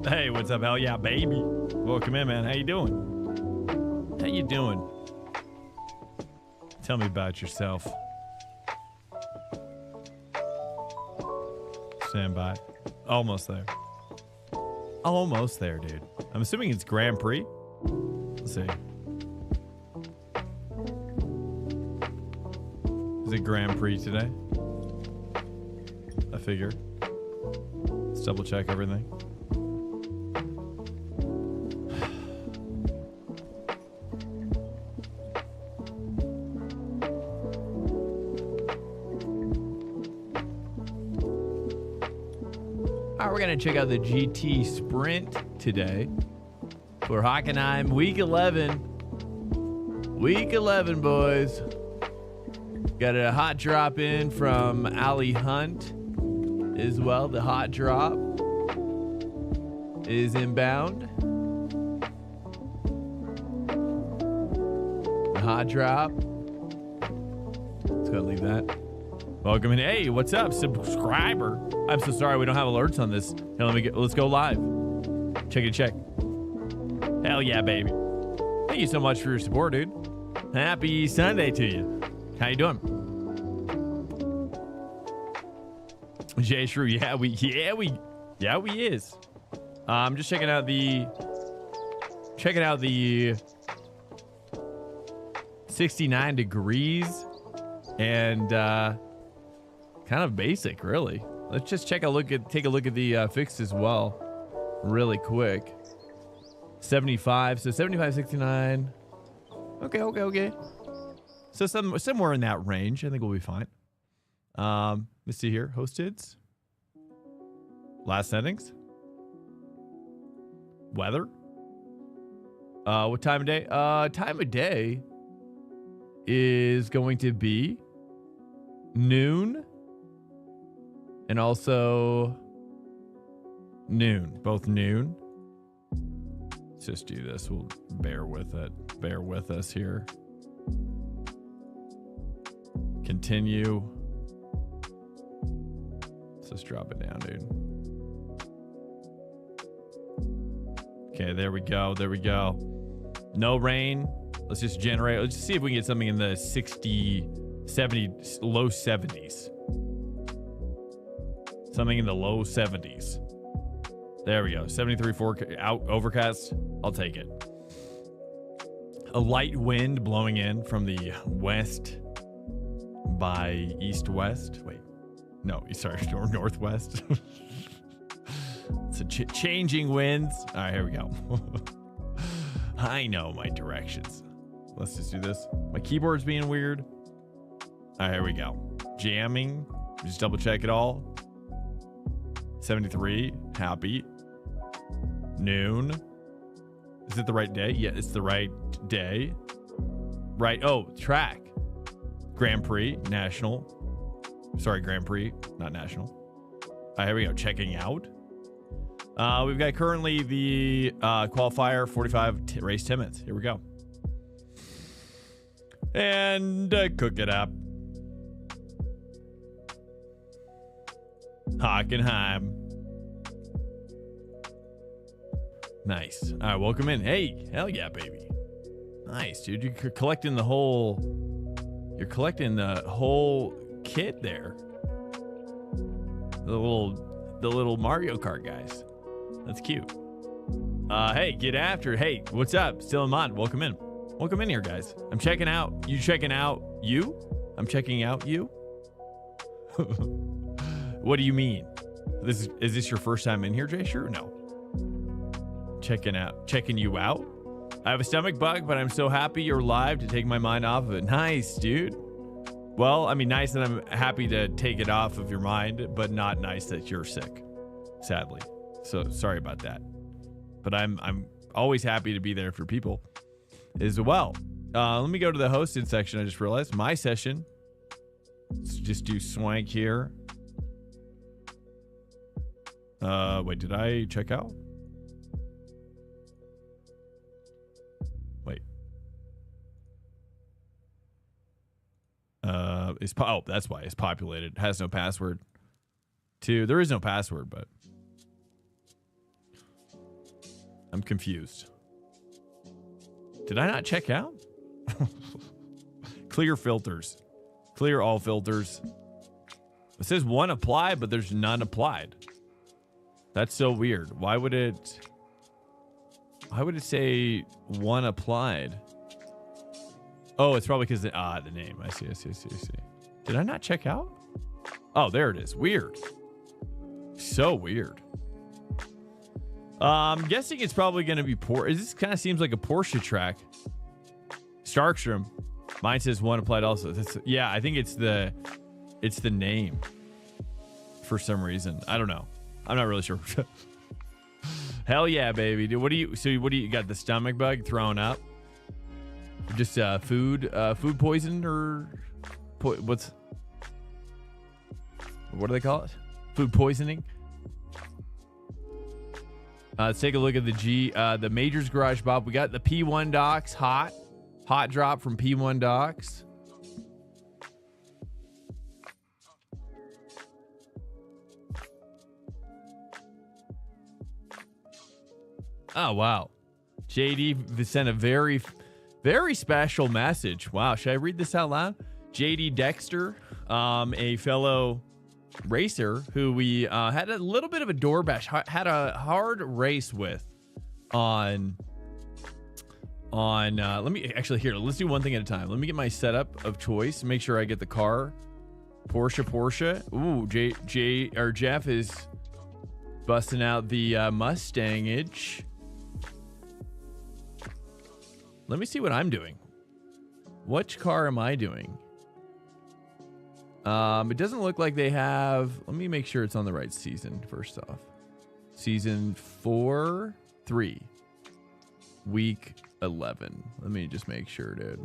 Hey, what's up? Hell yeah, baby. Welcome in, man. How you doing? How you doing? Tell me about yourself. Stand by. Almost there. Almost there, dude. I'm assuming it's Grand Prix. Let's see. Is it Grand Prix today? I figure. Let's double check everything. We're going to check out the GT Sprint today for Hockenheim, week 11. Week 11, boys. Got a hot drop in from Ali Hunt as well. The hot drop is inbound. The hot drop. Let's go leave that. Welcome in. Hey, what's up, subscriber? I'm so sorry we don't have alerts on this. Here, let's go live. Check. Hell yeah, baby. Thank you so much for your support, dude. Happy Sunday to you. How you doing? Jay Shrew, yeah, we is. I'm just checking out the 69 degrees and kind of basic, really. Let's just take a look at the fix as well, really quick. 75, so 75, 69. Okay. So somewhere in that range, I think we'll be fine. Let's see here, hosteds. Last settings. Weather. What time of day? Time of day is going to be noon. And also noon, both noon. Let's just do this. We'll bear with it. Bear with us here. Continue. Let's just drop it down, dude. Okay, there we go. No rain. Let's just generate. Let's just see if we can get something in the 60, 70, low 70s. Something in the low 70s. There we go. 73 out overcast. I'll take it. A light wind blowing in from the west by east-west. Wait. No, sorry, northwest. It's a changing winds. All right, here we go. I know my directions. Let's just do this. My keyboard's being weird. All right, here we go. Jamming. Just double check it all. 73, happy. Noon. Is it the right day? Yeah, it's the right day. Right. Oh, track. Grand Prix, national. Sorry, Grand Prix, not national. All right, here we go. Checking out. We've got currently the qualifier, 45 race 10 minutes. Here we go. And cook it up. Hockenheim. Nice. All right, welcome in. Hey, hell yeah, baby. Nice, dude. You're collecting the whole kit there. The little Mario Kart guys. That's cute. Hey, get after it. Hey, what's up? Still in mod. Welcome in. Welcome in here, guys. I'm checking out. You checking out you? I'm checking out you. What do you mean? Is this your first time in here, Jay? Sure. No. Checking you out. I have a stomach bug, but I'm so happy you're live to take my mind off of it. Nice, dude. Well, I mean, nice that I'm happy to take it off of your mind, but not nice that you're sick, sadly. So sorry about that. But I'm always happy to be there for people as well. Let me go to the hosted section. I just realized my session. Let's just do Swank here. Wait, did I check out? Wait. Oh, that's why it's populated. It has no password. There is no password, but I'm confused. Did I not check out? Clear filters. Clear all filters. It says 1 applied, but there's none applied. That's so weird. Why would it say 1 applied? Oh, it's probably because the name. I see. Did I not check out? Oh, there it is. Weird. So weird. I'm guessing it's probably going to be Porsche. This kind of seems like a Porsche track. Starkstrom. Mine says 1 applied also. Yeah, I think it's the name for some reason. I don't know. I'm not really sure. Hell yeah, baby. Dude, what do you got? The stomach bug, throwing up? Just food poison, or what do they call it? Food poisoning. Let's take a look at the Majors Garage Bob. We got the P1 docks, hot drop from P1 docks. Oh wow, JD sent a very, very special message. Wow, should I read this out loud? JD Dexter, a fellow racer who we had a little bit of a door bash, had a hard race with on let me actually, here, let's do one thing at a time. Let me get my setup of choice, make sure I get the car. Porsche. Ooh, Jeff is busting out the Mustangage. Let me see what I'm doing. Which car am I doing? It doesn't look like they have. Let me make sure it's on the right season first off. Season 3, week 11. Let me just make sure, dude.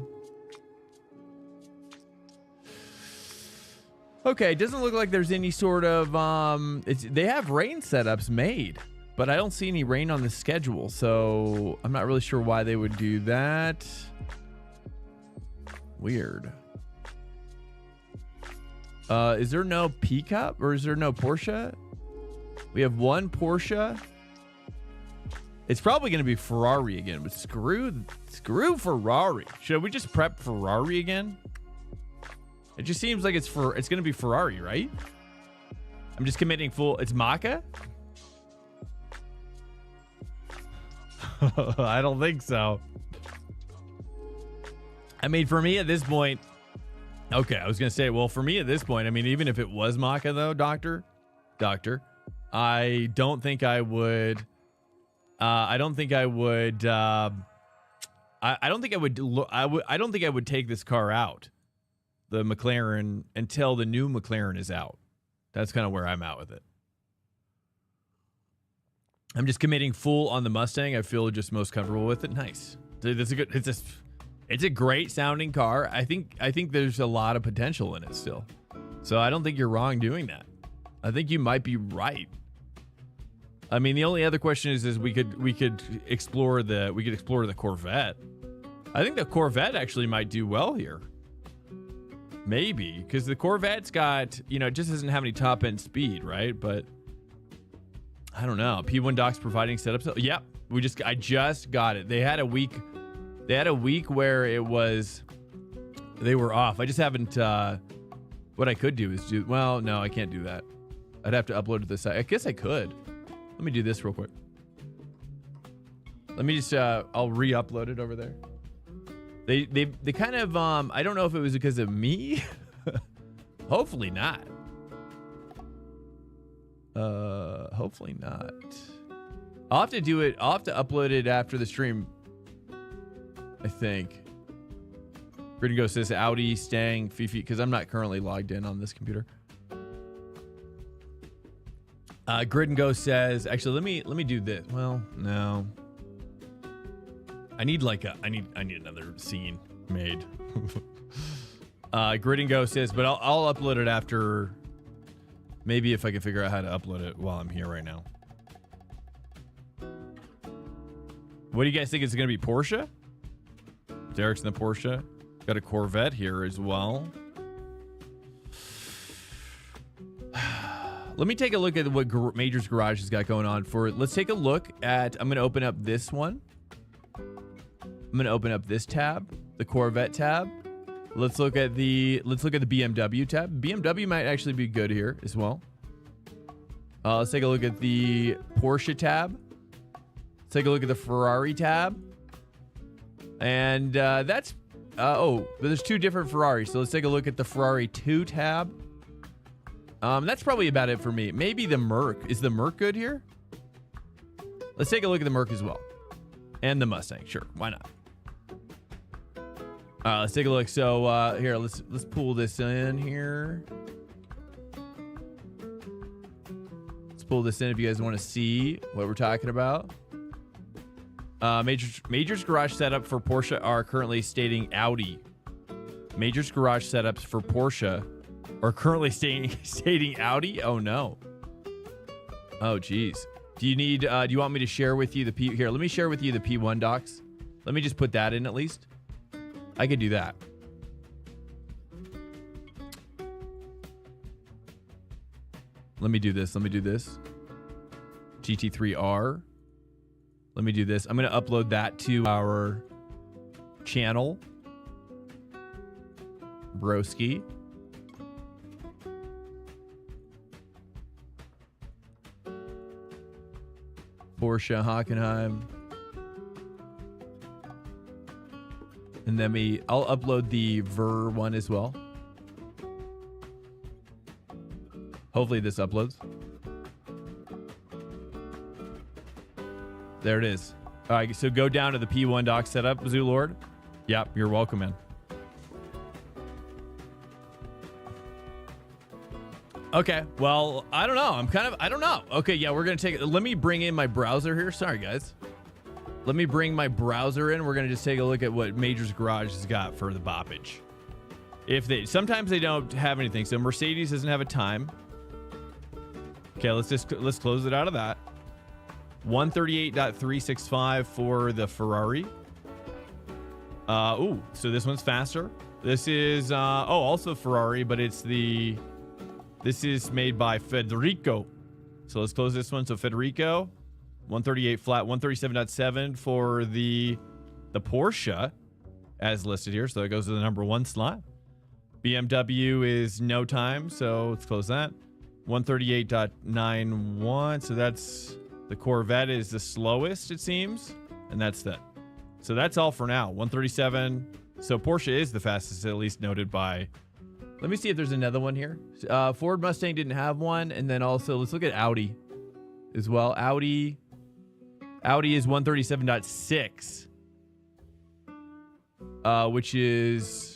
Okay, it doesn't look like there's any sort of they have rain setups made, but I don't see any rain on the schedule, so I'm not really sure why they would do that. Weird. Is there no P-Cup, or is there no Porsche? We have one Porsche. It's probably going to be Ferrari again, but screw Ferrari. Should we just prep Ferrari again? It just seems like it's going to be Ferrari, right? I'm just committing full. It's Maka? I don't think so. I mean, for me at this point, okay, I was going to say, well, for me at this point, I mean, even if it was Maka though, Doctor, I don't think I would I don't think I would take this car out, the McLaren, until the new McLaren is out. That's kind of where I'm at with it. I'm just committing full on the Mustang. I feel just most comfortable with it. Nice. That's a good. It's a great sounding car. I think there's a lot of potential in it still. So I don't think you're wrong doing that. I think you might be right. I mean, the only other question is we could explore the Corvette. I think the Corvette actually might do well here. Maybe, because the Corvette's got, it just doesn't have any top end speed, right? But I don't know. P1 Doc's providing setups. Yep, I just got it. They had a week where they were off. I just haven't. What I could do is well, no, I can't do that. I'd have to upload to the site. I guess I could. Let me do this real quick. Let me just I'll re-upload it over there. They kind of I don't know if it was because of me. Hopefully not. Hopefully not. I'll have to do it. I'll have to upload it after the stream, I think. Gridgo says Audi, Stang, Fifi, because I'm not currently logged in on this computer. Grid and Go says, actually, let me do this. Well, no. I need another scene made. Grid and Go says, but I'll upload it after. Maybe if I can figure out how to upload it while I'm here right now. What do you guys think? Is it going to be Porsche? Derek's in the Porsche. Got a Corvette here as well. Let me take a look at what Major's Garage has got going on for it. Let's take a look at, I'm going to open up this one. I'm going to open up this tab, the Corvette tab. Let's look at the BMW tab. BMW might actually be good here as well. Let's take a look at the Porsche tab. Let's take a look at the Ferrari tab. And that's, oh, there's two different Ferraris. So let's take a look at the Ferrari 2 tab. That's probably about it for me. Maybe the Merc. Is the Merc good here? Let's take a look at the Merc as well. And the Mustang. Sure, why not? Let's take a look. So here, let's pull this in here. Let's pull this in if you guys want to see what we're talking about. Major's Garage setup for Porsche are currently stating Audi. Major's Garage setups for Porsche are currently stating Audi. Oh no. Oh geez. Do you want me to share with you the P? Here, let me share with you the P1 docs. Let me just put that in at least. I could do that. Let me do this. GT3R. Let me do this. I'm going to upload that to our channel. Broski. Porsche Hockenheim. And then I'll upload the VIR one as well. Hopefully this uploads. There it is. All right, so go down to the P1 doc setup, Zoolord. Yep, you're welcome, man. Okay, well, I don't know. I don't know. Okay, yeah, we're going to take it. Let me bring in my browser here. Sorry, guys. Let me bring my browser in. We're going to just take a look at what Major's Garage has got for the boppage. Sometimes they don't have anything. So Mercedes doesn't have a time. Okay, let's close it out of that. 138.365 for the Ferrari. Ooh, so this one's faster. This is also Ferrari, but this is made by Federico. So let's close this one. So Federico, 138 flat, 137.7 for the Porsche as listed here. So it goes to the number 1 slot. BMW is no time, so let's close that. 138.91. So that's the Corvette is the slowest, it seems, and that's that. So that's all for now. 137. So Porsche is the fastest, at least noted by. Let me see if there's another one here. Ford Mustang didn't have one, and then also let's look at Audi as well. Audi is 137.6, which is.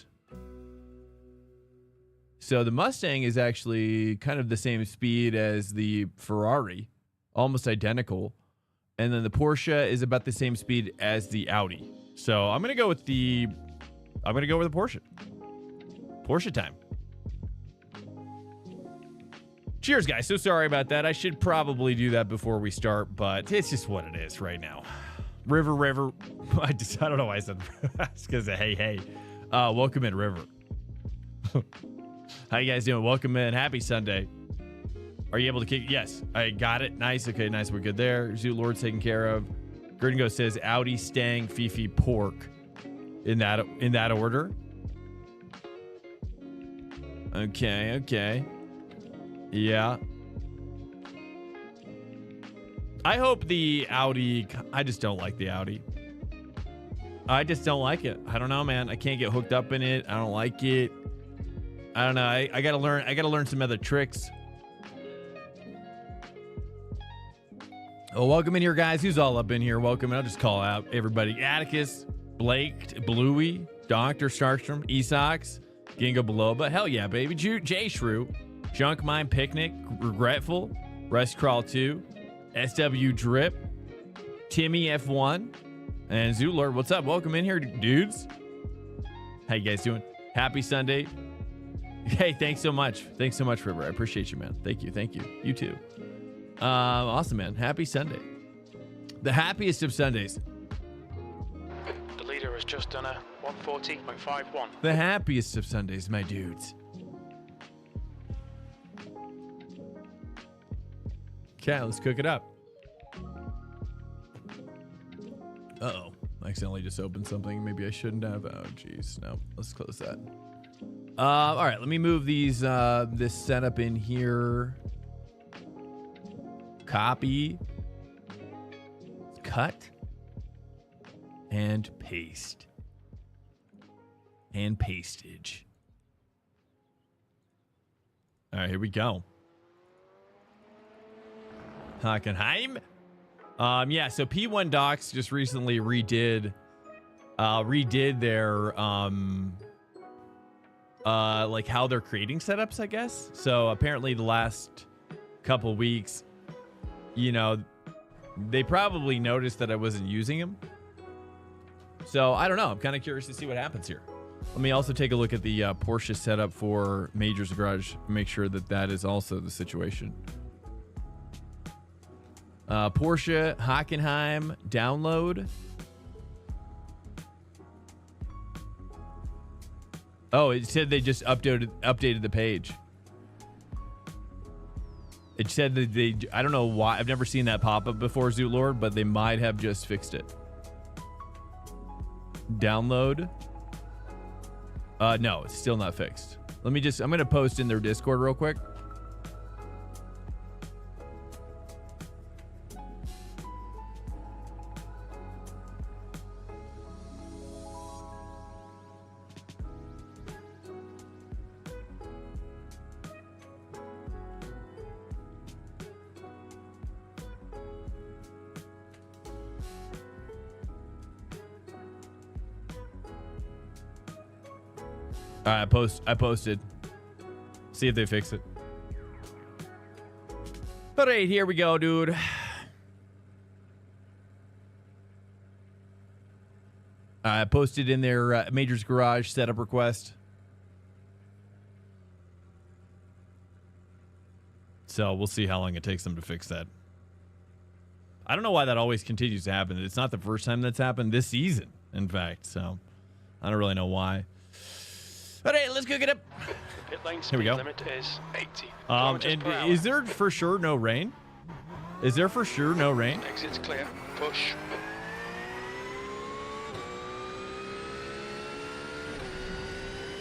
So the Mustang is actually kind of the same speed as the Ferrari, almost identical. And then the Porsche is about the same speed as the Audi. So I'm going to go with the Porsche. Porsche time. Cheers, guys. So sorry about that. I should probably do that before we start, but it's just what it is right now. River. I don't know why I said it's because of hey. Welcome in, River. How you guys doing? Welcome in. Happy Sunday. Are you able to kick? Yes, I got it. Nice. Okay, nice. We're good there. Zoo Lord's taken care of. Gringo says Audi, Stang, Fifi, Pork. In that order. Okay. Yeah. I hope the Audi. I just don't like the Audi. I just don't like it. I don't know, man. I can't get hooked up in it. I don't like it. I don't know. I gotta learn some other tricks. Oh, welcome in here, guys. Who's all up in here? Welcome. I'll just call out everybody. Atticus, Blake, Bluey, Dr. Starkstrom, Esox, Gingo Biloba. Hell yeah, baby. J Shrew, Junk Mine Picnic, Regretful, Rest Crawl 2, SW Drip, Timmy F1, and Zoolord. What's up? Welcome in here, dudes. How you guys doing? Happy Sunday. Hey, thanks so much. Thanks so much, River. I appreciate you, man. Thank you. You too. Awesome, man. Happy Sunday. The happiest of Sundays. The leader has just done a 140.51. The happiest of Sundays, my dudes. Okay, let's cook it up. Uh-oh. I accidentally just opened something. Maybe I shouldn't have. Oh, jeez. No, let's close that. All right, let me move these, this setup in here. Copy. Cut. And paste. And pastage. All right, here we go. Hockenheim. Yeah, so P1 Docs just recently redid their like how they're creating setups, I guess. So apparently the last couple weeks, you know, they probably noticed that I wasn't using them. So I don't know. I'm kind of curious to see what happens here. Let me also take a look at the Porsche setup for Major's Garage. Make sure that that is also the situation. Porsche Hockenheim download. Oh, it said they just updated the page. It said that they, I don't know why. I've never seen that pop up before, Zoot Lord, but they might have just fixed it. Download. No, it's still not fixed. I'm going to post in their Discord real quick. All right, I posted. See if they fix it. All right, here we go, dude. I posted in their Major's Garage setup request. So we'll see how long it takes them to fix that. I don't know why that always continues to happen. It's not the first time that's happened this season, in fact. So I don't really know why. All right, let's cook it up. Pit lane Here we speed go. limit is 80 And kilometers per hour. is there for sure no rain? Is there for sure no rain? Exit's clear. Push.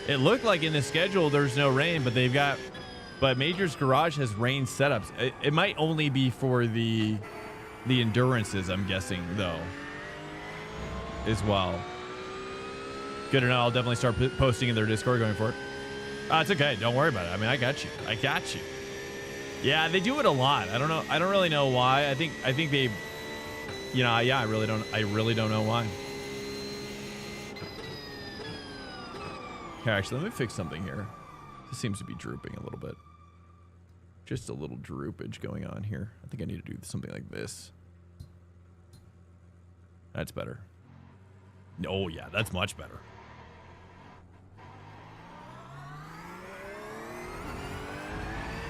It looked like in the schedule there's no rain, but Major's Garage has rain setups. It might only be for the endurances, I'm guessing, though, as well. Good to know. I'll definitely start posting in their Discord going for it. It's okay. Don't worry about it. I mean, I got you. I got you. Yeah, they do it a lot. I don't know. I don't really know why. I think they, you know, yeah, I really don't know why. Here, actually, let me fix something here. This seems to be drooping a little bit. Just a little droopage going on here. I think I need to do something like this. That's better. Oh, yeah, that's much better.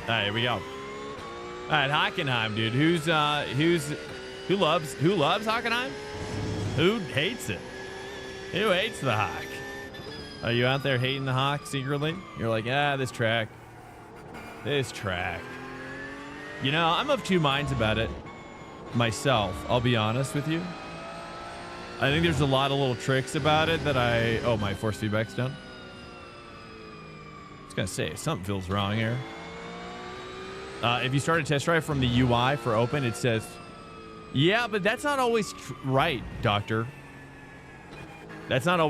All right, here we go. All right, Hockenheim, dude. Who loves Hockenheim? Who hates it? Who hates the Hawk? Are you out there hating the Hawk secretly? You're like, this track. You know, I'm of two minds about it myself. I'll be honest with you. I think there's a lot of little tricks about it that oh, my force feedback's done. I was gonna say, something feels wrong here. If you start a test drive from the UI for open, it says, yeah, but that's not always right, doctor. That's not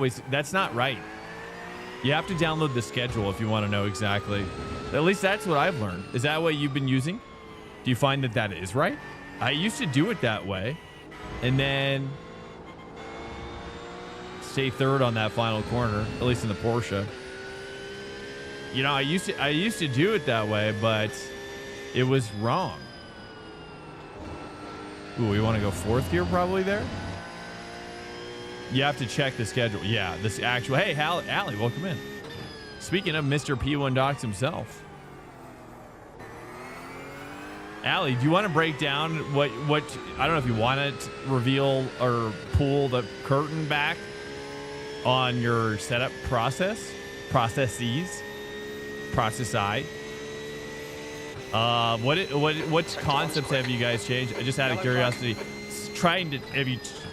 right. You have to download the schedule if you want to know exactly. At least that's what I've learned. Is that what you've been using? Do you find that that is right? I used to do it that way, and then stay third on that final corner, at least in the Porsche. You know, I used to do it that way, but it was wrong. Ooh, we want to go fourth here probably there. You have to check the schedule. Yeah, this actual. Hey, Allie, welcome in. Speaking of Mr. P1 Docs himself. Allie, do you want to break down what I don't know if you want to reveal or pull the curtain back on your setup processes. What concepts have you guys changed? Just out of curiosity, trying to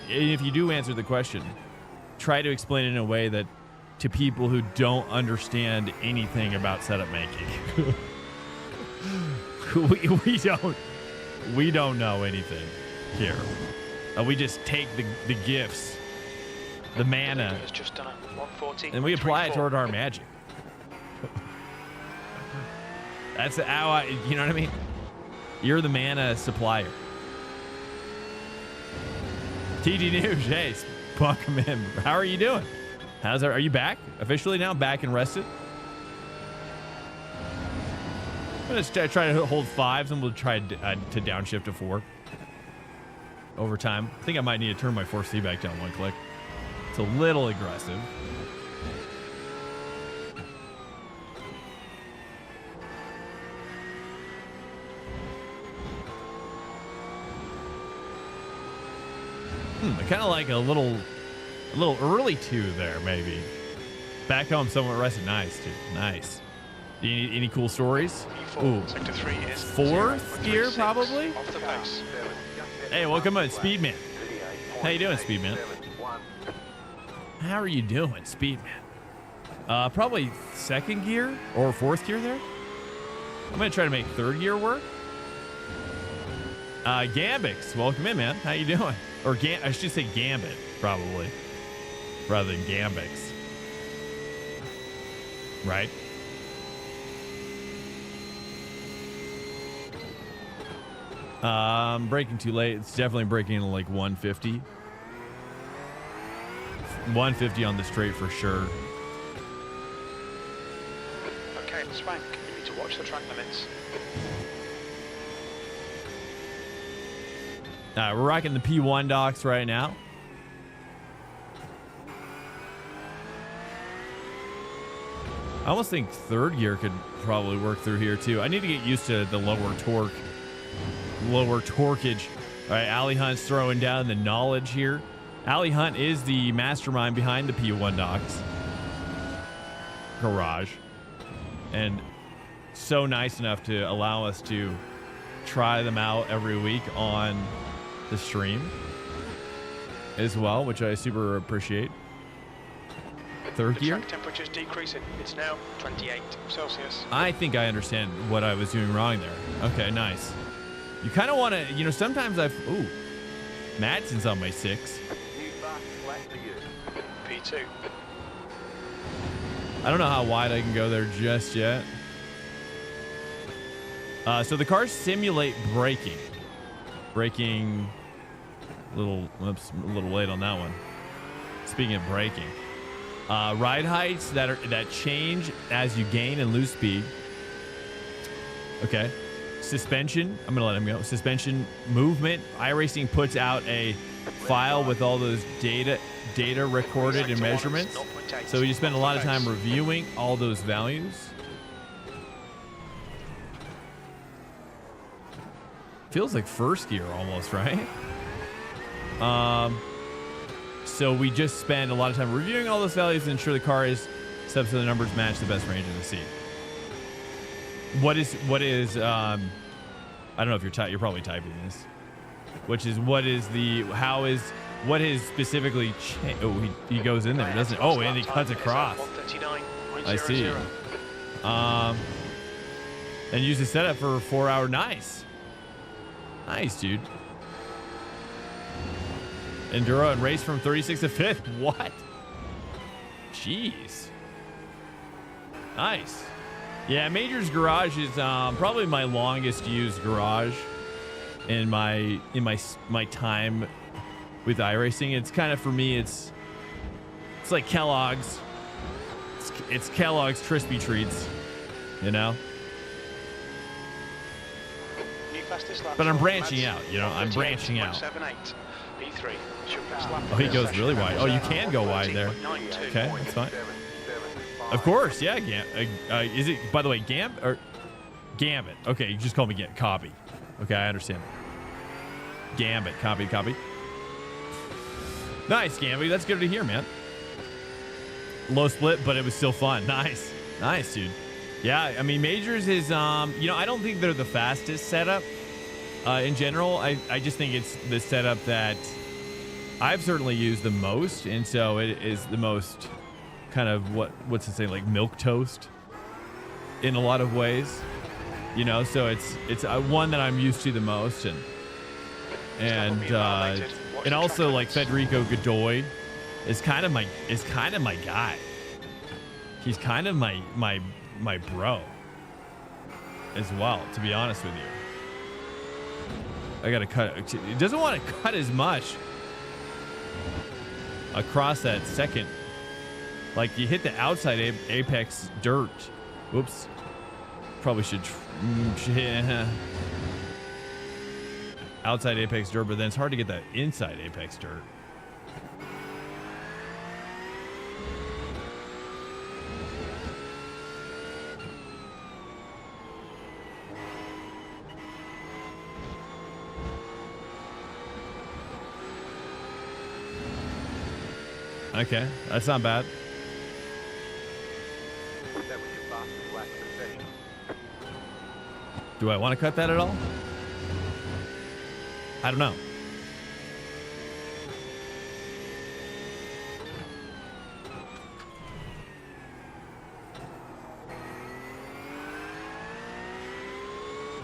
if you do answer the question, try to explain it in a way that to people who don't understand anything about setup making. we don't know anything here. We just take the gifts, the mana, and we apply it toward our magic. That's how you know what I mean? You're the mana supplier. TG News, hey, welcome in. How are you doing? Are you back officially now? Back and rested? I'm gonna try to hold 5s, and we'll try to downshift to 4 over time. I think I might need to turn my 4C back down 1 click. It's a little aggressive. I kind of like a little early 2 there, maybe. Back home, somewhat rested. Nice, dude. Nice. Any cool stories? Ooh. Sector 3 is 4th gear, probably? off the pace. Hey, welcome on, Speedman. How you doing, Speedman? How are you doing, Speedman? Probably 2nd gear or 4th gear there. I'm gonna try to make 3rd gear work. Gambix, welcome in, man. How you doing? Or I should say Gambit, probably, rather than Gambix. Right? Breaking too late. It's definitely breaking into like 150. 150 on the straight for sure. Okay, Swank, you need to watch the track limits. We're rocking the P1 docks right now. I almost think 3rd gear could probably work through here too. I need to get used to the lower torquage. All right, Ali Hunt's throwing down the knowledge here. Ali Hunt is the mastermind behind the P1 docks garage, and so nice enough to allow us to try them out every week on the stream as well, which I super appreciate. 3rd gear. Track temperature's decreasing. It's now 28 Celsius. I think I understand what I was doing wrong there. Okay, nice. You kind of want to, sometimes ooh, Madsen's on my 6. P2. I don't know how wide I can go there just yet. So the cars simulate braking. Braking, a little late on that one. Speaking of braking, ride heights that change as you gain and lose speed. Okay. Suspension, I'm gonna let him go. Suspension movement. iRacing puts out a file with all those data recorded and measurements. So you spend a lot of time reviewing all those values. Feels like 1st gear almost, right? So we just spend a lot of time reviewing all those values and ensure the car is set up so the numbers match the best range in the seat. What is I don't know if you're probably typing this, which is what is specifically he goes in there, doesn't it? Oh, and he cuts across. I see. And use the setup for 4 hour. Nice, dude. Enduro and race from 36 to 5th. What? Jeez. Nice. Yeah, Major's garage is probably my longest used garage in my time with iRacing. It's kind of, for me, it's like Kellogg's. It's Kellogg's Crispy Treats, But I'm branching out, I'm branching out. Oh, he goes really wide. Oh, you can go wide there. Okay, that's fine. Of course, yeah. Is it, by the way, Gambit? Okay, you just call me Copy. Okay, I understand. Gambit, copy. Nice, Gambit. That's good to hear, man. Low split, but it was still fun. Nice, dude. Yeah, I mean, Majors is, I don't think they're the fastest setup in general. I just think it's the setup that I've certainly used the most. And so it is the most kind of what's it say, like milk toast in a lot of ways, so it's one that I'm used to the most. And also like Federico Godoy is kind of my guy. He's kind of my bro as well, to be honest with you. I gotta cut. It doesn't want to cut as much across that second. Like you hit the outside apex dirt. Whoops. Probably should hit outside apex dirt, but then it's hard to get that inside apex dirt. Okay, that's not bad. Do I want to cut that at all? I don't know.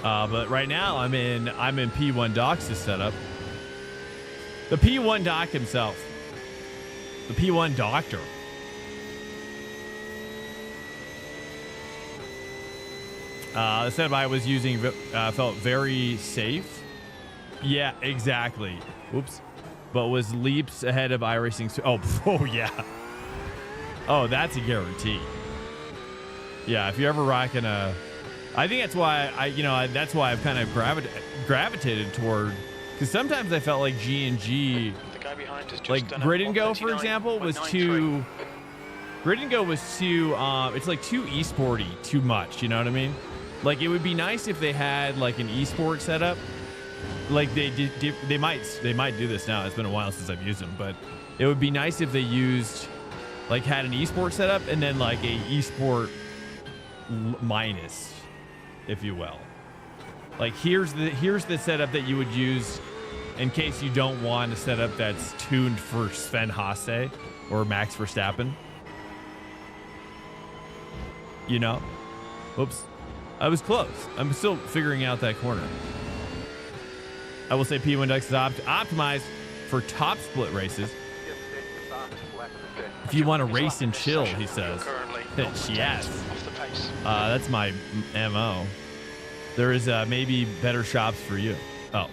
But right now I'm in P1 Doc's setup. The P1 Doc himself. The P1 Doctor. The setup I was using felt very safe. Yeah, exactly. Oops. But was leaps ahead of iRacing. Oh, yeah. Oh, that's a guarantee. Yeah, if you're ever rocking a... I think that's why that's why I've kind of gravitated toward... Because sometimes I felt like G&G... Like Grid and Go, for example, was too... Grid and Go was too... it's like too esporty, too much, you know what I mean? Like, it would be nice if they had, like, an esport setup. Like, they might do this now. It's been a while since I've used them, but it would be nice if they used, like, had an esport setup and then, like, a esport minus, if you will. Like, here's the setup that you would use in case you don't want a setup that's tuned for Sven Hasse or Max Verstappen. You know? Oops. I was close. I'm still figuring out that corner. I will say P1 Dex is optimized for top split races. If you want to race and chill, he says. Yes. That's my MO. There is maybe better shops for you. Oh.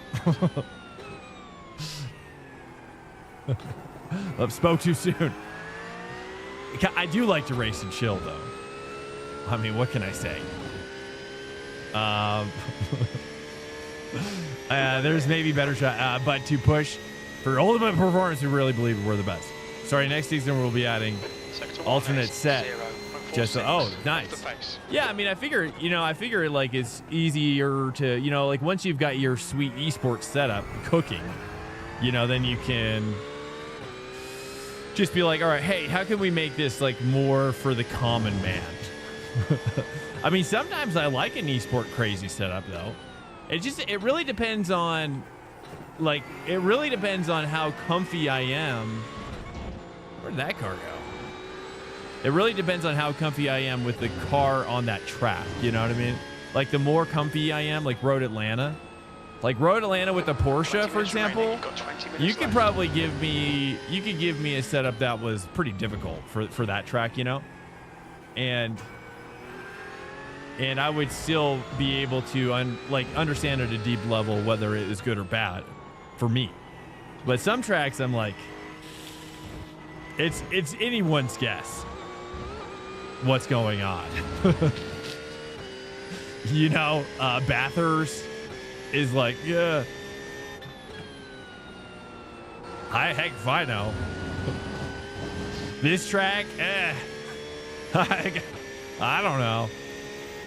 Spoke too soon. I do like to race and chill, though. I mean, what can I say? There's maybe better shot, but to push for ultimate performance, we really believe we're the best. Sorry, next season we'll be adding alternate set. Just nice. Yeah, I mean, I figure like it's easier to, like once you've got your sweet esports setup cooking, then you can just be like, all right, hey, how can we make this like more for the common man? I mean, sometimes I like an esport crazy setup though. It really depends on how comfy I am. Where did that car go? It really depends on how comfy I am with the car on that track. You know what I mean? Like the more comfy I am, like Road Atlanta. Like Road Atlanta with the Porsche, for example, you could probably give me a setup that was pretty difficult for that track, and I would still be able to understand at a deep level whether it is good or bad for me. But some tracks I'm like, it's anyone's guess what's going on. Bathurst is like, yeah. Heck if I know. This track, I don't know.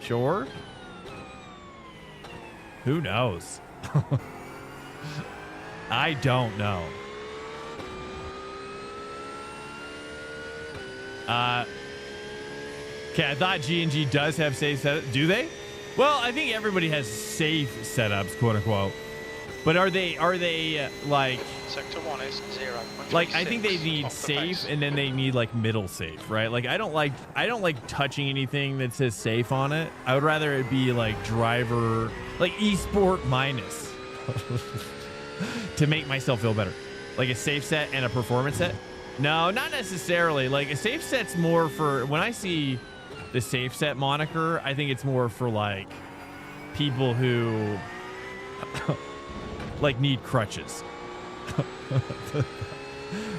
Sure. Who knows? I don't know. Okay, I thought G&G does have safe setups. Do they? Well, I think everybody has safe setups, quote unquote. But are they like Sector 1 is 0. like I think they need safe and then they need like middle safe, right? Like I don't like touching anything that says safe on it. I would rather it be like driver, like esport minus to make myself feel better. Like a safe set and a performance set. No, not necessarily. Like a safe set's more for when I see the safe set moniker, I think it's more for like people who like need crutches.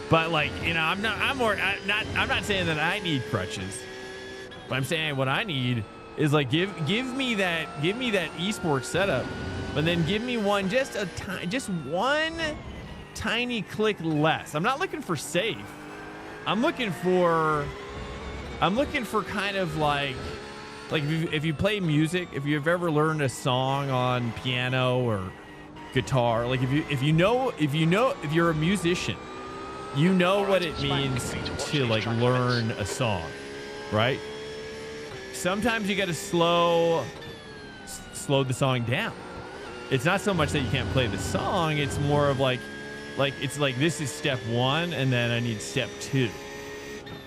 But like, you know, I'm not saying that I need crutches. But I'm saying what I need is like give me that esports setup, but then give me one just one tiny click less. I'm not looking for safe. I'm looking for kind of like if you play music, if you've ever learned a song on piano or guitar, like if you're a musician, you know what it means to like learn a song, right? Sometimes you got to slow the song down. It's not so much that you can't play the song, it's more of like it's like this is step 1 and then I need step 2.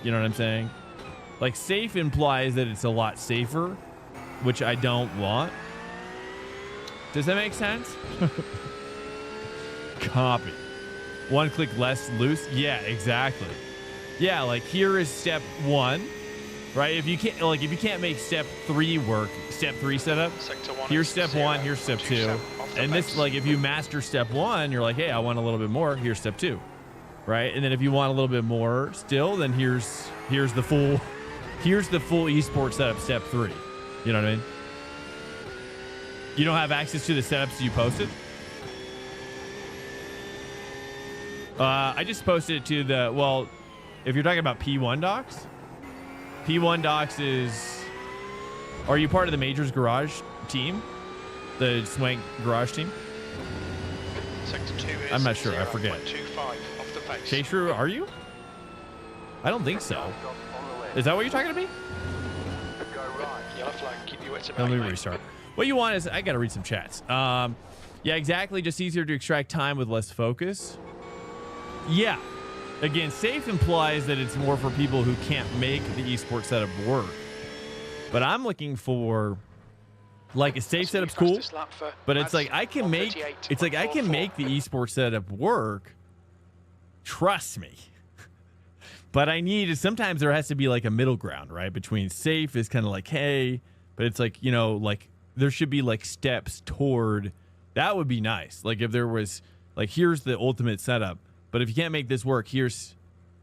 You know what I'm saying? Like safe implies that it's a lot safer, which I don't want. Does that make sense? Copy. One click less loose. Yeah, exactly. Yeah, like here is step 1, right? If you can't make step 3 work, step 3 setup. Here's step 1. Here's step 2. And this, like, if you master step 1, you're like, hey, I want a little bit more. Here's step 2, right? And then if you want a little bit more still, then here's the full esports setup, step 3. You know what I mean? You don't have access to the setups you posted? I just posted it to the, well, if you're talking about P1 docs is, are you part of the Majors Garage team? The Swank Garage team? Sector 2 is I'm not sure, I forget. 0.25 off the pace. K-Shrew, are you? I don't think so. Is that what you're talking to me? Yellow flag, keep your wits about Let me you, mate. restart. What you want is, I gotta read some chats. Yeah, exactly, just easier to extract time with less focus. Yeah. Again, safe implies that it's more for people who can't make the esports setup work. But I'm looking for like a safe setup's cool, but it's like I can make the esports setup work. Trust me. But sometimes there has to be like a middle ground, right? Between safe is kind of like, hey, but it's like, you know, like there should be like steps toward, that would be nice. Like if there was like, here's the ultimate setup. But if you can't make this work, here's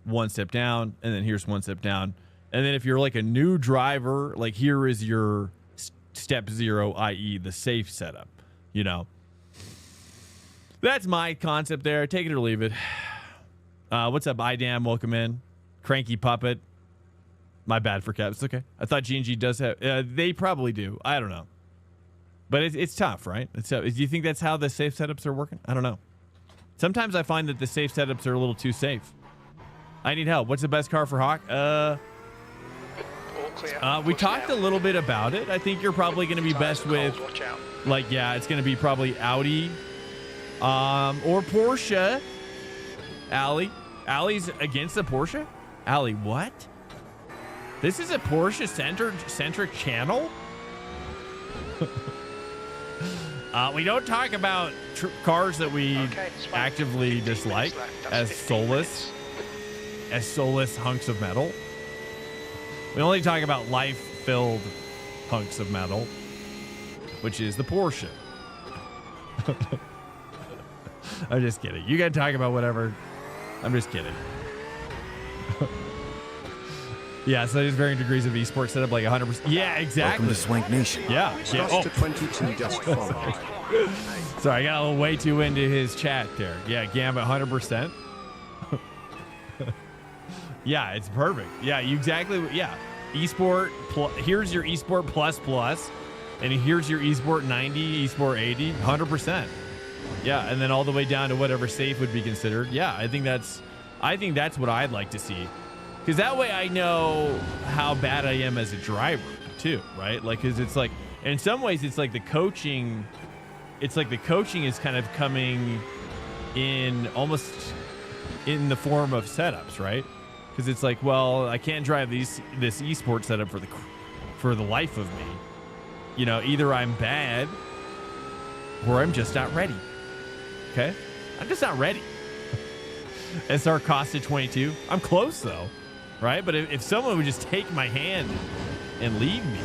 one step down, and then here's one step down. And then if you're like a new driver, like here is your step 0, i.e. the safe setup, you know. That's my concept there. Take it or leave it. What's up, IDAM? Welcome in. Cranky Puppet. My bad for caps. It's okay. I thought G&G does have, they probably do. I don't know. But it's tough, right? It's tough. Do you think that's how the safe setups are working? I don't know. Sometimes I find that the safe setups are a little too safe. I need help. What's the best car for Hawk? We talked a little bit about it. I think you're probably going to be best with, like, yeah, it's going to be probably Audi or Porsche. Allie's against the Porsche? Allie, what? This is a Porsche-centric channel? We don't talk about cars that we actively dislike as soulless hunks of metal. We only talk about life-filled hunks of metal, which is the Porsche. I'm just kidding. You gotta talk about whatever. I'm just kidding. Yeah, so there's varying degrees of esports setup, like 100%. Yeah, exactly. Welcome to Swank Nation. Yeah. Oh. 22 just followed. Sorry, I got a little way too into his chat there. Yeah, Gambit 100%. Yeah, it's perfect. Yeah, you exactly. Yeah, esport. Here's your esport plus, and here's your esport 90, esport 80, 100%. Yeah, and then all the way down to whatever safe would be considered. Yeah, I think that's what I'd like to see. Because that way I know how bad I am as a driver too, right? Like, because it's like, in some ways, it's like the coaching. It's like the coaching is kind of coming in almost in the form of setups, right? Because it's like, well, I can't drive this esports setup for the life of me. You know, either I'm bad or I'm just not ready. Okay, I'm just not ready. SR costed 22. I'm close though, right? But if someone would just take my hand and leave me,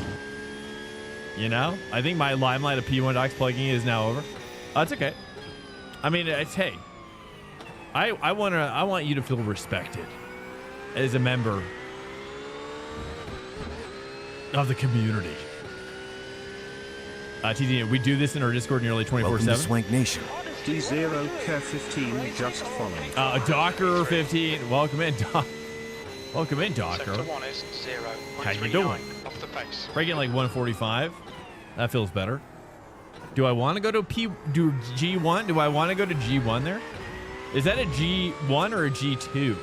you know, I think my limelight of P1 Docs plugging is now over. It's okay. I mean, it's, hey, I want you to feel respected as a member of the community. TD, we do this in our Discord nearly 24/7. Welcome to Swank Nation. D0K15 just following. Docker 15, welcome in, welcome in, Docker. Sector 1 is 0. How you doing? Off the pace. Breaking like 145. That feels better. Do I want to go to G1? Do I want to go to G1 there? Is that a G1 or a G2?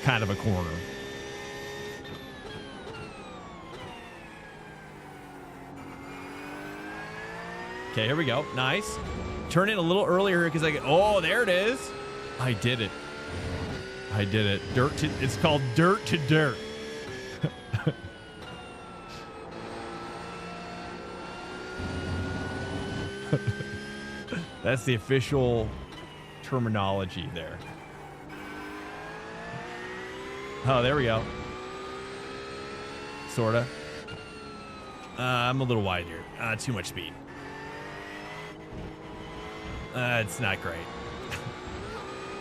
Kind of a corner. Okay, here we go. Nice. Turn in a little earlier because I get. Oh, there it is. I did it. I did it. It's called dirt to dirt. That's the official terminology there. Oh, there we go. Sorta. I'm a little wide here. Too much speed. It's not great.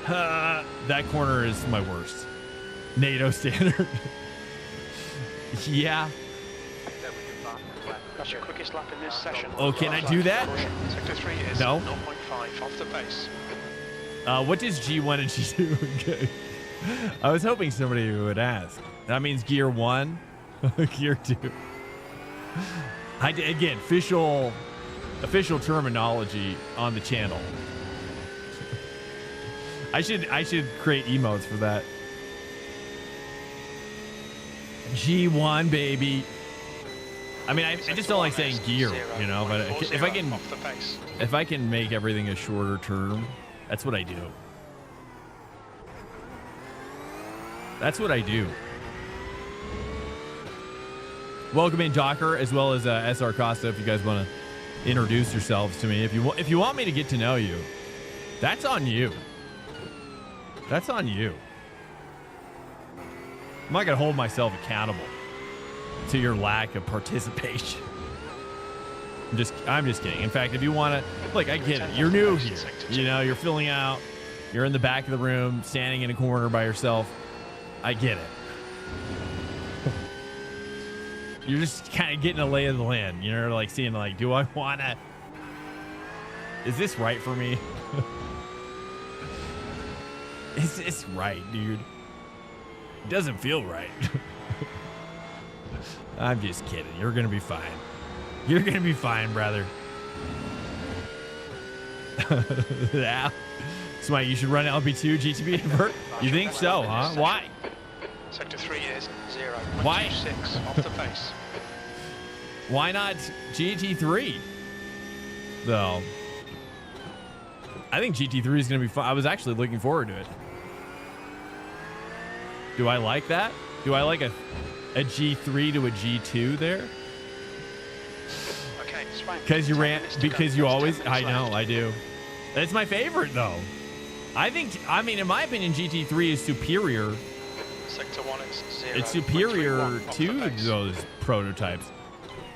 That corner is my worst. NATO standard. Yeah. That's your quickest lap in this session. Oh, can I do that? Sector 3 is No. 0.5 off the pace. What does G1 and G2? Okay. I was hoping somebody would ask. That means gear 1, gear 2. Again, official terminology on the channel. I should create emotes for that. G1, baby. I mean, I just don't like saying gear, you know, but if I can make everything a shorter term, that's what I do. That's what I do. Welcome in, Docker, as well as SR Costa. If you guys want to introduce yourselves to me, if you want me to get to know you, that's on you. That's on you. I'm not gonna hold myself accountable to your lack of participation. I'm just kidding. In fact, if you want to, like, I get it. You're new here. You know, you're filling out. You're in the back of the room, standing in a corner by yourself. I get it. You're just kind of getting a lay of the land. You know, like seeing, like, do I want to? Is this right for me? Is this right, dude? It doesn't feel right. I'm just kidding. You're going to be fine. You're going to be fine, brother. Yeah. Smite, you should run LP2 GTB invert? You think so, huh? Why? Sector 3 is 0. Why? 6 off the pace. Why not GT3? Though. I think GT3 is going to be fun. I was actually looking forward to it. Do I like that? Do I like a G3 to a G2 there? Okay, Swank. Because you always, I know, I do. That's my favorite though. I mean, in my opinion, GT3 is superior. Sector 1 is 0. It's superior to those prototypes.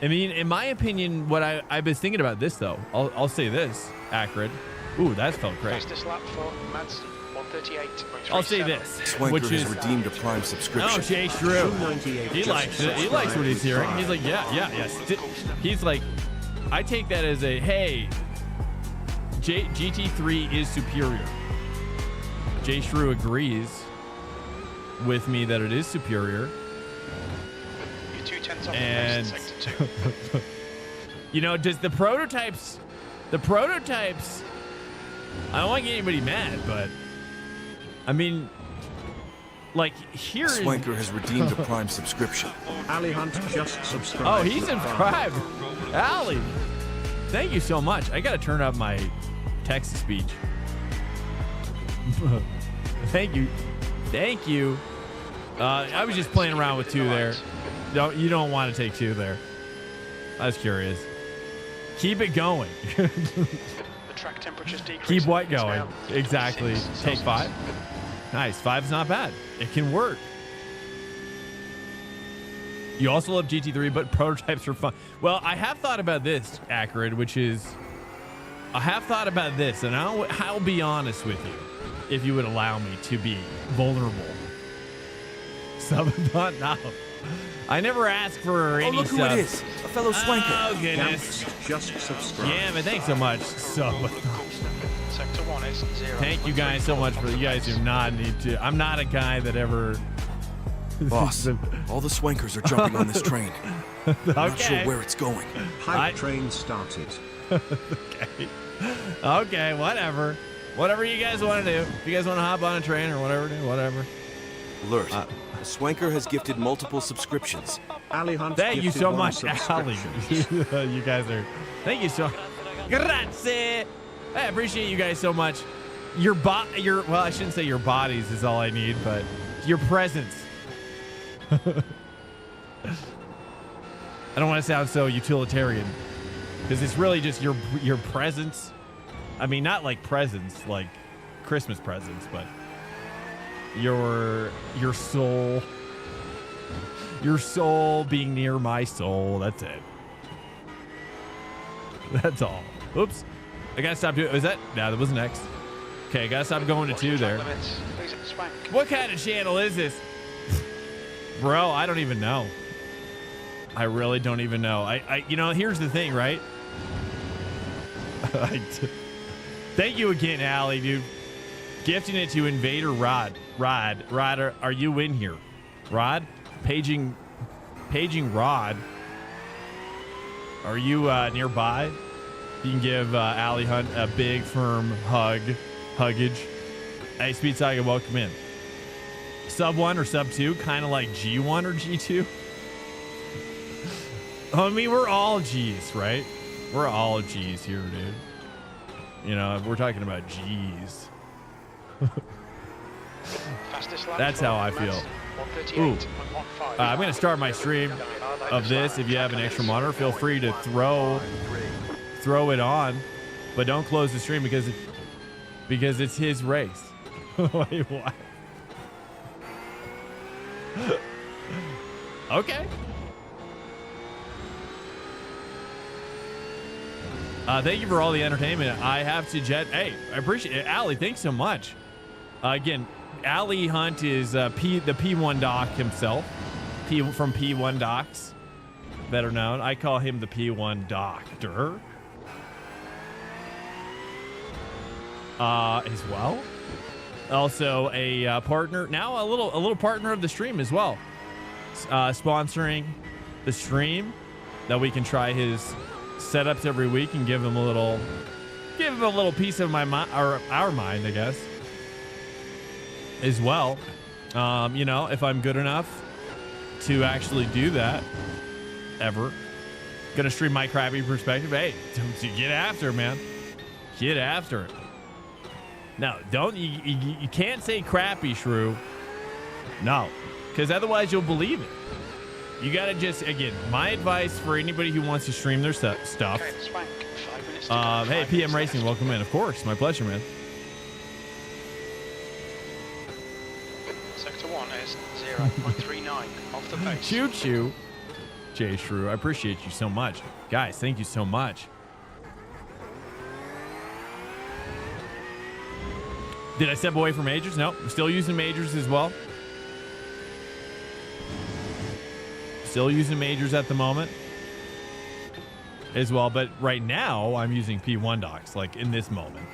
I mean, in my opinion, what I was thinking about this though, I'll say this, Acrid. Ooh, that felt great. Fastest lap for Madsen, 138.37. I'll say this, Swanker which has is redeemed a Prime subscription. Oh, Jay Shrew. He likes it. He likes what he's hearing. He's like, yes. He's like, I take that as a, hey, GT3 is superior. Jay Shrew agrees with me that it is superior. You're 2/10 off And the pace, Sector 2. you know, does the prototypes I don't want to get anybody mad, but I mean, like here. Swanker has redeemed a Prime subscription. Ali Hunt just subscribed. Oh, he subscribed. Ali, thank you so much. I got to turn up my text to speech. Thank you. Thank you. I was just playing around with 2 there. You don't want to take 2 there. I was curious. Keep it going. The track temperature's decreasing. Keep what It's going? now Exactly. 6 Take Celsius. 5. Nice. 5's not bad. It can work. You also love GT3, but prototypes are fun. Well, I have thought about this, Acrid, which is I have thought about this, and I'll be honest with you, if you would allow me to be vulnerable. Subathon? No. I never ask for any look who stuff. it is. A fellow Swanker. Oh, goodness. Just subscribed. Yeah, but thanks so much. Subathon. Sector 1 is 0. Thank you guys so much for you guys do not need to. I'm not a guy that ever. Boss, all the Swankers are jumping on this train. I'm not sure where it's going. Hype train started. Okay, whatever. Whatever you guys want to do. If you guys want to hop on a train or whatever, do whatever. Alert. The Swanker has gifted multiple subscriptions. Ali Hunt. Thank you gifted so one much, Ali. subscription. You guys are. Thank you so. Grazie. I appreciate you guys so much. Your well, I shouldn't say your bodies is all I need, but your presence. I don't want to sound so utilitarian, because it's really just your presence. I mean, not like presents, like Christmas presents, but your soul. Your soul being near my soul. That's it. That's all. Oops. I gotta stop doing. Was that? No, that was next. Okay, I gotta stop going to 2 there. Please at Swank. What kind of channel is this? Bro, I don't even know. I really don't even know. You know, here's the thing, right? Thank you again, Allie, dude. Gifting it to Invader Rod. Rod, are you in here? Rod? Paging Rod. Are you nearby? You can give Allie Hunt a big, firm huggage. Hey, Speed Saga, welcome in. Sub 1 or sub 2, kind of like G1 or G2. I mean, we're all G's, right? We're all G's here, dude. You know, we're talking about G's. That's how I feel. Ooh. I'm going to start my stream of this. If you have an extra monitor, feel free to throw it on, but don't close the stream because it's his race. Wait, what? Okay. Thank you for all the entertainment. I have to jet. Hey, I appreciate it. Allie, thanks so much. Again, Allie Hunt is the P1 doc himself. From P1 Docs, better known. I call him the P1 Doctor. As well. Also a partner, now a little partner of the stream as well. Sponsoring the stream that we can try his setups every week and give him a little piece of my mind, or our mind, I guess, as well. You know, if I'm good enough to actually do that ever, gonna stream my crappy perspective. Hey, get after it, man. Get after it. No, don't you can't say crappy, Shrew. No, because otherwise you'll believe it. You gotta just, again, my advice for anybody who wants to stream their stuff. Okay, Swank, 5 minutes to go. Hey, 5 PM minutes Racing, left. welcome in. Of course, my pleasure, man. Sector 1 is 0.39 off the pace. Choo choo, Jay Shrew. I appreciate you so much, guys. Thank you so much. Did I step away from majors? No, I'm still using majors as well. Still using majors at the moment as well, but right now I'm using P1 docs, like in this moment.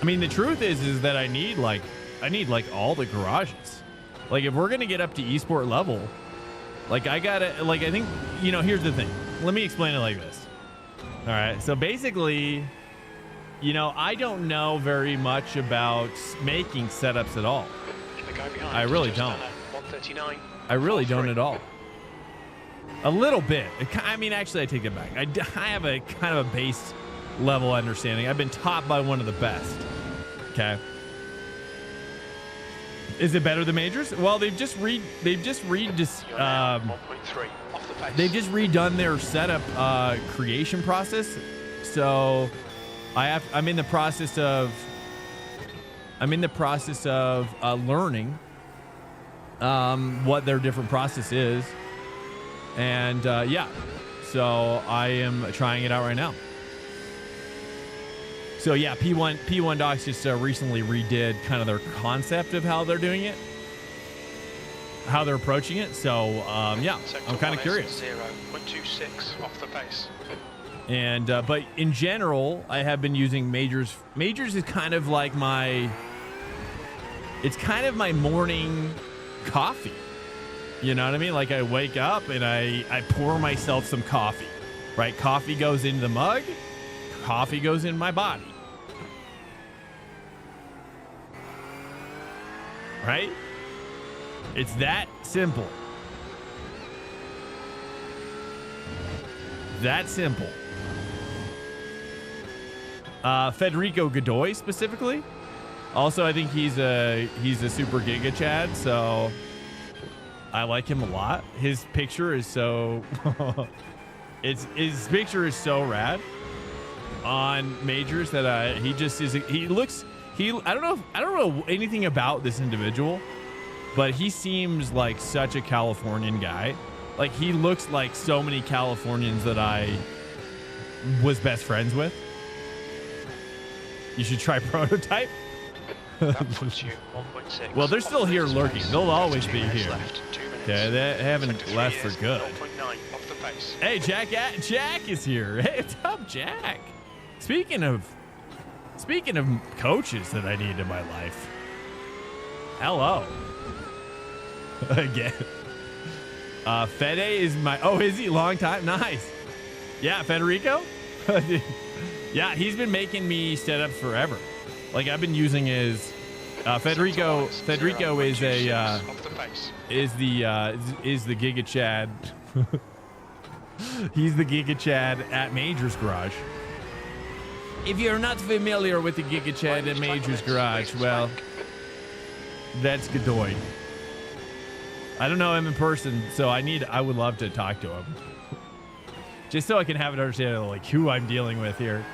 I mean, the truth is that I need like all the garages. Like if we're gonna get up to esport level, Like I gotta, like I think, you know, here's the thing. Let me explain it like this. All right. So basically, you know, I don't know very much about making setups at all. The guy behind I really just don't. done a 139. I really don't 4-3. at all. A little bit. I mean, actually, I take that back. I have a kind of a base level understanding. I've been taught by one of the best. Okay. Is it better than majors? Well, they've just You're now 1.3 off the pace. they've just redone their setup creation process. So I'm in the process of learning what their different process is. And yeah, so I am trying it out right now. So yeah, P1 Docs just recently redid kind of their concept of how they're doing it, how they're approaching it. So yeah, I'm kind of curious. 0.26 off the pace. And but in general, I have been using majors. Majors is kind of like it's kind of my morning coffee. You know what I mean? Like I wake up and I pour myself some coffee, right? Coffee goes into the mug, coffee goes in my body. Right? It's that simple. That simple. Federico Godoy specifically. Also, I think he's a super giga Chad, so I like him a lot. His picture is so his picture is so rad on majors that I don't know anything about this individual, but he seems like such a Californian guy. Like he looks like so many Californians that I was best friends with. You should try Prototype. That puts you 1.6. Well, they're still here lurking. They'll always be here. Left, 2 minutes. Okay, they haven't Sector 3 left for is good. 0.9 off the pace. Hey, Jack is here. Hey, what's up, Jack? Speaking of coaches that I need in my life. Hello. Again. Fede is my... Oh, is he? Long time? Nice. Yeah, Federico? Yeah, he's been making me setups forever. Like, I've been using his... Federico is the Giga Chad. He's the Giga Chad at Majors Garage. If you're not familiar with the Giga Chad at Majors Garage, well, that's Godoy. I don't know him in person, so I would love to talk to him. Just so I can have an understanding of like who I'm dealing with here.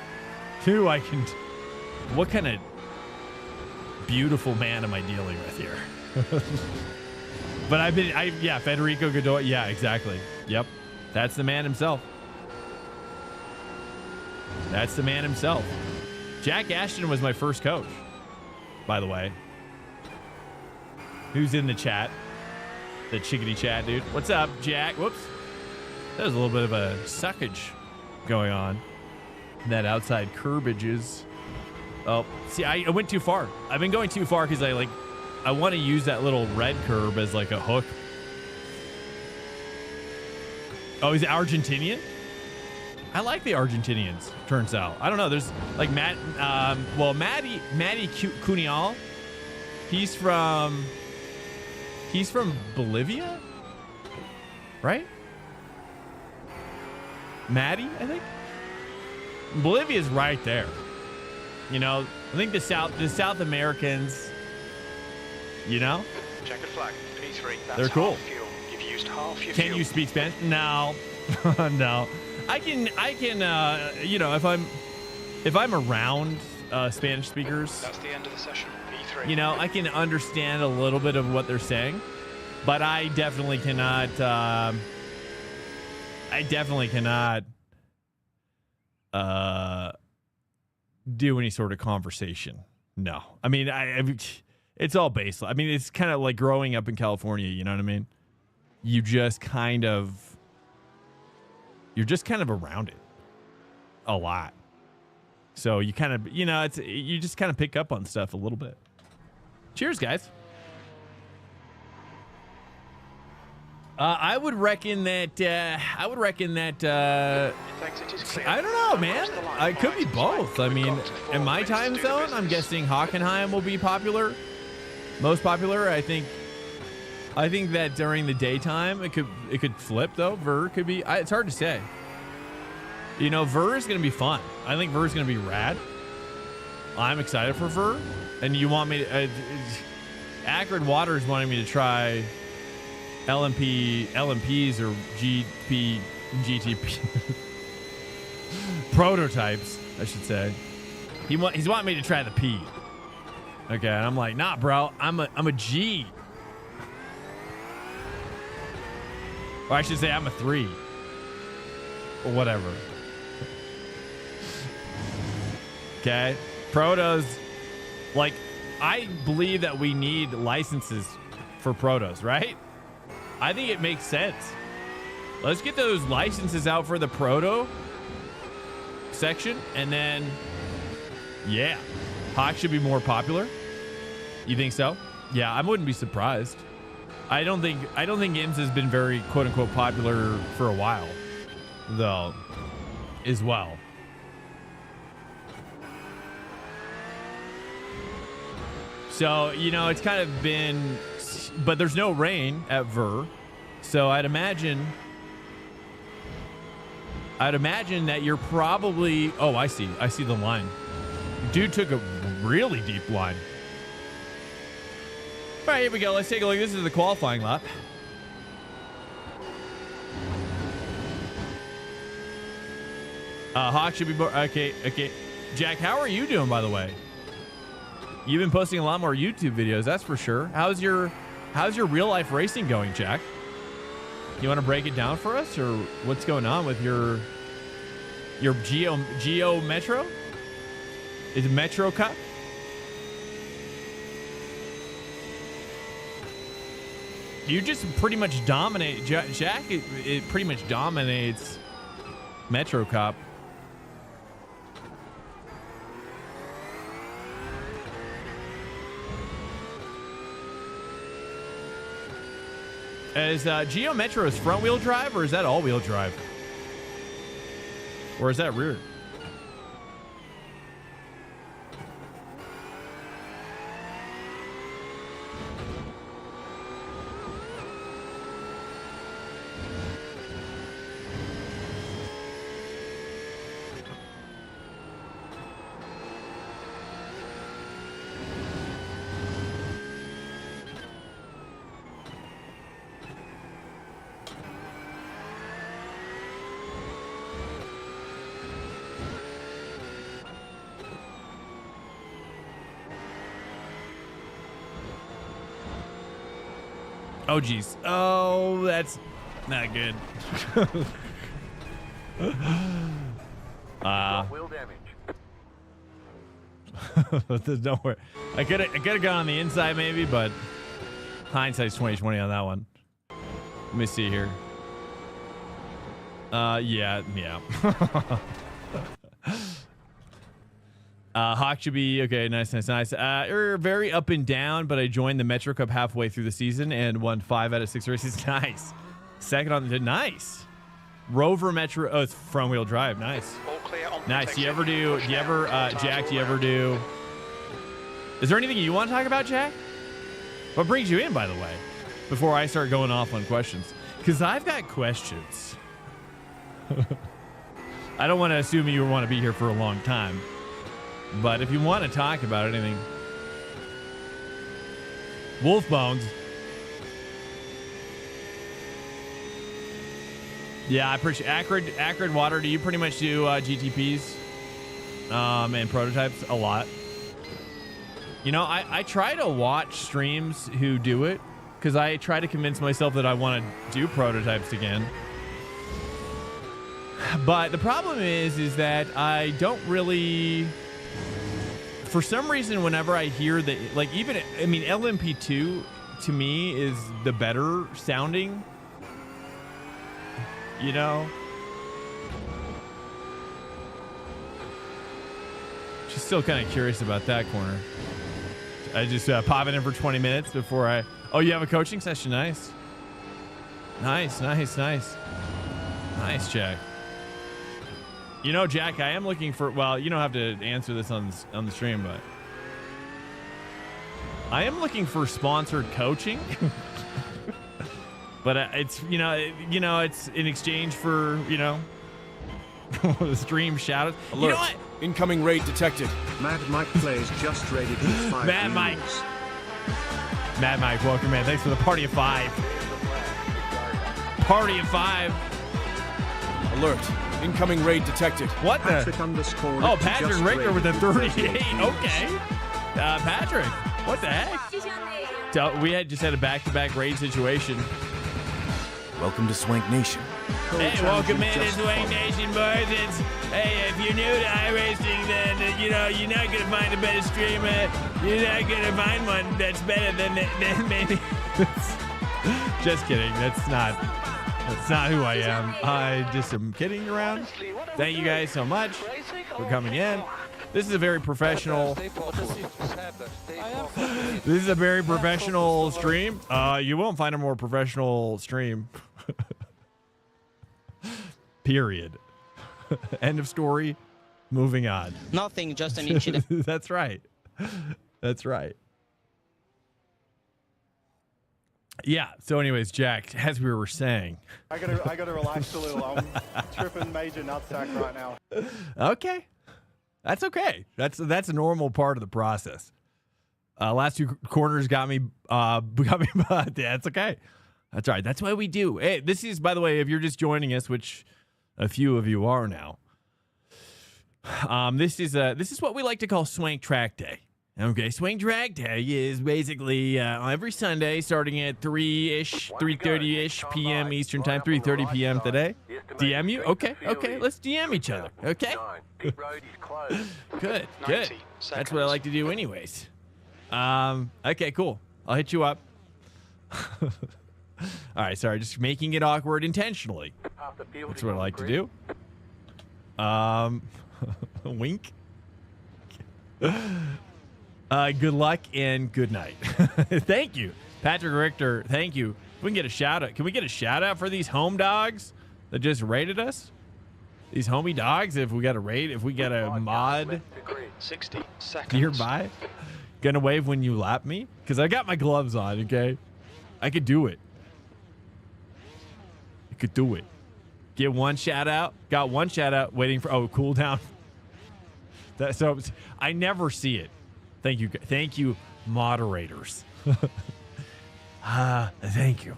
What kind of beautiful man am I dealing with here? But Federico Godoy. Yeah, exactly. Yep. That's the man himself. That's the man himself. Jack Ashton was my first coach, by the way. Who's in the chat? The chickadee chat, dude. What's up, Jack? Whoops. There's a little bit of a suckage going on. That outside curbage is... Oh, see, I went too far. I've been going too far because I want to use that little red curb as like a hook. Oh, he's Argentinian? I like the Argentinians, turns out. I don't know. There's like Matty Cunial. He's from Bolivia, right? Matty, I think. Bolivia's right there. You know, I think the South Americans, you know, Checkered flag, P3. That's they're cool. half fuel. You've used half your Can fuel. you speak Spanish? No. No. I can you know, if I'm around Spanish speakers, That's the end of the session. P3. you know, I can understand a little bit of what they're saying, but I definitely cannot do any sort of conversation. No. I mean, it's all based. I mean, it's kind of like growing up in California, you know what I mean? You're just kind of around it a lot. So you kind of, you know, you just kind of pick up on stuff a little bit. Cheers, guys. I would reckon that. I don't know, man. It could be both. I mean, in my time zone, I'm guessing Hockenheim will be popular, most popular. I think that during the daytime, it could flip though. VIR could be. It's hard to say. You know, VIR is going to be fun. I think VIR is going to be rad. I'm excited for VIR, and you want me to? Acrid Waters wanting me to try LMPs or GTP prototypes, I should say. He's wanting me to try the P. Okay, and I'm like, nah, bro, I'm a G. Or I should say I'm a 3. Or whatever. Okay. Protos, like, I believe that we need licenses for protos, right? I think it makes sense. Let's get those licenses out for the proto section, and then, yeah, Hawk should be more popular. You think so? Yeah, I wouldn't be surprised. I don't think IMSA has been very quote unquote popular for a while, though, as well. So, you know, it's kind of been, but there's no rain at VIR. So I'd imagine that you're probably, oh, I see the line. Dude took a really deep line. All right, here we go. Let's take a look. This is the qualifying lap. Hawk should be more, okay. Jack, how are you doing, by the way? You've been posting a lot more YouTube videos, that's for sure. How's your real life racing going, Jack? You want to break it down for us, or what's going on with your Geo Metro? Is it Metro Cup? You just pretty much dominate, Jack. It pretty much dominates Metro Cup. Is Geo Metro's front wheel drive, or is that all wheel drive? Or is that rear? Oh, geez. Oh, that's not good. Wheel damage. There's nowhere. I could have gone on the inside maybe, but hindsight's 20/20 on that one. Let me see here. Yeah. Hawk should be okay. Nice. Very up and down, but I joined the Metro Cup halfway through the season and won 5 out of 6 races. Nice. Second on the nice. Rover Metro. Oh, it's front wheel drive. Nice. All clear on Nice. Do you ever, Jack? Do you ever do? Is there anything you want to talk about, Jack? What brings you in, by the way? Before I start going off on questions, because I've got questions. I don't want to assume you want to be here for a long time. But if you want to talk about anything, Wolf Bones. Yeah, I appreciate Acrid Water. Do you pretty much do GTPs and prototypes a lot? You know, I try to watch streams who do it because I try to convince myself that I want to do prototypes again. But the problem is that I don't really. For some reason, whenever I hear that, like, even, I mean, LMP2 to me is the better sounding, you know? Just still kind of curious about that corner. I just pop it in for 20 minutes before I, oh, you have a coaching session? Nice. Nice, nice, nice. Nice, Jack. You know, Jack, I am looking for, well, you don't have to answer this on the stream, but I am looking for sponsored coaching. But it's, you know, it's in exchange for, you know, stream shout-outs. Alert. You know what? Incoming raid detected. Mad Mike plays just raided his 5 Mad Mike. viewers. Mad Mike, welcome, man. Thanks for the party of 5. Party of 5. Alert. Incoming raid detected. What the? Patrick underscore Oh, Nick Patrick just Richter with the raided 38. Okay. Patrick, what the heck? So we just had a back-to-back raid situation. Welcome to Swank Nation. Hey, welcome in to Swank Nation, boys. Hey, if you're new to iRacing, then, you know, you're not going to find a better streamer. You're not going to find one that's better than maybe. Just kidding. That's not who I am. I just am kidding around. Thank you guys so much for coming in. This is a very professional. This is a very professional stream. You won't find a more professional stream. Period. End of story. Moving on. Nothing, just an incident. That's right. That's right. Yeah. So, anyways, Jack, as we were saying, I gotta relax a little. I'm tripping major nutsack right now. okay, that's okay. That's a normal part of the process. Last 2 corners got me. That's okay. That's right. That's why we do. Hey, this is, by the way, if you're just joining us, which a few of you are now. This is what we like to call Swank Trackday. Okay, Swank Trackday is basically every Sunday starting at 3:30-ish p.m. Eastern Time, 3:30 p.m. today. DM you? Okay, let's DM each other. Okay. Good. That's what I like to do anyways. Okay, cool. I'll hit you up. All right, sorry, just making it awkward intentionally. That's what I like to do. Wink. Good luck and good night. Thank you, Patrick Richter. Thank you. We can get a shout out. Can we get a shout out for these home dogs that just raided us? These homie dogs. If we got a raid, if we got a mod 60 seconds nearby, gonna wave when you lap me because I got my gloves on. Okay, I could do it. I could do it. Get one shout out. Got one shout out. Waiting for cooldown. So I never see it. Thank you, moderators. Thank you.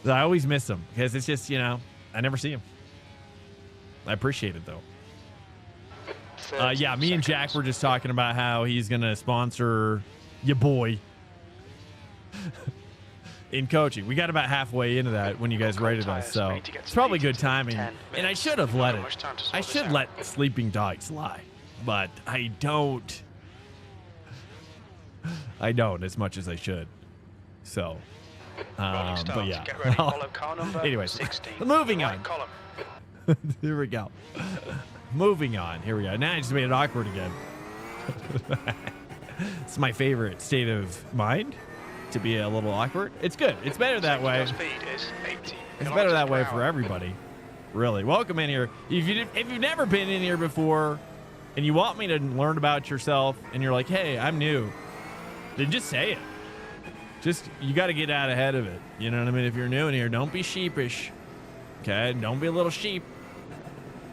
I always miss them because it's just, I never see them. I appreciate it though. Yeah, me and Jack were just talking about how he's gonna sponsor your boy in coaching. We got about halfway into that when you guys rated us, so it's probably good timing. And I should have let it. I should let sleeping dogs lie. But I don't as much as I should. So, but yeah. Anyways, moving on. Here we go. Moving on. Here we go. Now I just made it awkward again. It's my favorite state of mind, to be a little awkward. It's good. It's better that way. It's better that way for everybody. Really. Welcome in here. If you've never been in here before, and you want me to learn about yourself, and you're like, hey, I'm new, then just say it. You got to get out ahead of it. You know what I mean? If you're new in here, don't be sheepish. Okay? Don't be a little sheep.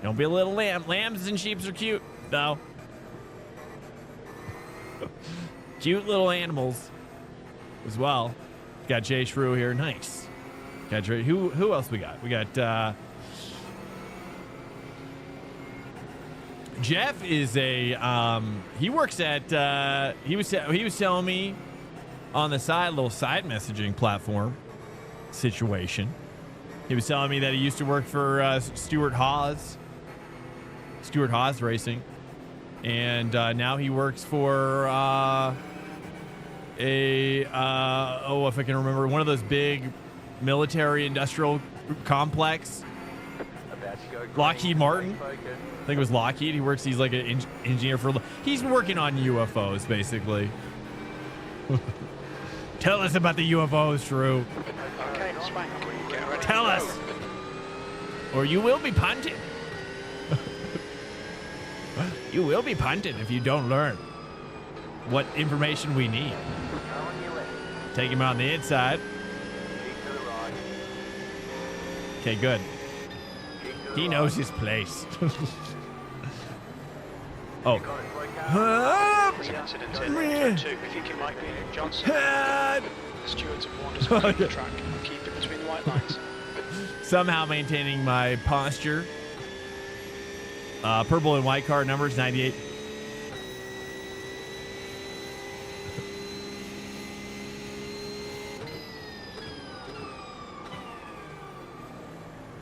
Don't be a little lamb. Lambs and sheeps are cute, though. Cute little animals as well. Got Jay Shrew here. Nice. Got Jay. Who else we got? We got Jeff is he works at he was telling me on the little side messaging platform situation. He was telling me that he used to work for Stuart Haas Racing, and now he works for if I can remember, one of those big military industrial complex. Lockheed Martin. I think it was Lockheed. He's like an engineer for. He's working on UFOs, basically. Tell us about the UFOs, Drew. Okay, Swank, get ready. Tell to us, go. or you will be punted. You will be punted if you don't learn what information we need. Take him on the inside. Okay, good. He knows his place. Oh. There's an incident in turn 2. We think it might be Johnson. The stewards have warned us to keep the track and keep it between the white lines. Somehow maintaining my posture. Purple and white car numbers 98.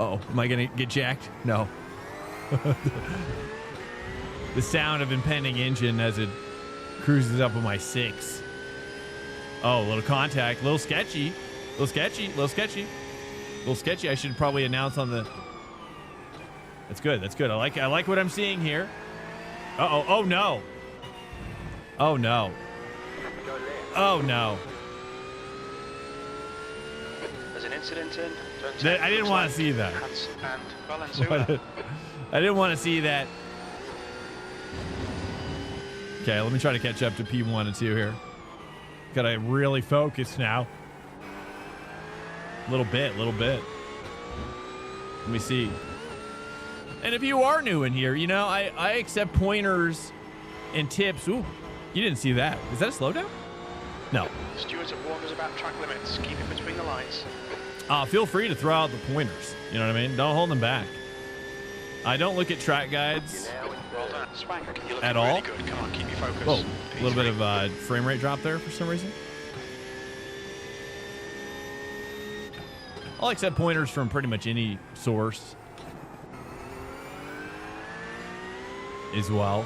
Uh-oh, am I gonna get jacked? No. The sound of impending engine as it cruises up on my 6. Oh, a little contact, a little sketchy, a little sketchy, a little sketchy, a little sketchy. I should probably announce on the. That's good. That's good. I like what I'm seeing here. Uh-oh. Oh no. Oh no. Oh no. There's an incident in turn 10. I didn't want to see that. Hans and Valenzuela. I didn't want to see that. Okay, let me try to catch up to P1 and 2 here. Gotta really focus now. Little bit. Let me see. And if you are new in here, you know, I accept pointers and tips. Ooh, you didn't see that. Is that a slowdown? No. Stewards have warned us about track limits. Keep it between the lines. Feel free to throw out the pointers. You know what I mean? Don't hold them back. I don't look at track guides Well done. Swank, you're looking at all. really good. Come on, keep your focus. Whoa, a little bit of frame rate drop there for some reason. I'll accept pointers from pretty much any source as well.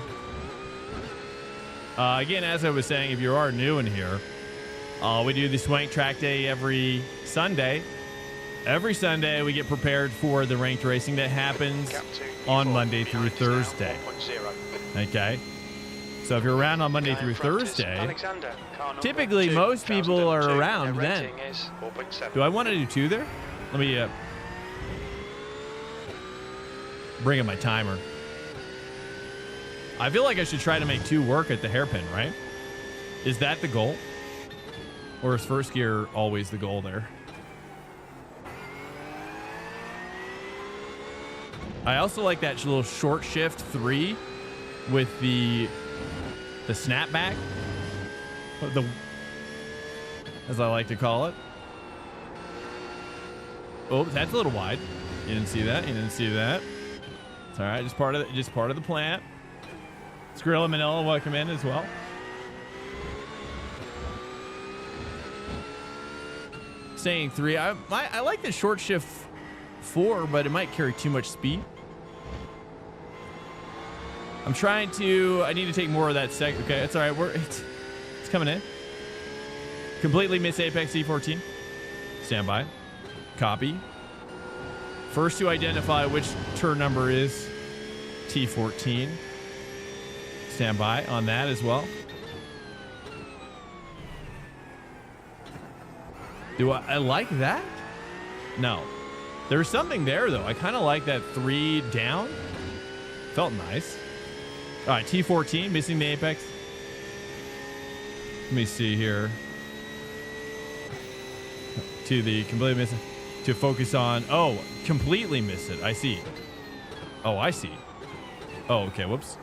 Again, as I was saying, if you are new in here, we do the Swank track day every Sunday. Every Sunday, we get prepared for the ranked racing that happens on Monday through Thursday. Okay? So if you're around on Monday through Thursday, typically most people are around then. Do I want to do 2 there? Let me bring up my timer. I feel like I should try to make 2 work at the hairpin, right? Is that the goal? Or is first gear always the goal there? I also like that little short shift 3 with the snapback, as I like to call it. Oh, that's a little wide. You didn't see that. You didn't see that. It's all right. Just part of the plant. Skrill and Manila welcome in as well. Saying 3. I like the short shift 4, but it might carry too much speed. I need to take more of that second. Okay, it's all right. It's coming in. Completely miss Apex C14. Stand by. Copy. First to identify which turn number is T14. Stand by on that as well. Do I like that? No. There's something there, though. I kind of like that 3 down. Felt nice. All right, T14, missing the apex. Let me see here. To the completely missing. To focus on. Oh, completely miss it. I see. Oh, I see. Oh, okay. Whoops.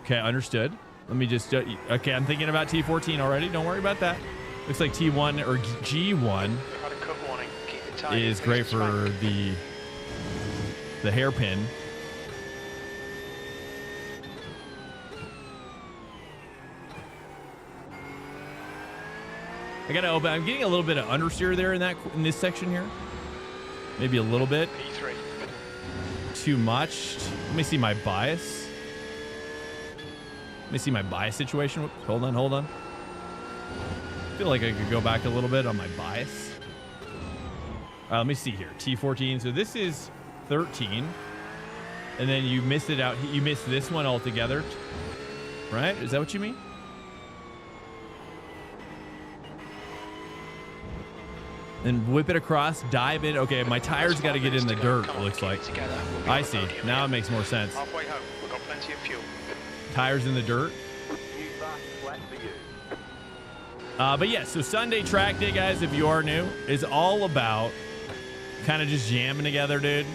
Okay, understood. Let me just. Okay, I'm thinking about T14 already. Don't worry about that. Looks like T1 or G1 is great for the hairpin. I gotta open. I'm getting a little bit of understeer there in this section here. Maybe a little bit. P3. Too much. Let me see my bias. Let me see my bias situation. Whoops, hold on. I feel like I could go back a little bit on my bias. Let me see here. T14. So this is 13. And then you missed it out. You missed this one altogether. Right? Is that what you mean? Then whip it across, dive in. Okay, my tires got to get in the dirt, it looks like. I see. Now it makes more sense. Halfway home, we've got plenty of fuel. Tires in the dirt. But yeah, so Sunday track day, guys, if you are new, is all about kind of just jamming together, dude.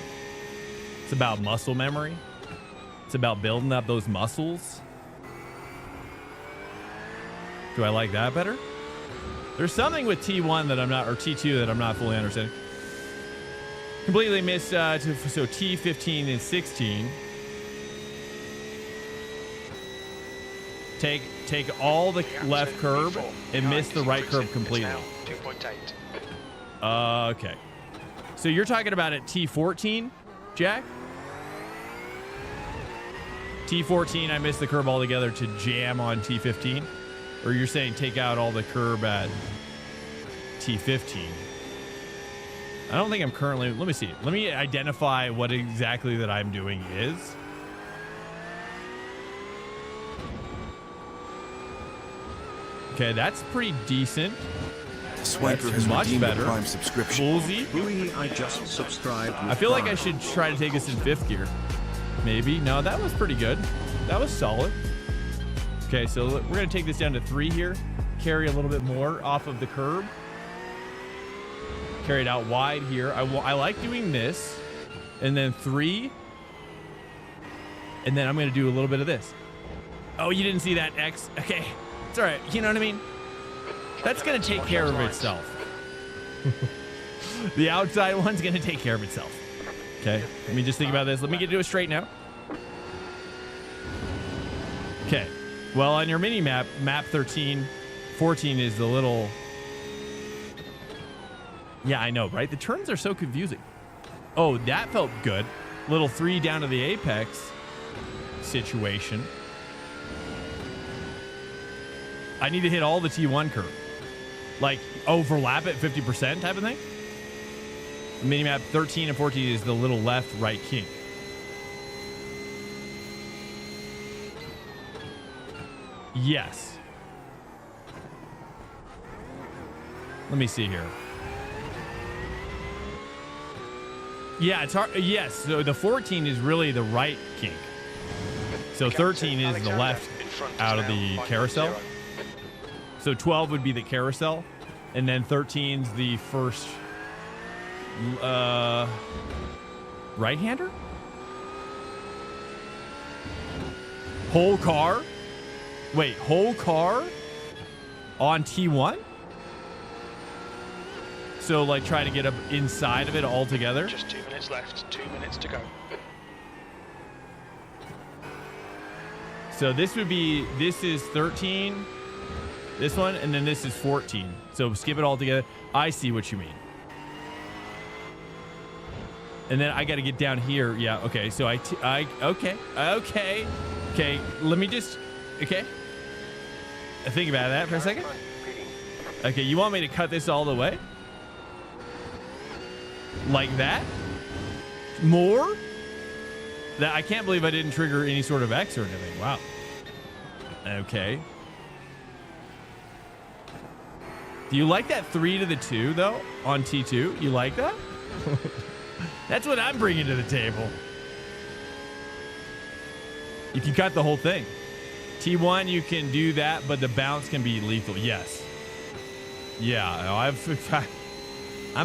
It's about muscle memory. It's about building up those muscles. Do I like that better? There's something with T1 that I'm not, or T2 that I'm not fully understanding. Completely missed, so T15 and 16. Take all the left curb and miss the right curb completely. 2.8. Okay. So you're talking about at T14, Jack? T14, I missed the curb altogether to jam on T15? Or you're saying take out all the curb at T15? I don't think I'm currently, let me see. Let me identify what exactly that I'm doing is. Okay, that's pretty decent. The Swanker That's has much redeemed better. a Prime subscription. Bullsy. Louis, I just subscribed. I feel like I should try to take us in 5th gear. Maybe. No, that was pretty good. That was solid. Okay, so we're going to take this down to 3 here. Carry a little bit more off of the curb. Carry it out wide here. I like doing this. And then 3. And then I'm going to do a little bit of this. Oh, you didn't see that X? Okay. It's all right. You know what I mean? That's going to take care of itself. The outside one's going to take care of itself. Okay. Let me just think about this. Let me get to a straight now. Okay. Well, on your mini map, map 13, 14 is the little... Yeah, I know, right? The turns are so confusing. Oh, that felt good. Little 3 down to the apex situation. I need to hit all the T1 curve. Like, overlap it 50% type of thing. Minimap 13 and 14 is the little left, right kink. Yes. Let me see here. Yeah, it's hard. Yes, so the 14 is really the right kink. So 13 is the left out of the carousel. So 12 would be the carousel, and then 13's the first right-hander? Whole car? Wait, whole car on T1? So like try to get up inside of it all together? Just 2 minutes left, 2 minutes to go. So this would be, this is 13, this one, and then this is 14. So skip it all together. I see what you mean. And then I got to get down here. Yeah, okay. So okay. Let me just, okay. Think about that for a second. Okay, you want me to cut this all the way? Like that? More? That I can't believe I didn't trigger any sort of X or anything. Wow. Okay. Do you like that 3 to the 2 though on T2? You like that? That's what I'm bringing to the table. You can cut the whole thing. T1, you can do that, but the bounce can be lethal. Yes. Yeah, no, I'm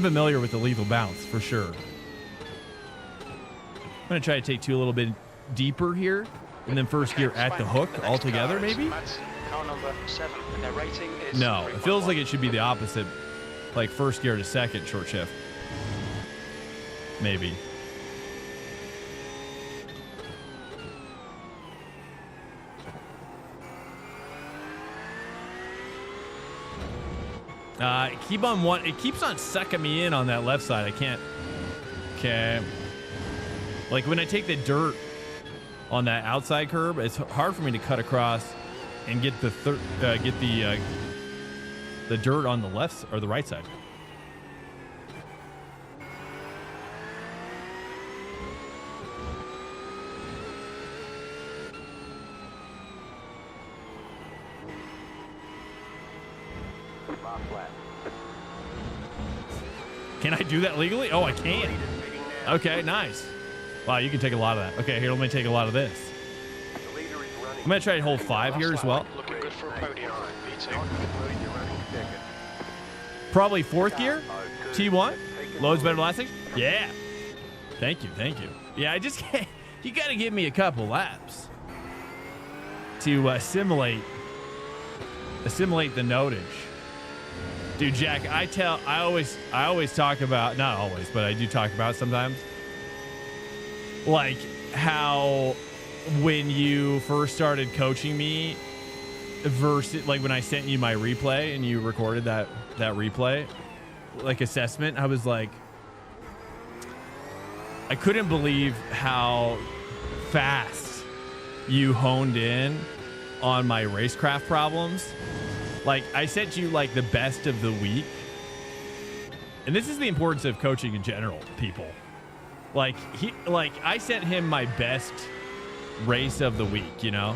familiar with the lethal bounce for sure. I'm going to try to take 2 a little bit deeper here, and then first gear at the hook altogether, maybe? Car number 7, and their rating is No, it feels like it should be the opposite, like first gear to second short shift. Maybe. It keeps on sucking me in on that left side. I can't. Okay. Like when I take the dirt on that outside curb, it's hard for me to cut across and get the dirt on the left or the right side. Can I do that legally? Oh, I can. Okay, nice. Wow, you can take a lot of that. Okay, here, let me take a lot of this. I'm going to try to hold 5 here as well. Looking good for a podium. V2. Probably 4th gear. T1. Loads better than last thing. Yeah. Thank you. Thank you. Yeah, I just can't. You got to give me a couple laps to assimilate the notage. Dude, Jack, I always talk about, not always, but I do talk about sometimes, like how when you first started coaching me versus like when I sent you my replay and you recorded that replay, like assessment, I was like, I couldn't believe how fast you honed in on my racecraft problems. Like, I sent you like the best of the week. And this is the importance of coaching in general, people. Like, I sent him my best race of the week, you know?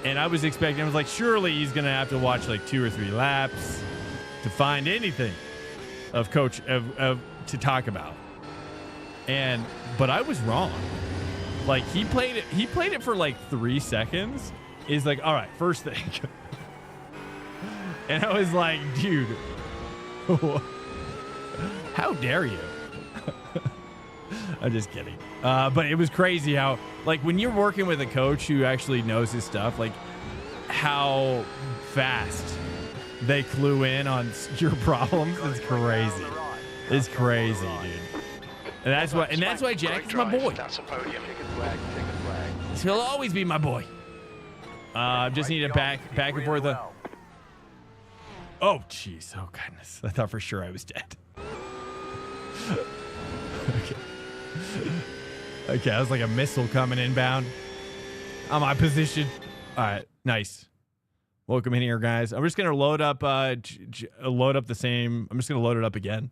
And I was expecting, I was like, surely he's going to have to watch like 2 or 3 laps to find anything of to talk about. But I was wrong. Like, he played it for like 3 seconds. He's like, all right, first thing. And I was like, dude, how dare you? I'm just kidding. But it was crazy how, like, when you're working with a coach who actually knows his stuff, like, how fast they clue in on your problems is crazy. It's crazy, dude. And that's why Jack is my boy. That's a podium. He'll always be my boy. Just need a back and forth. Oh, jeez. Oh, goodness. I thought for sure I was dead. Okay, I was like a missile coming inbound on my position. All right, nice. Welcome in here, guys. I'm just gonna load up the same. I'm just gonna load it up again.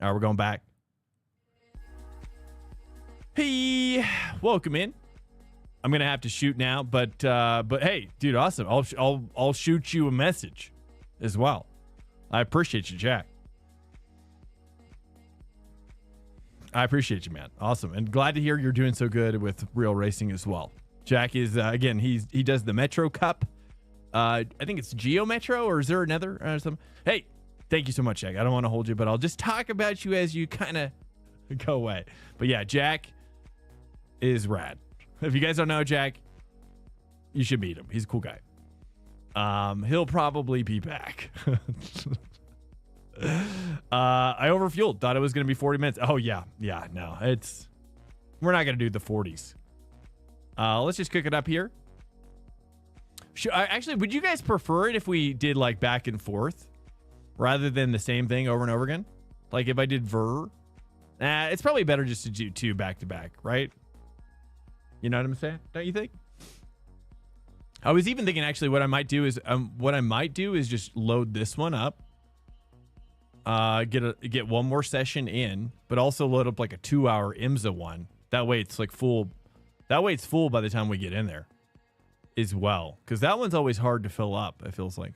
All right, we're going back. Hey, welcome in. I'm gonna have to shoot now, but hey, dude, awesome. I'll shoot you a message as well. I appreciate you, Jack. I appreciate you, man. Awesome. And glad to hear you're doing so good with real racing as well. Jack is, again, he does the Metro Cup. I think it's Geo Metro, or is there another or something? Hey, thank you so much, Jack. I don't want to hold you, but I'll just talk about you as you kind of go away. But yeah, Jack is rad. If you guys don't know Jack, you should meet him. He's a cool guy. He'll probably be back. I overfueled. Thought it was going to be 40 minutes. Oh, yeah. Yeah, no. We're not going to do the 40s. Let's just cook it up here. Actually, would you guys prefer it if we did like back and forth rather than the same thing over and over again? Like if I did VIR? It's probably better just to do 2 back to back, right? You know what I'm saying? Don't you think? I was even thinking actually what I might do is just load this one up. Get one more session in, but also load up like a 2-hour IMSA one. That way it's like full. That way it's full by the time we get in there as well. Because that one's always hard to fill up, it feels like.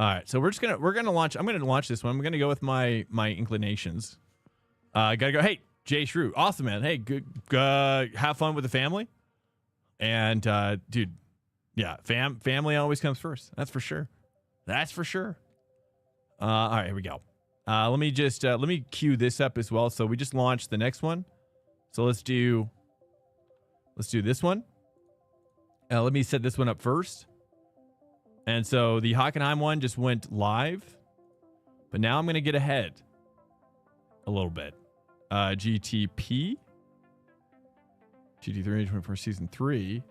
All right, so we're gonna launch. I'm gonna launch this one. I'm gonna go with my inclinations. Gotta go. Hey, Jay Shrew, awesome, man. Hey, good. Have fun with the family. And dude, yeah, family always comes first. That's for sure. That's for sure. All right, here we go. Let me queue this up as well. So we just launched the next one. So let's do this one. Let me set this one up first. And so the Hockenheim one just went live, but now I'm going to get ahead a little bit. GT3 24 season 3,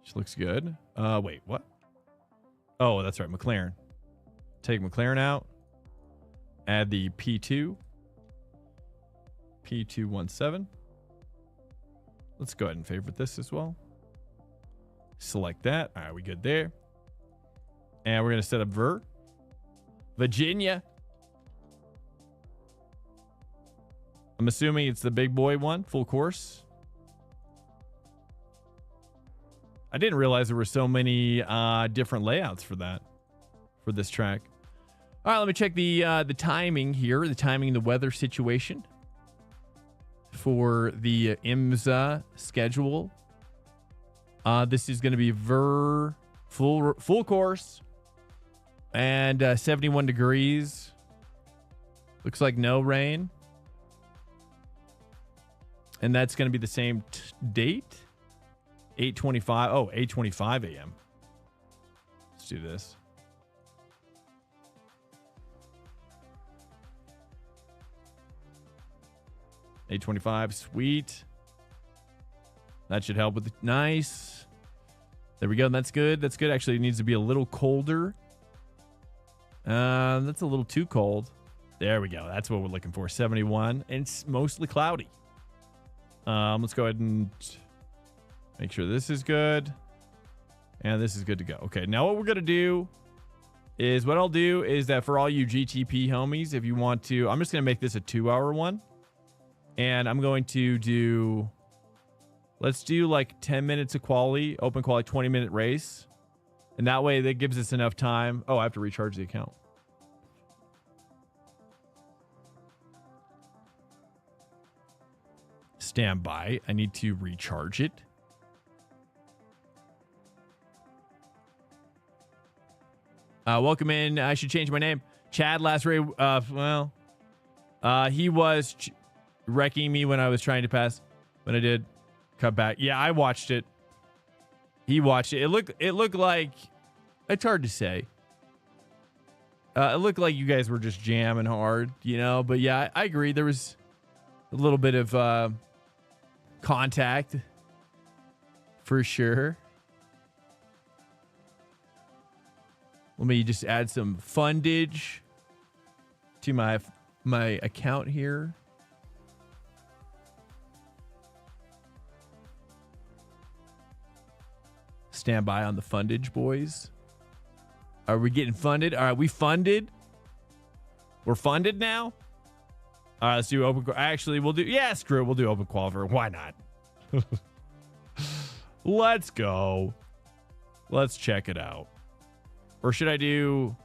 which looks good. Wait, what? Oh, that's right. McLaren. Take McLaren out. Add the P217. Let's go ahead and favorite this as well. Select that. All right, we good there. And we're going to set up Virginia. I'm assuming it's the big boy one, full course. I didn't realize there were so many different layouts for this track. All right, let me check the timing here, the timing and the weather situation for the IMSA schedule. This is going to be VIR full course and 71 degrees. Looks like no rain. And that's going to be the same date. 8:25. Oh, 8:25 a.m. Let's do this. $8.25, sweet. That should help with it. Nice. There we go. That's good. That's good. Actually, it needs to be a little colder. That's a little too cold. There we go. That's what we're looking for. 71, and it's mostly cloudy. Let's go ahead and make sure this is good, and this is good to go. Okay, now what we're gonna do is what I'll do is that for all you GTP homies, if you want to, I'm just gonna make this a 2-hour one. And I'm going to do, let's do like 10 minutes of quali, open quali, 20-minute race. And that way that gives us enough time. Oh, I have to recharge the account. Stand by. I need to recharge it. Welcome in. I should change my name. Chad last race. He was wrecking me when I was trying to pass. When I did cut back. Yeah, I watched it. He watched it. It looked like, it's hard to say. It looked like you guys were just jamming hard, you know, but yeah, I agree. There was a little bit of contact for sure. Let me just add some fundage to my account here. Stand by on the fundage, boys. Are we getting funded? All right, we funded. We're funded now. All right, let's do open. Actually, we'll do. Yeah, screw it. We'll do open qualifier. Why not? Let's go. Let's check it out. Or should I do?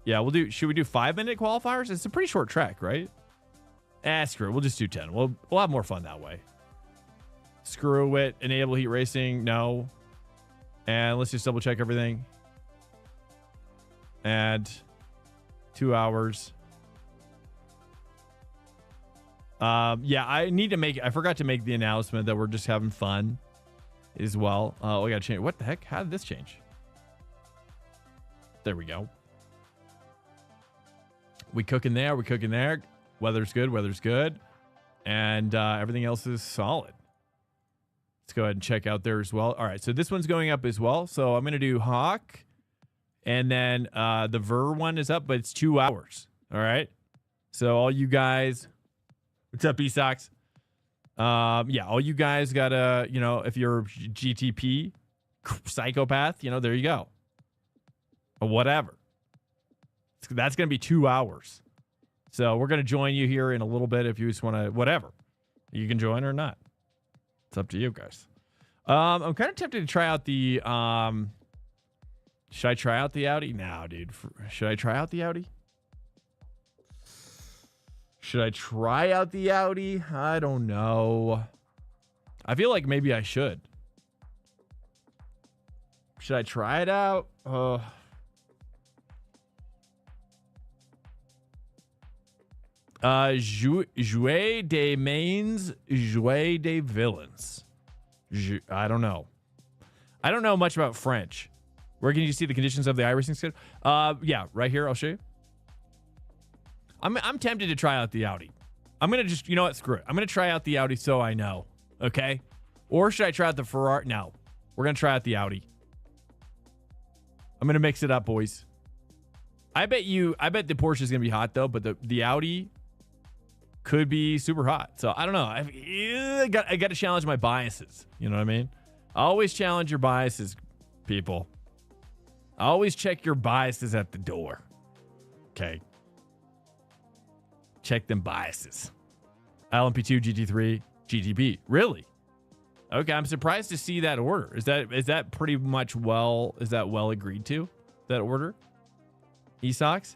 Yeah, we'll do. Should we do 5-minute qualifiers? It's a pretty short track, right? Screw it. We'll just do 10. We'll have more fun that way. Screw it. Enable heat racing. No. And let's just double check everything. And 2 hours. Yeah, I forgot to make the announcement that we're just having fun as well. We got to change. What the heck? How did this change? There we go. We cooking there. We cooking there. Weather's good. Weather's good. And everything else is solid. Let's go ahead and check out there as well. All right, so this one's going up as well. So I'm going to do Hawk. And then the VIR one is up, but it's 2 hours. All right. So all you guys, what's up, B-Sox? Yeah, all you guys got to, you know, if you're GTP psychopath, you know, there you go. Or whatever. That's going to be 2 hours. So we're going to join you here in a little bit if you just want to, whatever. You can join or not. It's up to you guys. I'm kind of tempted to try out the, should I try out the Audi? No, dude. Should I try out the Audi? Should I try out the Audi? I don't know. I feel like maybe I should. Should I try it out? Jouer des mains, jouer des villains. I don't know. I don't know much about French. Where can you see the conditions of the iRacing schedule? Yeah, right here. I'll show you. I'm tempted to try out the Audi. I'm going to just, you know what? Screw it. I'm going to try out the Audi so I know. Okay? Or should I try out the Ferrari? No. We're going to try out the Audi. I'm going to mix it up, boys. I bet the Porsche is going to be hot, though, but the Audi could be super hot. So, I don't know. I got to challenge my biases. You know what I mean? Always challenge your biases, people. Always check your biases at the door. Okay. Check them biases. LMP2, GT3, GTP. Really? Okay, I'm surprised to see that order. Is that pretty much well agreed to? That order? E-Sox?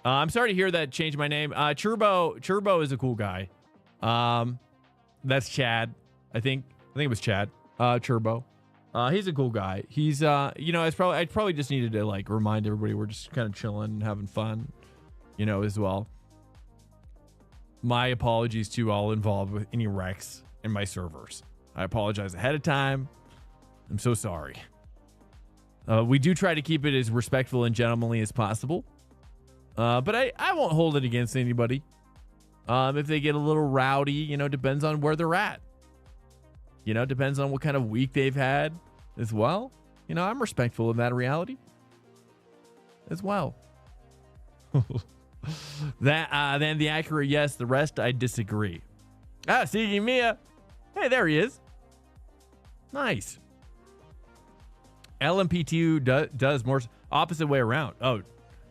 I'm sorry to hear that. Changed my name. Churbo is a cool guy. That's Chad. I think it was Chad. Churbo. He's a cool guy. He's you know, I probably just needed to like remind everybody we're just kind of chilling and having fun, you know, as well. My apologies to all involved with any wrecks in my servers. I apologize ahead of time. I'm so sorry. We do try to keep it as respectful and gentlemanly as possible. But I won't hold it against anybody. If they get a little rowdy, you know, depends on where they're at. You know, depends on what kind of week they've had as well. You know, I'm respectful of that reality as well. Then the accurate yes, the rest I disagree. Sigi Mia. Hey, there he is. Nice. LMP2 does more opposite way around. Oh,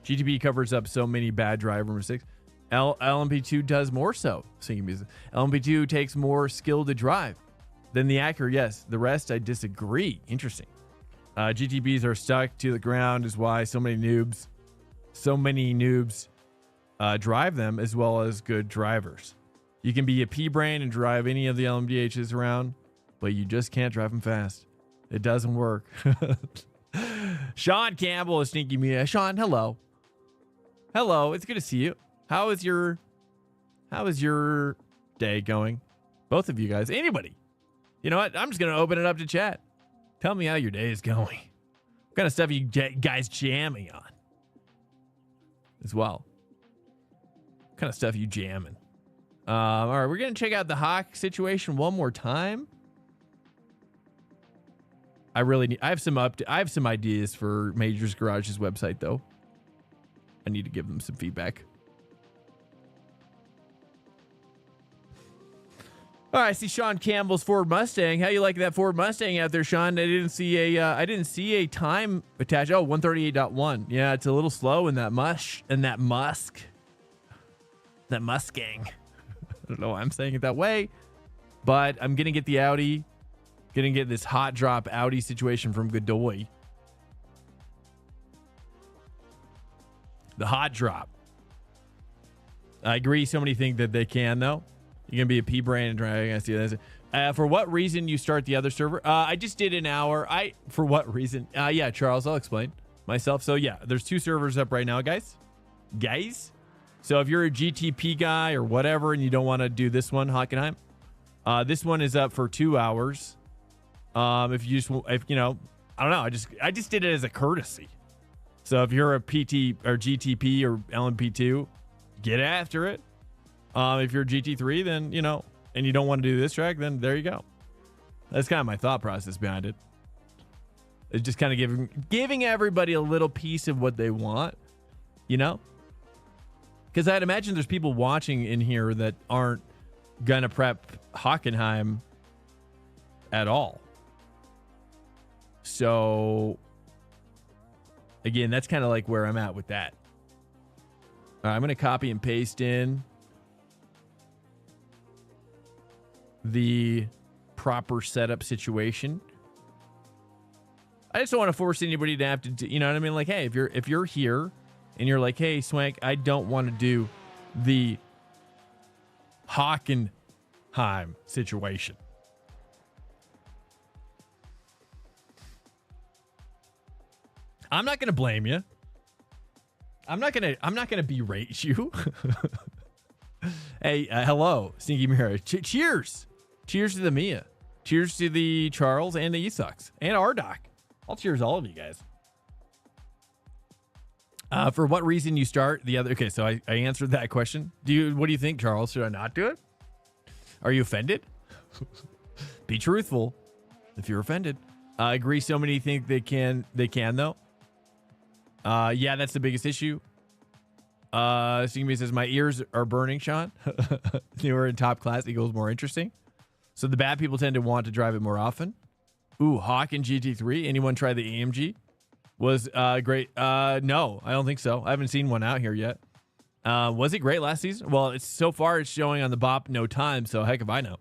GTP covers up so many bad driver mistakes. LMP2 does more so. Singing music. LMP2 takes more skill to drive than the accurate yes. The rest I disagree. Interesting. GTPs are stuck to the ground is why so many noobs drive them as well as good drivers. You can be a P-brain and drive any of the LMDHs around, but you just can't drive them fast. It doesn't work. Sean Campbell is sneaky me. Sean, hello. Hello, it's good to see you. How is your day going? Both of you guys. Anybody. You know what? I'm just going to open it up to chat. Tell me how your day is going. What kind of stuff you guys jamming on as well? What kind of stuff you jamming? All right, we're going to check out the Hawk situation one more time. I have some ideas for Majors Garage's website though. I need to give them some feedback. All right, I see Sean Campbell's Ford Mustang. How you like that Ford Mustang out there, Sean? I didn't see a time attached. Oh, 138.1. Yeah, it's a little slow in that that Mustang. I don't know why I'm saying it that way, but I'm gonna get the Audi. Gonna get this hot drop Audi situation from Godoy. The hot drop. I agree. So many think that they can though. You're gonna be a P-brain and try. I see that. For what reason you start the other server? I just did an hour. For what reason? Yeah, Charles, I'll explain myself. So yeah, there's 2 servers up right now, guys. So if you're a GTP guy or whatever, and you don't want to do this one, Hockenheim, this one is up for 2 hours. If you know, I don't know. I just did it as a courtesy. So if you're a PT or GTP or LMP2, get after it. If you're GT3, then, you know, and you don't want to do this track, then there you go. That's kind of my thought process behind it. It's just kind of giving everybody a little piece of what they want, you know? Because I'd imagine there's people watching in here that aren't going to prep Hockenheim at all. So, again, that's kind of like where I'm at with that. All right, I'm going to copy and paste in the proper setup situation. I just don't want to force anybody to have to do, you know what I mean? Like, hey, if you're here and you're like, hey, Swank, I don't want to do the Hockenheim situation. I'm not going to blame you. I'm not going to berate you. Hey, hello, Sneaky Mirror. Cheers. Cheers to the Mia. Cheers to the Charles and the Esucks and Ardoc. I'll cheers all of you guys. For what reason you start the other? Okay, so I answered that question. What do you think, Charles? Should I not do it? Are you offended? Be truthful. If you're offended, I agree. So many think they can though. Yeah, that's the biggest issue. Singme says my ears are burning, Sean. Newer and top class equals more interesting. So the bad people tend to want to drive it more often. Ooh, Hawk and GT3. Anyone try the AMG? Was great. No, I don't think so. I haven't seen one out here yet. Was it great last season? Well, it's so far it's showing on the BOP no time, so heck if I know.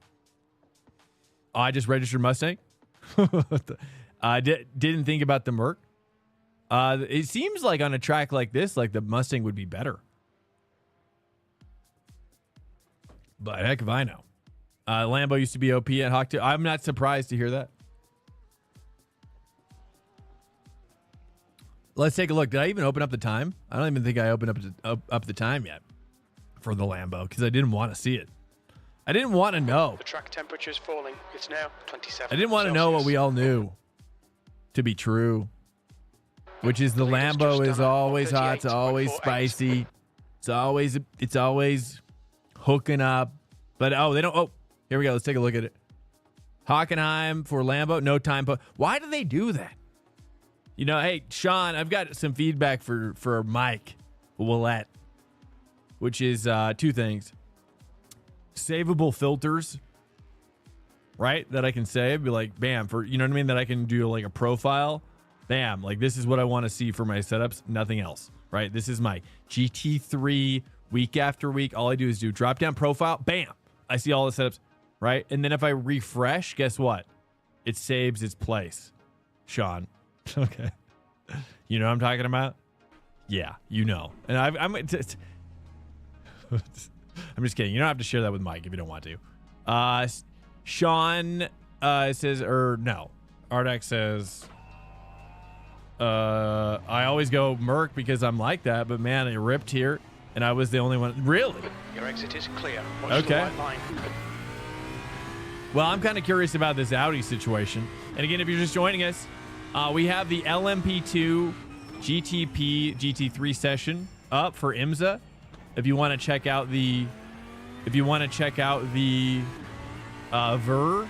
Oh, I just registered Mustang. I didn't think about the Merc. It seems like on a track like this, like the Mustang would be better. But heck if I know. Lambo used to be OP at Hawk 2. I'm not surprised to hear that. Let's take a look. Did I even open up the time? I don't even think I opened up the time yet for the Lambo because I didn't want to see it. I didn't want to know. The track temperature is falling. It's now 27. I didn't want to know what we all knew to be true, which is the Lambo is always hot. It's always spicy. It's always hooking up. But oh, they don't. Oh, here we go. Let's take a look at it. Hockenheim for Lambo. No time. Why do they do that? You know, hey, Sean, I've got some feedback for Mike Willette, which is two things. Savable filters, right? That I can save. Be like, bam, for, you know what I mean? That I can do like a profile. Bam, like this is what I want to see for my setups. Nothing else, right? This is my GT3 week after week. All I do is do drop down profile. Bam, I see all the setups, right? And then if I refresh, guess what? It saves its place, Sean. Okay. You know what I'm talking about? Yeah, you know. And I'm just kidding. You don't have to share that with Mike if you don't want to. Sean says, or no. Ardak says, I always go Merc because I'm like that, but man, it ripped here and I was the only one. Really? Your exit is clear. Watch okay. The white line. Well, I'm kind of curious about this Audi situation. And again, if you're just joining us, we have the LMP2 GTP GT3 session up for IMSA. If you want to check out the VIR,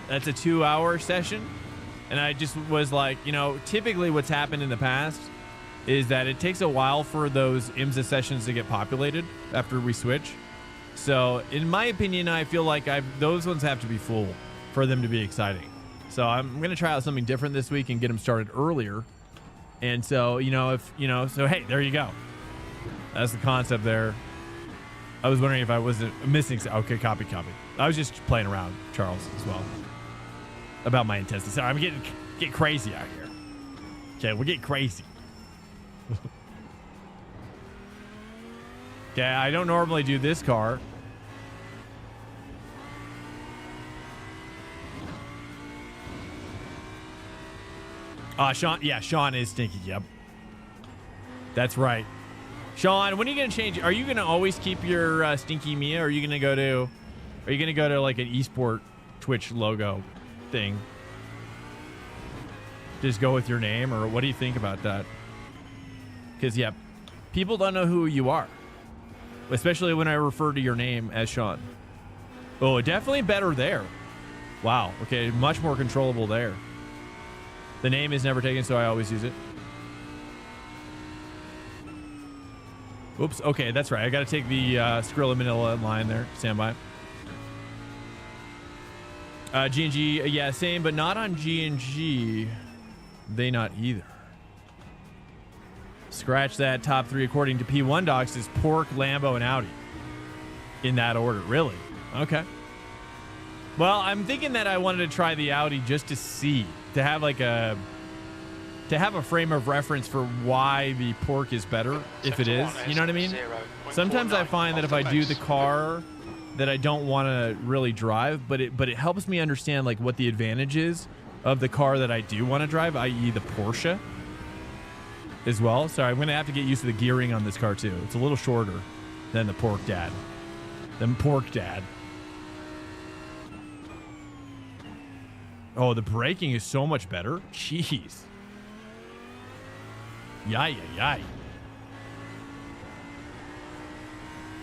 that's a 2-hour session. And I just was like, you know, typically what's happened in the past is that it takes a while for those IMSA sessions to get populated after we switch. So in my opinion, I feel like those ones have to be full for them to be exciting. So I'm going to try out something different this week and get them started earlier. And so, so hey, there you go. That's the concept there. I was wondering if I wasn't missing. Okay, copy. I was just playing around, Charles, as well, about my intensity. Sorry, I'm getting crazy out here. Okay, we're getting crazy. Okay, I don't normally do this car. Sean, yeah, Sean is stinky. Yep. That's right. Sean, when are you going to change? Are you going to always keep your stinky Mia, or are you going to go to like an esport Twitch logo thing? Just go with your name, or what do you think about that? Because, yeah, people don't know who you are, especially when I refer to your name as Sean. Oh, definitely better there. Wow. Okay, much more controllable there. The name is never taken, so I always use it. Oops. Okay, that's right. I got to take the Skrilla Manila line there. Stand by. G&G, yeah, same, but not on G&G. They not either. Scratch that. Top 3 according to P1 Docs is Pork, Lambo, and Audi. In that order. Really? Okay. Well, I'm thinking that I wanted to try the Audi just to see. To have a frame of reference for why the Pork is better, if it is. You know what I mean? Sometimes I find that if I do the car that I don't want to really drive, but it helps me understand like what the advantage is of the car that I do want to drive, i.e. the Porsche as well. Sorry, I'm going to have to get used to the gearing on this car too. It's a little shorter than the Pork Dad. Oh, the braking is so much better. Jeez. Yay.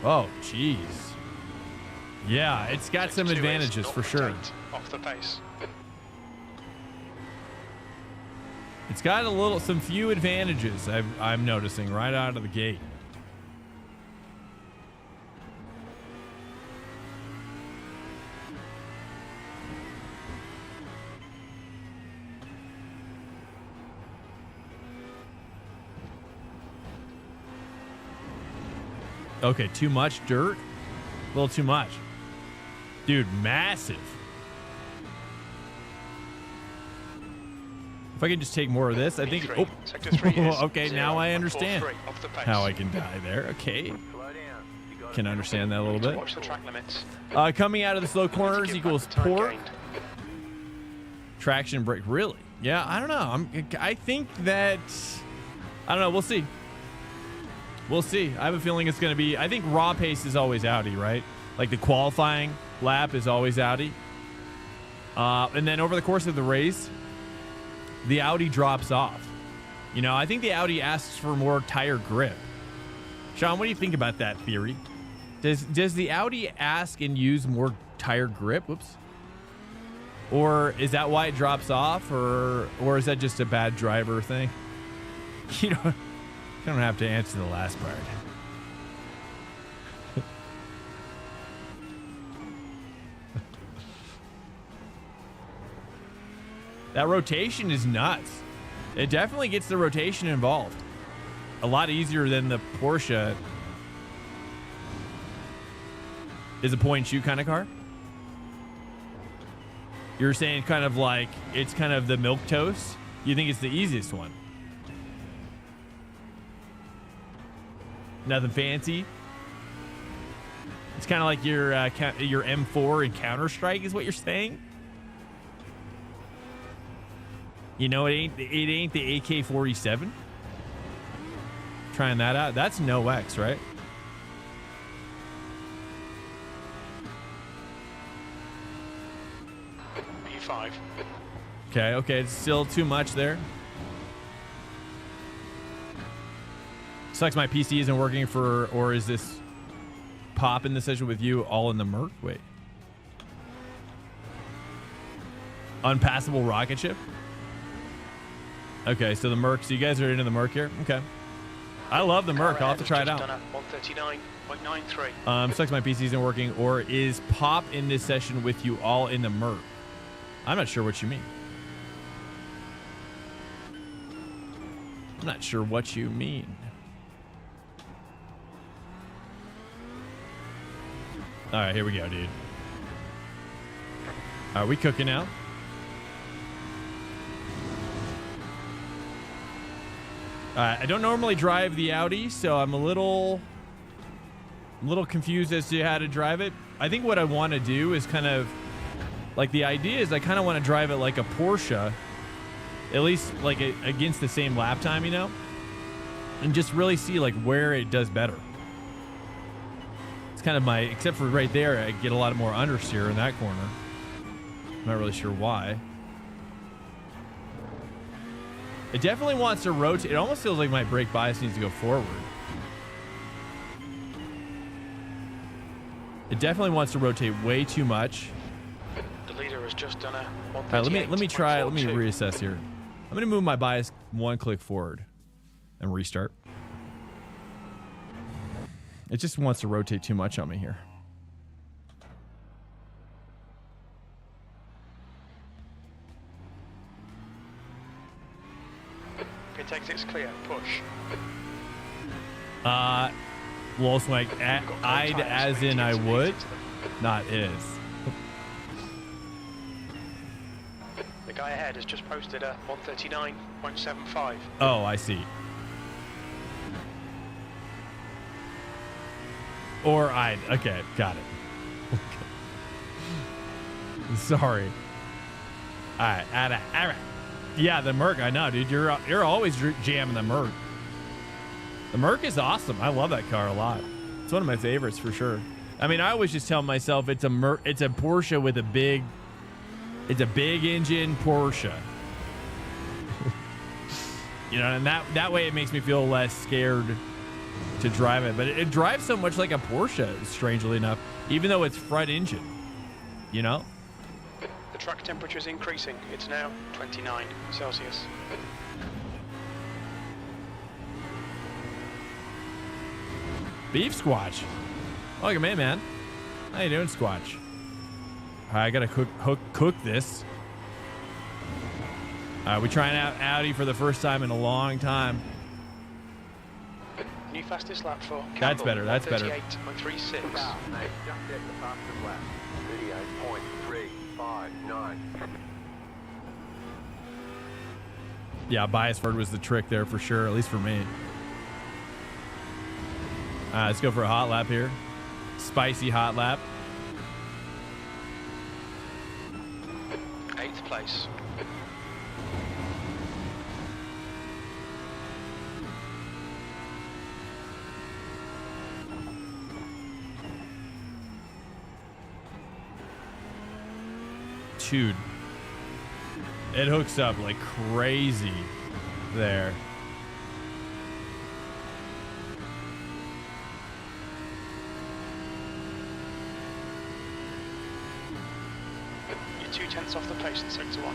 Oh, jeez. Yeah, it's got some advantages for sure. Off the pace. It's got some few advantages I'm noticing right out of the gate. Okay, too much dirt? A little too much. Dude, massive. If I can just take more of this, I think... Oh, okay, now I understand how I can die there. Okay. can understand that a little bit. Watch the track limits. Coming out of the slow corners equals poor. Gained. Traction brake, really? Yeah, I don't know. I think that, I don't know. We'll see. We'll see. I have a feeling it's going to be, I think raw pace is always Audi, right? Like the qualifying lap is always Audi. And then over the course of the race, the Audi drops off. You know, I think the Audi asks for more tire grip. Sean, what do you think about that theory? Does the Audi ask and use more tire grip? Whoops. Or is that why it drops off, or is that just a bad driver thing? You don't have to answer the last part. That rotation is nuts. It definitely gets the rotation involved. A lot easier than the Porsche. Is a point and shoot kind of car? You're saying kind of like it's kind of the milquetoast? You think it's the easiest one? Nothing fancy? It's kind of like your M4 in Counter-Strike is what you're saying? You know, it ain't the AK-47? Trying that out. That's no X, right? P5. Okay, it's still too much there. Sucks my PC isn't working or is this pop in the session with you all in the Merc? Wait. Unpassable rocket ship? Okay, so the Merc, so you guys are into the Merc here? Okay. I love the Merc. I'll have to try it out. 139.93. Sucks my PC isn't working, or is pop in this session with you all in the Merc? I'm not sure what you mean. I'm not sure what you mean. All right, here we go, dude. Are we cooking now? I don't normally drive the Audi, so I'm a little confused as to how to drive it. I think what I want to do is kind of like the idea is I kind of want to drive it like a Porsche, at least like against the same lap time, you know, and just really see like where it does better. It's kind of my, except for right there, I get a lot more understeer in that corner. I'm not really sure why. It definitely wants to rotate. It almost feels like my brake bias needs to go forward. It definitely wants to rotate way too much. The leader has just done a 138. All right, let me try. Let me reassess here. I'm going to move my bias one click forward and restart. It just wants to rotate too much on me here. P6 clear. Push. Well, Swank, I'd as in I would, not is. The guy ahead has just posted a 139.75. Oh, I see. Or I'd, okay, got it. Sorry. All right. Yeah, the Merc, I know, dude. You're always jamming the Merc. The Merc is awesome. I love that car a lot. It's one of my favorites for sure. I mean, I always just tell myself it's a Porsche with a big engine Porsche. You know, and that way it makes me feel less scared to drive it. But it drives so much like a Porsche, strangely enough, even though it's front engine. You know? The track temperature is increasing. It's now 29 Celsius. Beef Squatch. Welcome in, man. How you doing, Squatch? All right, I gotta cook this. We trying out Audi for the first time in a long time. New fastest lap for Campbell. That's better. That's better. 38.36. Just hit the fastest lap. 38.359. Yeah, Biasford was the trick there for sure, at least for me. Let's go for a hot lap here. spicy hot lap. 8th place. Dude, it hooks up like crazy there. You're 2/10 off the pace in sector 1.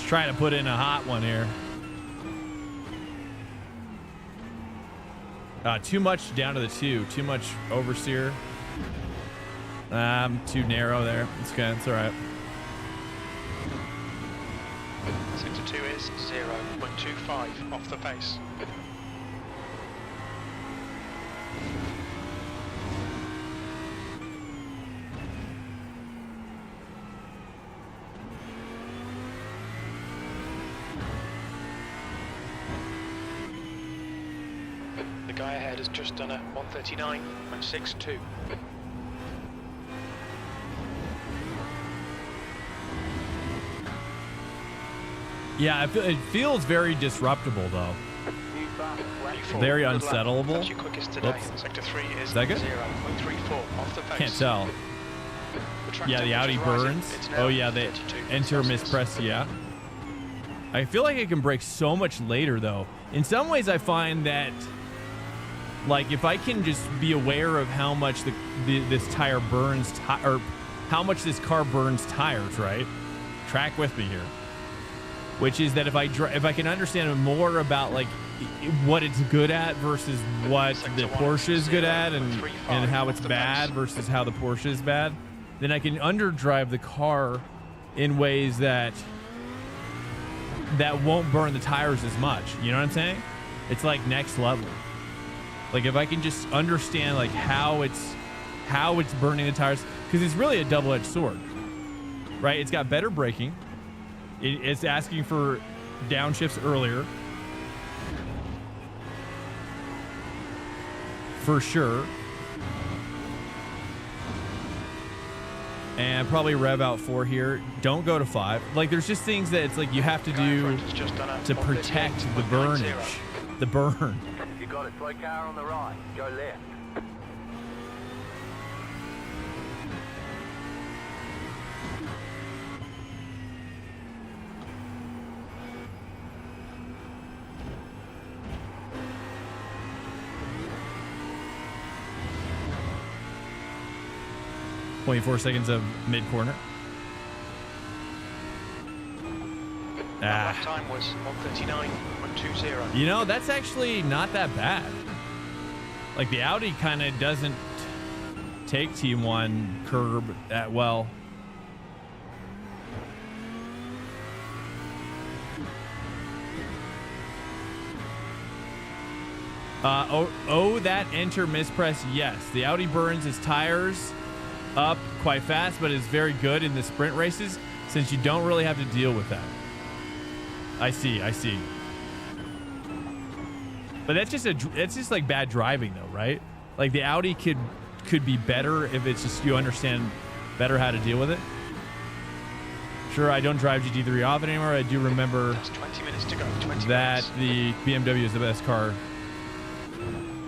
Trying to put in a hot one here. Too much down to the 2. Too much oversteer. Too narrow there. It's good. It's all right. Sector 2 is 0.25 off the pace. The guy ahead has just done a 139.62. Yeah, it feels very disruptible though. Very unsettable. That's your quickest today. Oops. Sector 3 is that good? 0.34 off the pace. Can't tell. Yeah, the Audi burns. Oh yeah, they enter mispress. Yeah. I feel like it can break so much later though. In some ways, I find that, like, if I can just be aware of how much this tire burns, or how much this car burns tires, right? Track with me here. Which is that if I can understand more about like what it's good at versus what the Porsche is good at, and how it's bad versus how the Porsche is bad, then I can underdrive the car in ways that won't burn the tires as much. You know what I'm saying? It's like next level. Like if I can just understand like how it's burning the tires, because it's really a double-edged sword, right? It's got better braking. It's asking for downshifts earlier, for sure, and probably rev out 4 here. Don't go to 5. Like there's just things that it's like you have to do to protect the burnage, the burn. You got it. Slow car on the right. Go left. .4 seconds of mid corner. That time was 139.20. You know, that's actually not that bad. Like the Audi kind of doesn't take T1 curb that well. That enter mispress. Yes, the Audi burns his tires up quite fast, but is very good in the sprint races since you don't really have to deal with that. I see. But that's just like bad driving though, right? Like the Audi could be better if it's just you understand better how to deal with it. Sure, I don't drive GT3 often anymore. I do remember 20 minutes to go. that the BMW is the best car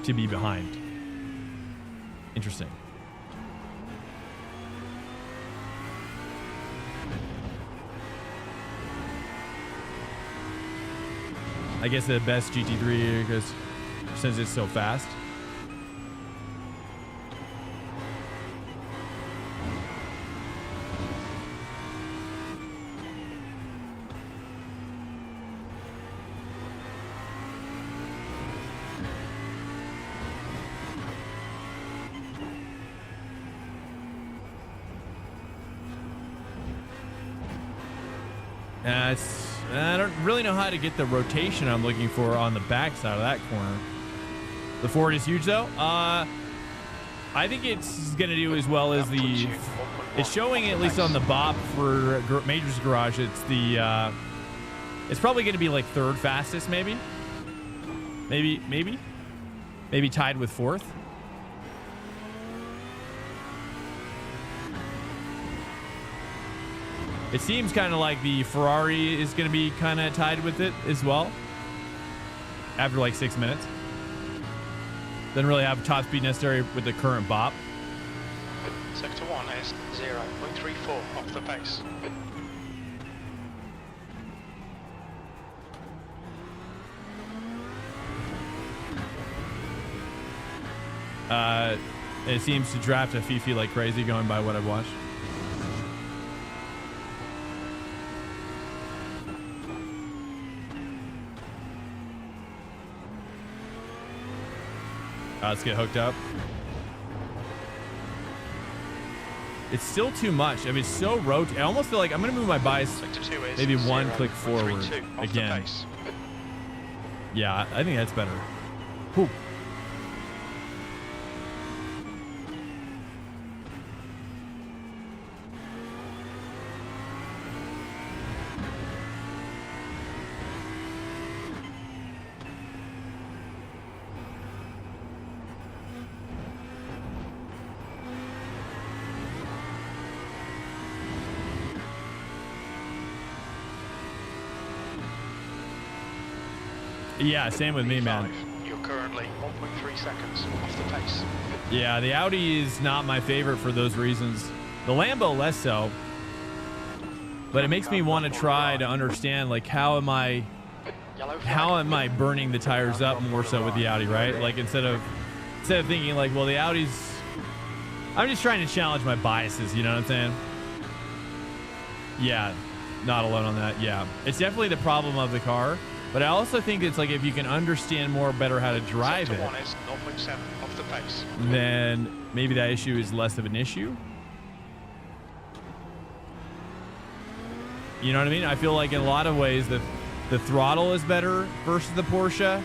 to be behind. Interesting. I guess the best GT3 because since it's so fast. I don't really know how to get the rotation I'm looking for on the backside of that corner. The Ford is huge though. I think it's going to do as well as the... It's showing, at least on the BOP for Major's Garage, it's the... it's probably going to be like third fastest, maybe. Maybe tied with fourth. It seems kind of like the Ferrari is going to be kind of tied with it as well. After like 6 minutes. Doesn't really have top speed necessary with the current BOP. Sector 1 is 0.34 off the pace. It seems to draft a Fifi like crazy, going by what I've watched. Let's get hooked up. It's still too much. I mean, it's so rotate. I almost feel like I'm going to move my bias maybe one click forward again. Yeah, I think that's better. Whew. Yeah, same with me, man. You're currently 1.3 seconds off the pace. Yeah, the Audi is not my favorite for those reasons. The Lambo less so. But it makes me want to try to understand, like, how am I burning the tires up more so with the Audi, right? Like, instead of thinking like, well, the Audi's... I'm just trying to challenge my biases, you know what I'm saying? Yeah, not alone on that. Yeah, it's definitely the problem of the car. But I also think it's like if you can understand more better how to drive it, then maybe that issue is less of an issue. You know what I mean? I feel like in a lot of ways the throttle is better versus the Porsche,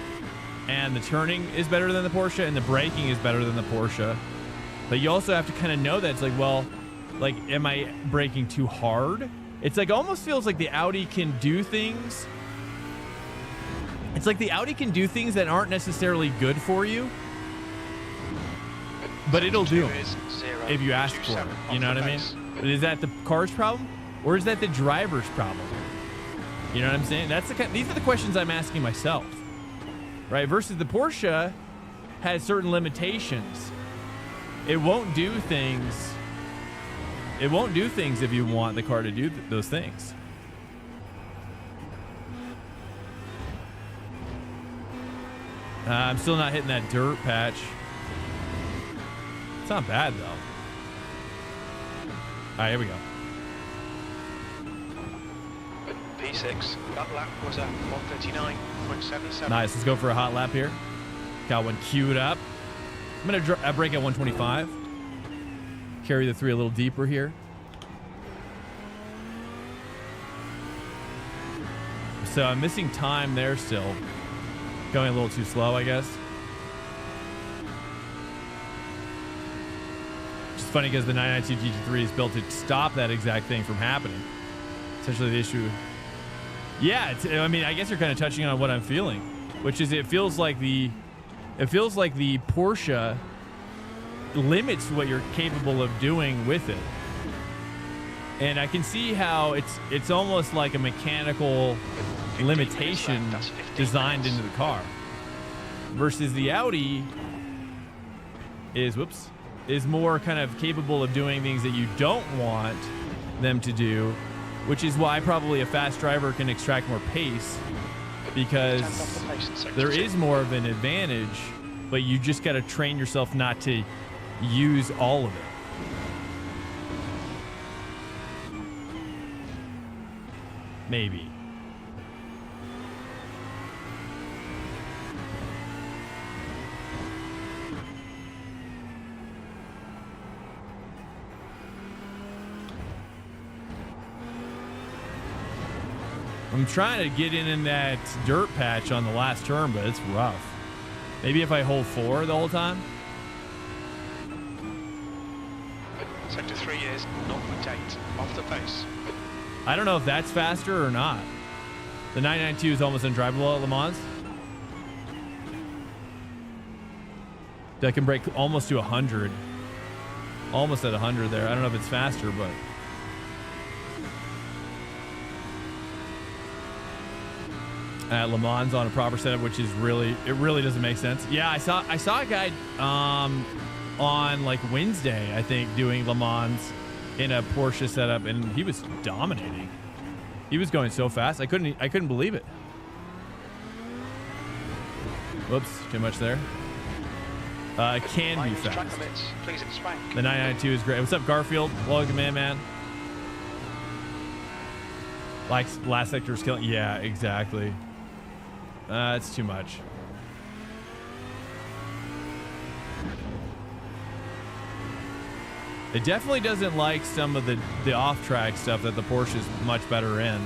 and the turning is better than the Porsche, and the braking is better than the Porsche. But you also have to kind of know that it's like, well, like, am I braking too hard? It's like almost feels like the Audi can do things. It's like the Audi can do things that aren't necessarily good for you, but it'll do them if you ask for it. You know what I mean? But is that the car's problem, or is that the driver's problem? You know what I'm saying? That's these are the questions I'm asking myself, right? Versus the Porsche has certain limitations. It won't do things. It won't do things if you want the car to do those things. I'm still not hitting that dirt patch. It's not bad, though. All right, here we go. P6, that lap was at 139.77. Nice, let's go for a hot lap here. Got one queued up. I'm going to brake at 125. Carry the 3 a little deeper here. So I'm missing time there still. Going a little too slow, I guess. Which is funny because the 992 GT3 is built to stop that exact thing from happening. Essentially the issue. Yeah, I mean, I guess you're kind of touching on what I'm feeling, which is it feels like the Porsche limits what you're capable of doing with it. And I can see how it's almost like a mechanical limitation designed into the car, versus the Audi is more kind of capable of doing things that you don't want them to do, which is why probably a fast driver can extract more pace, because there is more of an advantage, but you just got to train yourself not to use all of it. Maybe. I'm trying to get in that dirt patch on the last turn, but it's rough. Maybe if I hold 4 the whole time. Sector 3 is 0.8 off the pace. I don't know if that's faster or not. The 992 is almost undrivable at Le Mans. That can break almost to 100. Almost at 100 there. I don't know if it's faster, but at Le Mans on a proper setup, which is really, it really doesn't make sense. Yeah, I saw a guy on like Wednesday, I think, doing Le Mans in a Porsche setup, and he was dominating. He was going so fast, I couldn't believe it. Whoops, too much there. It can be fast. Track limits, please, at Swank. The 992 is great. What's up, Garfield? Welcome in, man. Like last sector is killing. Yeah, exactly. It's too much. It definitely doesn't like some of the off-track stuff that the Porsche is much better in.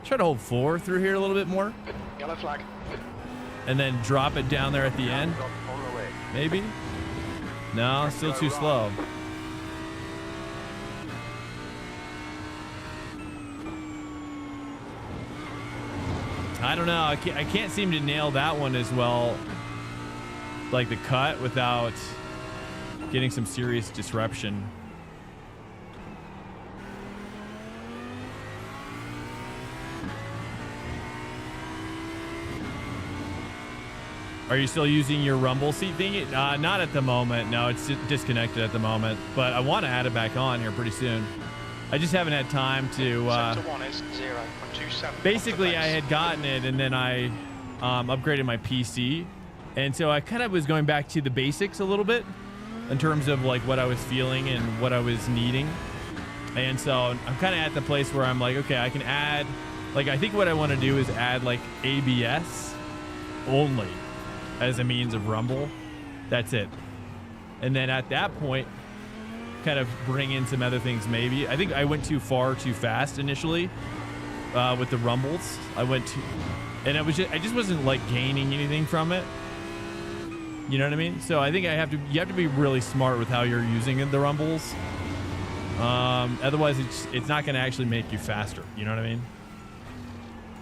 Try to hold 4 through here a little bit more. Yellow flag. And then drop it down there at the end. Maybe? No, still too slow. I don't know. I can't seem to nail that one as well. Like the cut without getting some serious disruption. Are you still using your rumble seat thingy? Not at the moment. No, it's disconnected at the moment. But I want to add it back on here pretty soon. I just haven't had time to... Sector 1 is 0.27. Basically, I had gotten it, and then I upgraded my PC. And so I kind of was going back to the basics a little bit in terms of like what I was feeling and what I was needing. And so I'm kind of at the place where I'm like, okay, I can add... Like, I think what I want to do is add like ABS only as a means of rumble. That's it. And then at that point, kind of bring in some other things maybe. I think I went too fast initially with the rumbles. I just wasn't like gaining anything from it. You know what I mean? So I think you have to be really smart with how you're using the rumbles. Otherwise it's not going to actually make you faster. You know what I mean?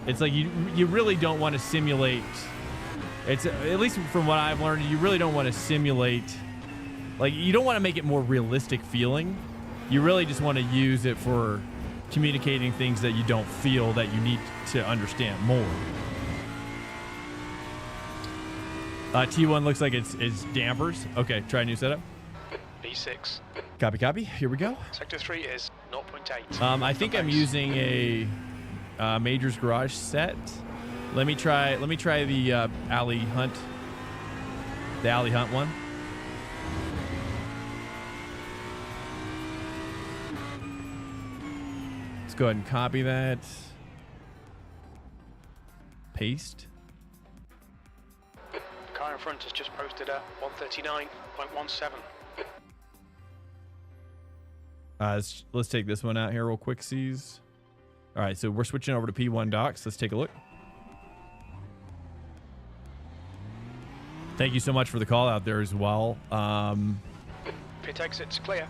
It's like you really don't want to simulate. It's at least from what I've learned, you really don't want to simulate. Like, you don't want to make it more realistic feeling. You really just want to use it for communicating things that you don't feel that you need to understand more. T1 looks like it's dampers. Okay, try a new setup. B6. Copy. Here we go. Sector 3 is 0.8. I think I'm using a Major's Garage set. Let me try the Alley Hunt. The Alley Hunt one. Let's go ahead and copy that. Paste. The car in front is just posted at 139.17. Let's take this one out here real quick, C's. All right, so we're switching over to P1 docs. Let's take a look. Thank you so much for the call out there as well. Pit exit's clear.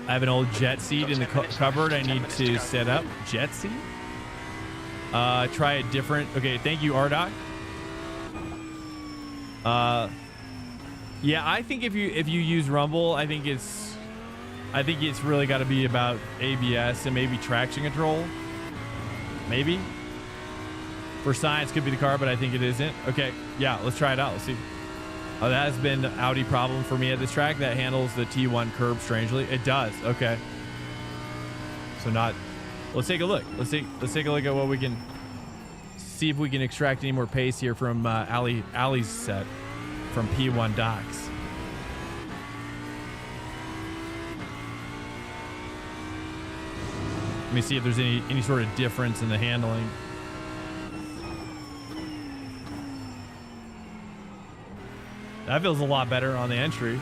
I have an old jet seat in the cupboard I need to set up. Jet seat? Try a different... Okay, thank you, RDoc. Yeah, I think if you use Rumble, I think it's really got to be about ABS and maybe traction control. Maybe. For science could be the car, but I think it isn't. Okay, yeah, let's try it out. Let's see. Oh, that has been an Audi problem for me at this track. That handles the T1 curb strangely. It does. Okay. So not. Let's take a look. Let's take a look at what we can see if we can extract any more pace here from Ali's set from P1 docs. Let me see if there's any sort of difference in the handling. That feels a lot better on the entry.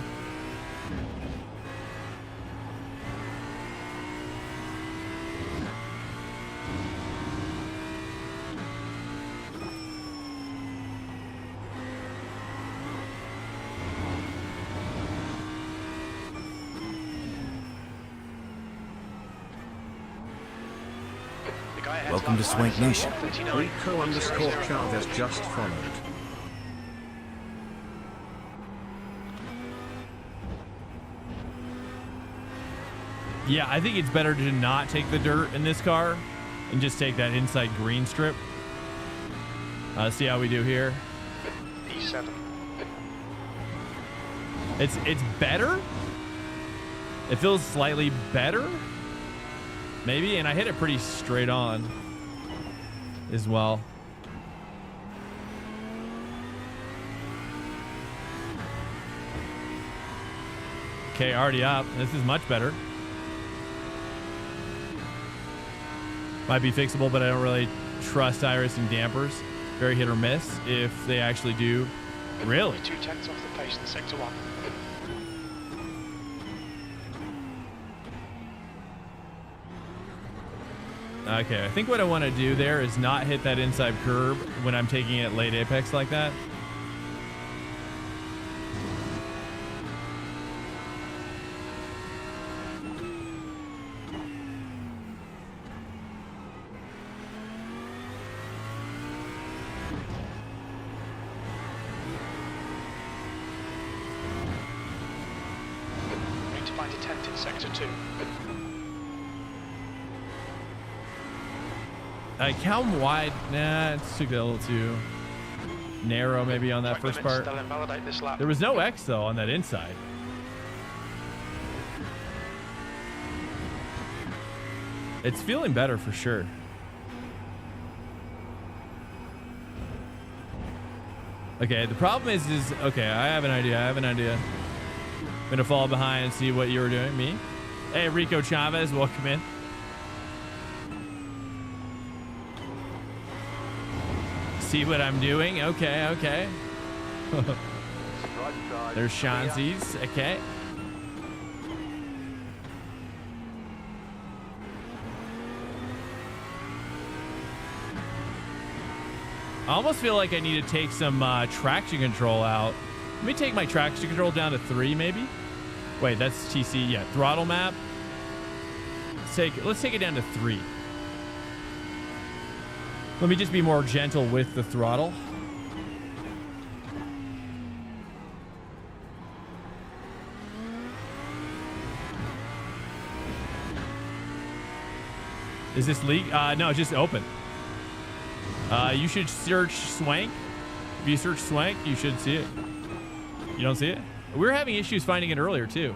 Welcome to Swank Nation. Rico_Chavez just followed. Yeah, I think it's better to not take the dirt in this car and just take that inside green strip. See how we do here. P7. It's better. It feels slightly better. Maybe, and I hit it pretty straight on as well. Okay, already up. This is much better. Might be fixable, but I don't really trust iRacing dampers. Very hit or miss if they actually do. Really? 2/10 off the pace in sector 1. Okay, I think what I want to do there is not hit that inside curb when I'm taking it late apex like that. Need to find a tent in sector 2. How wide? Nah, it's too a little too narrow maybe on that first part. They'll invalidate this lap. There was no X though on that inside. It's feeling better for sure. Okay, the problem is okay, I have an idea. I'm gonna fall behind and see what you were doing. Me? Hey, Rico Chavez, welcome in. See what I'm doing? Okay. There's Shanzi's. Okay. I almost feel like I need to take some traction control out. Let me take my traction control down to 3 maybe. Wait, that's TC. Yeah, throttle map. Let's take it down to 3. Let me just be more gentle with the throttle. Is this leak? No, it's just open. You should search Swank. If you search Swank, you should see it. You don't see it? We were having issues finding it earlier too.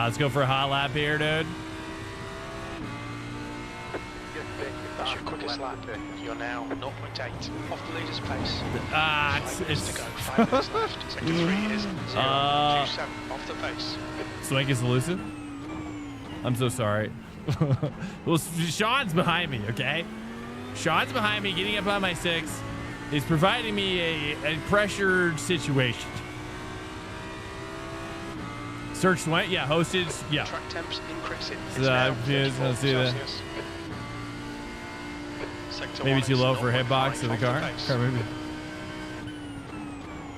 Let's go for a hot lap here, dude. That's your quickest lap. You're now 0.8 off the leader's pace. It's to go. 5 minutes left. Sector 3 is 0.27 off the pace. Swank is elusive. I'm so sorry. Well, Sean's behind me, okay? Sean's behind me, getting up on my 6. He's providing me a pressured situation. Search Swank, yeah, hosted, yeah. Track temps increasing. Let's see that. Maybe too low for hitbox of the car. Maybe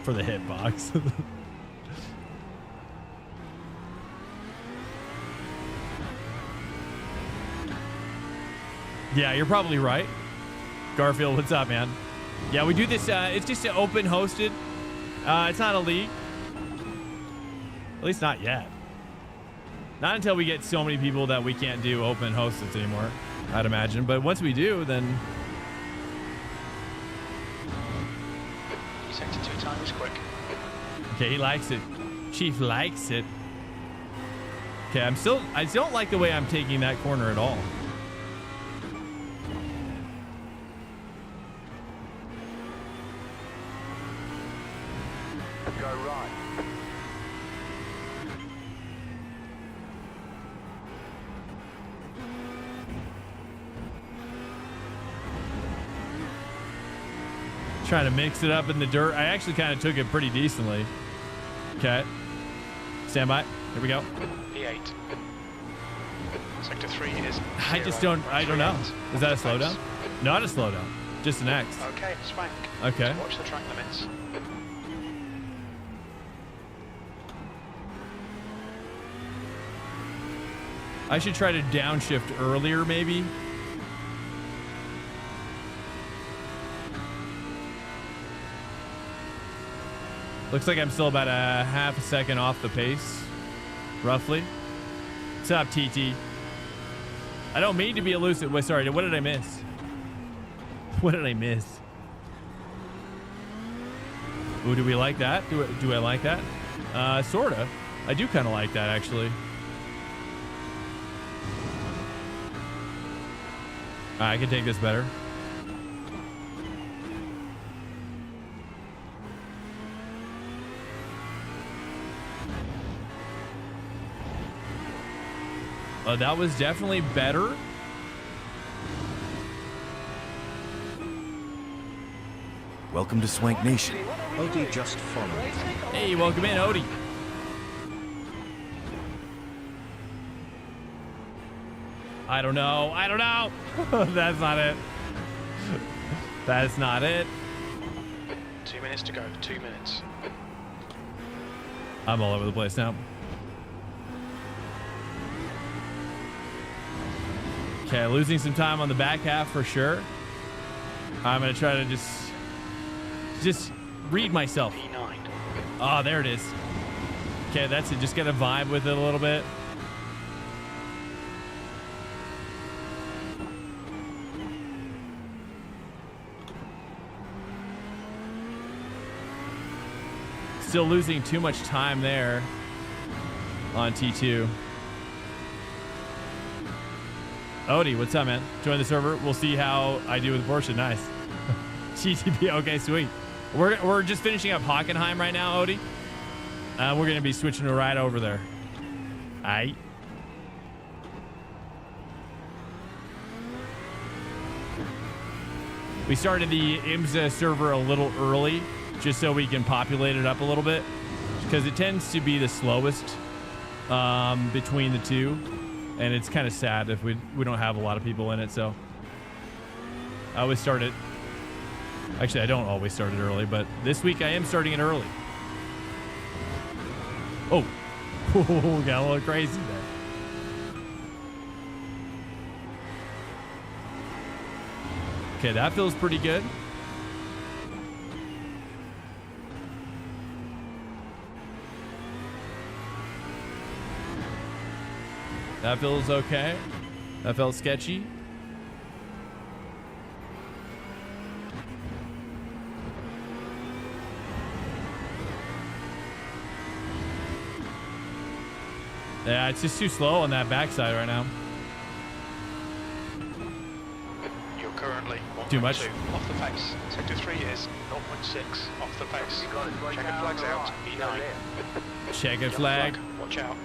for the hitbox. Yeah, you're probably right. Garfield, what's up, man? Yeah, we do this. It's just an open hosted. It's not a league. At least not yet. Not until we get so many people that we can't do open hosts anymore, I'd imagine. But once we do, then... Sector 2 time is quick. Okay, he likes it. Chief likes it. Okay, I don't like the way I'm taking that corner at all. Go right. Trying to mix it up in the dirt. I actually kind of took it pretty decently. Okay. Stand by. Here we go. P8. Sector 3 is... I don't know. Is that a slowdown? Not a slowdown. Just an X. Okay, Swank. Okay. So watch the track limits. I should try to downshift earlier, maybe. Looks like I'm still about a half a second off the pace, roughly. What's up, TT? I don't mean to be elusive. Wait, sorry, what did I miss? What did I miss? Ooh, do we like that? Do I like that? Sorta. I do kind of like that, actually. I can take this better. That was definitely better. Welcome to Swank Nation. Odie just followed. Hey, welcome in, Odie. I don't know. I don't know. That's not it. That's not it. 2 minutes to go. 2 minutes. I'm all over the place now. Okay, losing some time on the back half for sure. I'm gonna try to just read myself. P9. Oh, there it is. Okay, that's it. Just gotta vibe with it a little bit. Still losing too much time there on T2. Odie, what's up, man? Join the server. We'll see how I do with Porsche. Nice. GTP. Okay, sweet. We're just finishing up Hockenheim right now, Odie. We're gonna be switching right over there. Aight. We started the IMSA server a little early, just so we can populate it up a little bit, because it tends to be the slowest between the two. And it's kind of sad if we don't have a lot of people in it, so I always start it. Actually, I don't always start it early, but this week I am starting it early. Oh, got a little crazy there. Okay, that feels pretty good. That feels okay. That felt sketchy. Yeah, it's just too slow on that backside right now. You're currently 1.2 Too much? off the pace. Sector 3 is 0.6 off the pace. Checkered flags out. E9. Checkered flag. Watch out.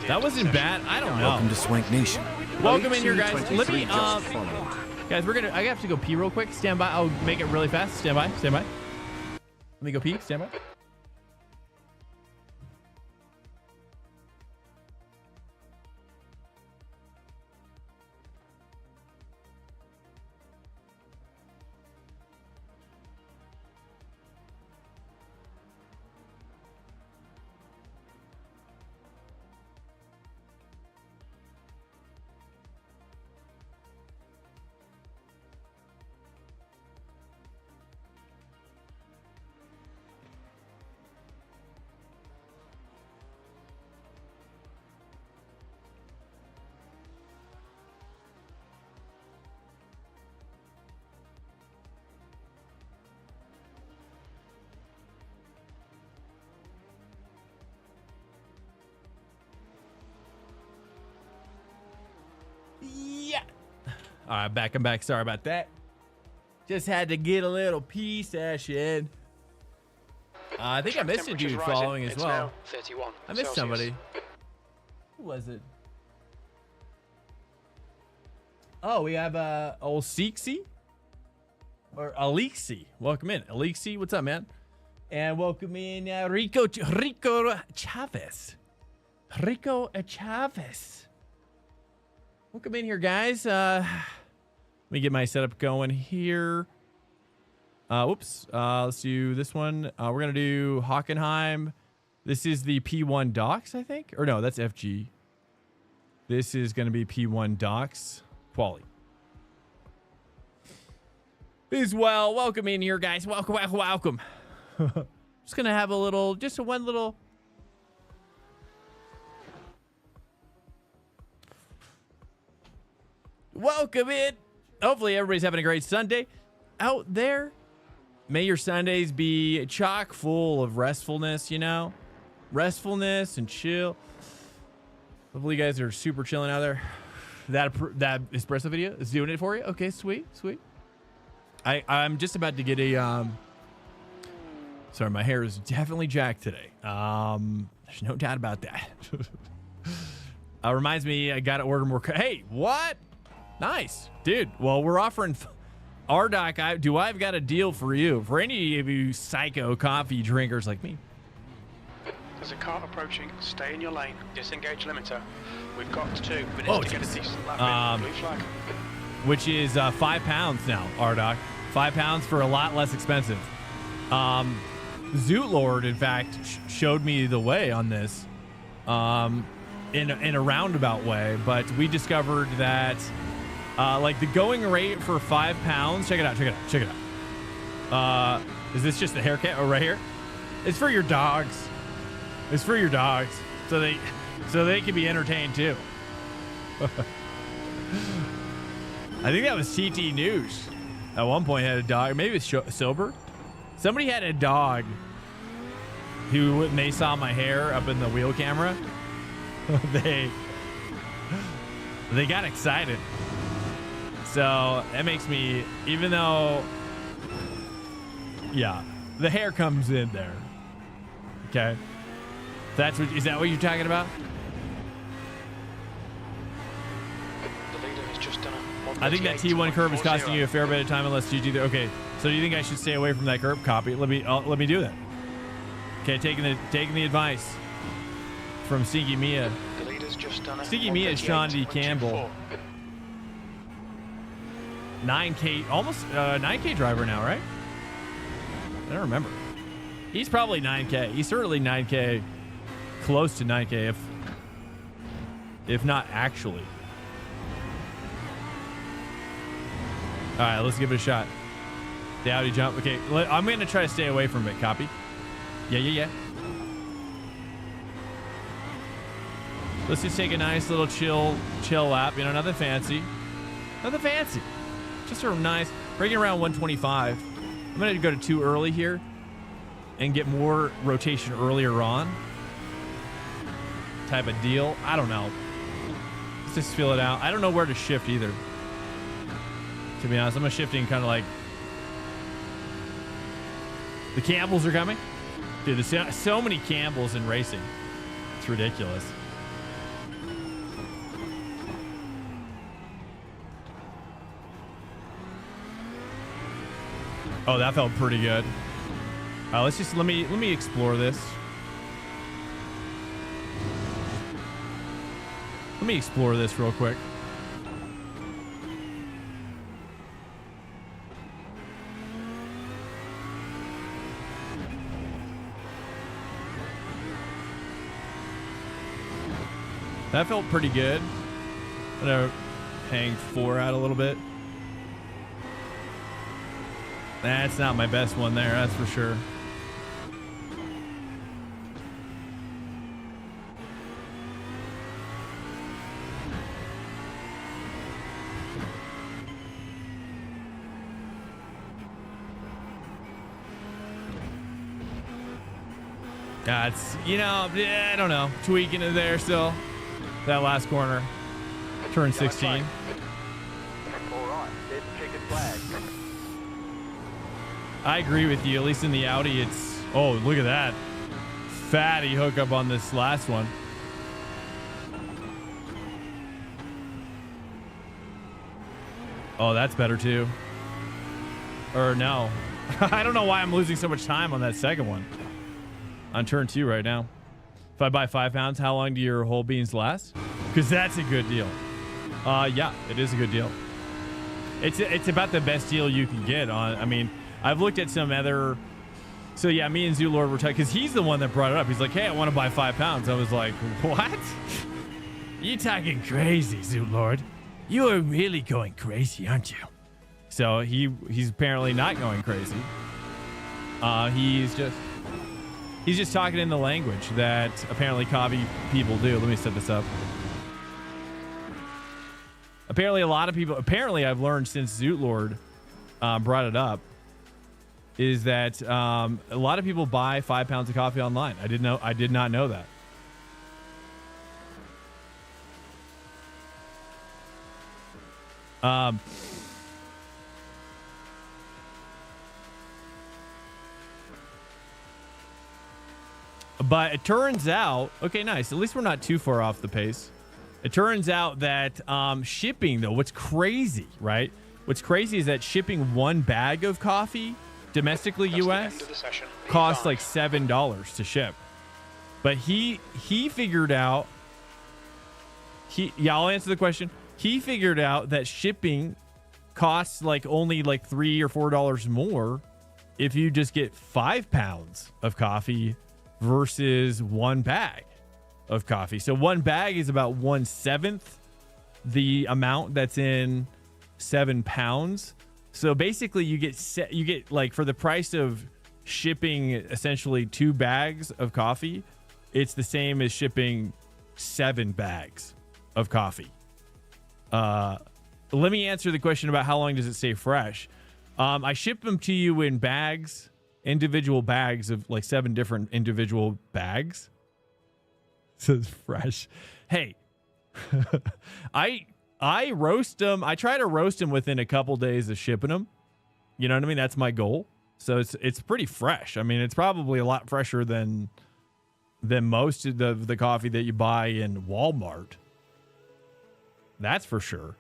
That wasn't bad. I don't know. Welcome to Swank Nation. Welcome in here, guys. Let me, just followed. guys, I have to go pee real quick. Stand by. I'll make it really fast. Stand by. Stand by. Let me go pee. Stand by. All right, back. I'm back. Sorry about that. Just had to get a little pee session. I think I missed a dude following as well. 31 I missed somebody. Who was it? Oh, we have old Seeksy or Alexi. Welcome in, Alexi. What's up, man? And welcome in Rico Chavez. Rico Chavez. Welcome in here, guys. Let me get my setup going here. Whoops. Let's do this one. We're going to do Hockenheim. This is the P1 docks, I think. Or no, that's FG. This is going to be P1 docks. Quali. As well. Welcome in here, guys. Welcome. Just going to have a little, just a one little. Welcome in. Hopefully everybody's having a great Sunday out there. May your Sundays be chock full of restfulness, you know? Restfulness and chill. Hopefully you guys are super chilling out there. That espresso video is doing it for you? Okay, sweet. I'm just about to get a... Sorry, my hair is definitely jacked today. There's no doubt about that. Reminds me, I got to order more... Hey, what? Nice. Dude, well, we're offering... RDoc, I've got a deal for you. For any of you psycho coffee drinkers like me. There's a car approaching. Stay in your lane. Disengage limiter. We've got two. We need to get a decent lap in. Blue flag. Which is 5 pounds now, RDoc. 5 pounds for a lot less expensive. Zoot Lord, in fact, showed me the way on this in a roundabout way. But we discovered that like the going rate for 5 pounds. Check it out. Is this just a haircut? Oh, right here. It's for your dogs. It's for your dogs, so they can be entertained too. I think that was CT News. At one point had a dog. Maybe it's sober. Somebody had a dog who, when they saw my hair up in the wheel camera, they got excited. So that makes me, even though, yeah, the hair comes in there. Okay. Is that what you're talking about? The leader has just done a I think that T1 curve is costing you a fair bit of time unless GT3. Okay, so do you think I should stay away from that curve? Copy. Let me do that. Okay, taking the advice from Stinky Mia. The leader's just done a Stinky Mia is Sean D. Campbell. 9K, almost 9K driver now, right? I don't remember. He's probably 9K. He's certainly 9K, close to 9K, if not actually. All right, let's give it a shot. The Audi jump. Okay, I'm going to try to stay away from it. Copy. Yeah. Let's just take a nice little chill lap. You know, nothing fancy. Just sort of nice. Breaking around 125. I'm going to go to too early here and get more rotation earlier on. Type of deal. I don't know. Let's just feel it out. I don't know where to shift either. To be honest, I'm shifting kind of like... The Campbells are coming. Dude, there's so many Campbells in racing. It's ridiculous. Oh, that felt pretty good. All right, let me explore this. Let me explore this real quick. That felt pretty good. I'm gonna hang 4 out a little bit. That's not my best one there, that's for sure. It's, you know, I don't know. Tweaking it there still. That last corner. Turn 16. I agree with you. At least in the Audi, it's... Oh, look at that. Fatty hookup on this last one. Oh, that's better too. Or no. I don't know why I'm losing so much time on that second one. On turn 2 right now. If I buy 5 pounds, how long do your whole beans last? Because that's a good deal. Yeah, it is a good deal. It's about the best deal you can get on. I mean, I've looked at some other. So yeah, me and Zoolord were talking because he's the one that brought it up. He's like, "Hey, I want to buy 5 pounds." I was like, "What? You talking crazy, Zoolord? You are really going crazy, aren't you?" So he's apparently not going crazy. He's just talking in the language that apparently coffee people do. Let me set this up. Apparently, a lot of people. Apparently, I've learned since Zootlord brought it up, is that a lot of people buy 5 pounds of coffee online. I did not know that. But it turns out, okay, nice. At least we're not too far off the pace. It turns out that shipping, though, what's crazy, right? What's crazy is that shipping 1 bag of coffee domestically U.S. costs like $7 to ship. But he figured out, I'll answer the question. He figured out that shipping costs like only like $3 or $4 more if you just get 5 pounds of coffee versus 1 bag of coffee. So 1 bag is about 1/7 the amount that's in 7 pounds. So basically you get like for the price of shipping essentially 2 bags of coffee, it's the same as shipping 7 bags of coffee. Let me answer the question about how long does it stay fresh. I ship them to you in bags, individual bags of like 7 different individual bags. It says fresh. Hey, I roast them. I try to roast them within a couple days of shipping them. You know what I mean? That's my goal. So it's pretty fresh. I mean, it's probably a lot fresher than most of the coffee that you buy in Walmart. That's for sure.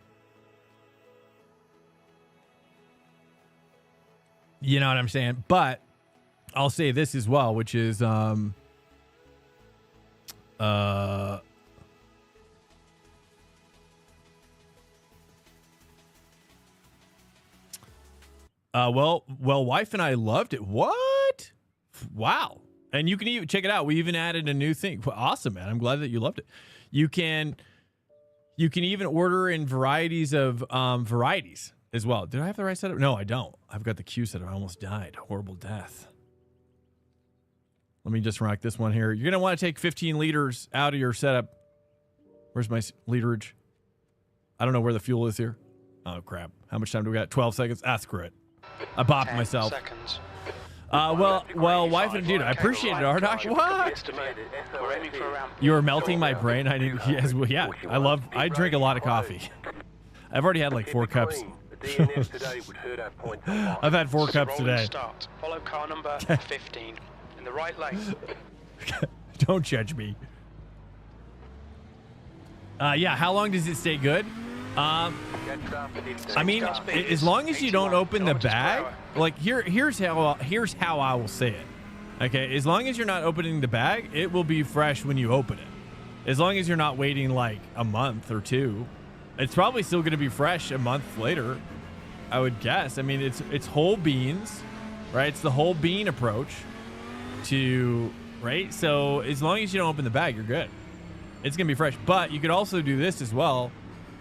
You know what I'm saying? But I'll say this as well, which is well, wife and I loved it. What? Wow. And you can even check it out. We even added a new thing. Awesome, man. I'm glad that you loved it. You can even order in varieties of varieties as well. Did I have the right setup? No, I don't. I've got the Q setup. I almost died. Horrible death. Let me just rock this one here. You're going to want to take 15 liters out of your setup. Where's my literage? I don't know where the fuel is here. Oh, crap. How much time do we got? 12 seconds? Ah, screw it. I bopped myself. Seconds. Well, wife and dude, I appreciate it, Ardoc. What? We're aiming for around. You are melting my brain. I didn't. Yes, well, yeah. I drink a lot of coffee. I've already had like 4 cups. I've had 4 cups today. Start. Follow car number 15 in the right lane. Don't judge me. Yeah. How long does it stay good? I mean, as long as you don't open the bag, like here's how I will say it. Okay, as long as you're not opening the bag, it will be fresh when you open it. As long as you're not waiting like a month or 2, it's probably still going to be fresh a month later, I would guess. I mean, it's whole beans, right? It's the whole bean approach to, right? So as long as you don't open the bag, you're good. It's going to be fresh. But you could also do this as well.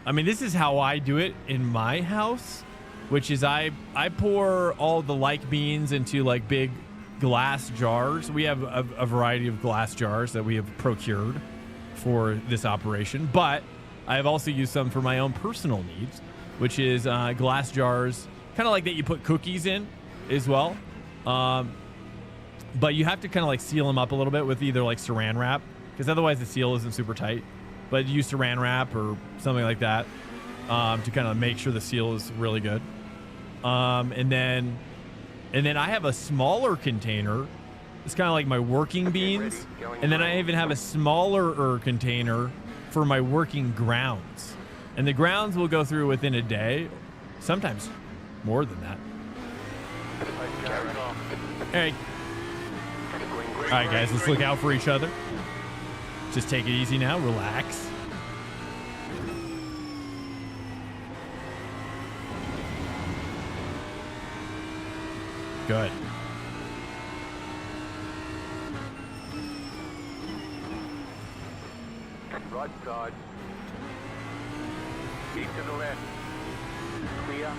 I mean, this is how I do it in my house, which is I pour all the like beans into like big glass jars. We have a variety of glass jars that we have procured for this operation, but I have also used some for my own personal needs, which is glass jars, kind of like that you put cookies in as well. But you have to kind of like seal them up a little bit with either like saran wrap, because otherwise the seal isn't super tight. But use saran wrap or something like that to kind of make sure the seal is really good. And then And then I have a smaller container. It's kind of like my working beans. And then I even have a smaller container for my working grounds. And the grounds will go through within a day, sometimes more than that. All right, guys, let's look out for each other. Just take it easy now. Relax. Good. Right side. Keep to the left. Clear.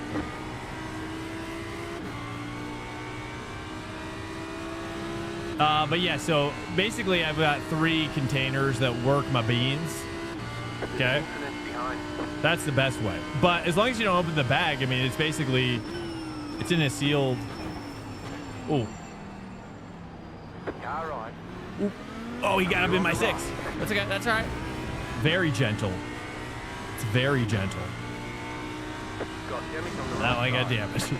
But yeah, so basically I've got 3 containers that work my beans. Okay. That's the best way. But as long as you don't open the bag, I mean, it's basically, it's in a sealed. Oh. All right. Ooh. Oh, he got up in my 6. That's okay. That's all right. Very gentle. It's very gentle. Got damage on the Oh, right I got side. damage.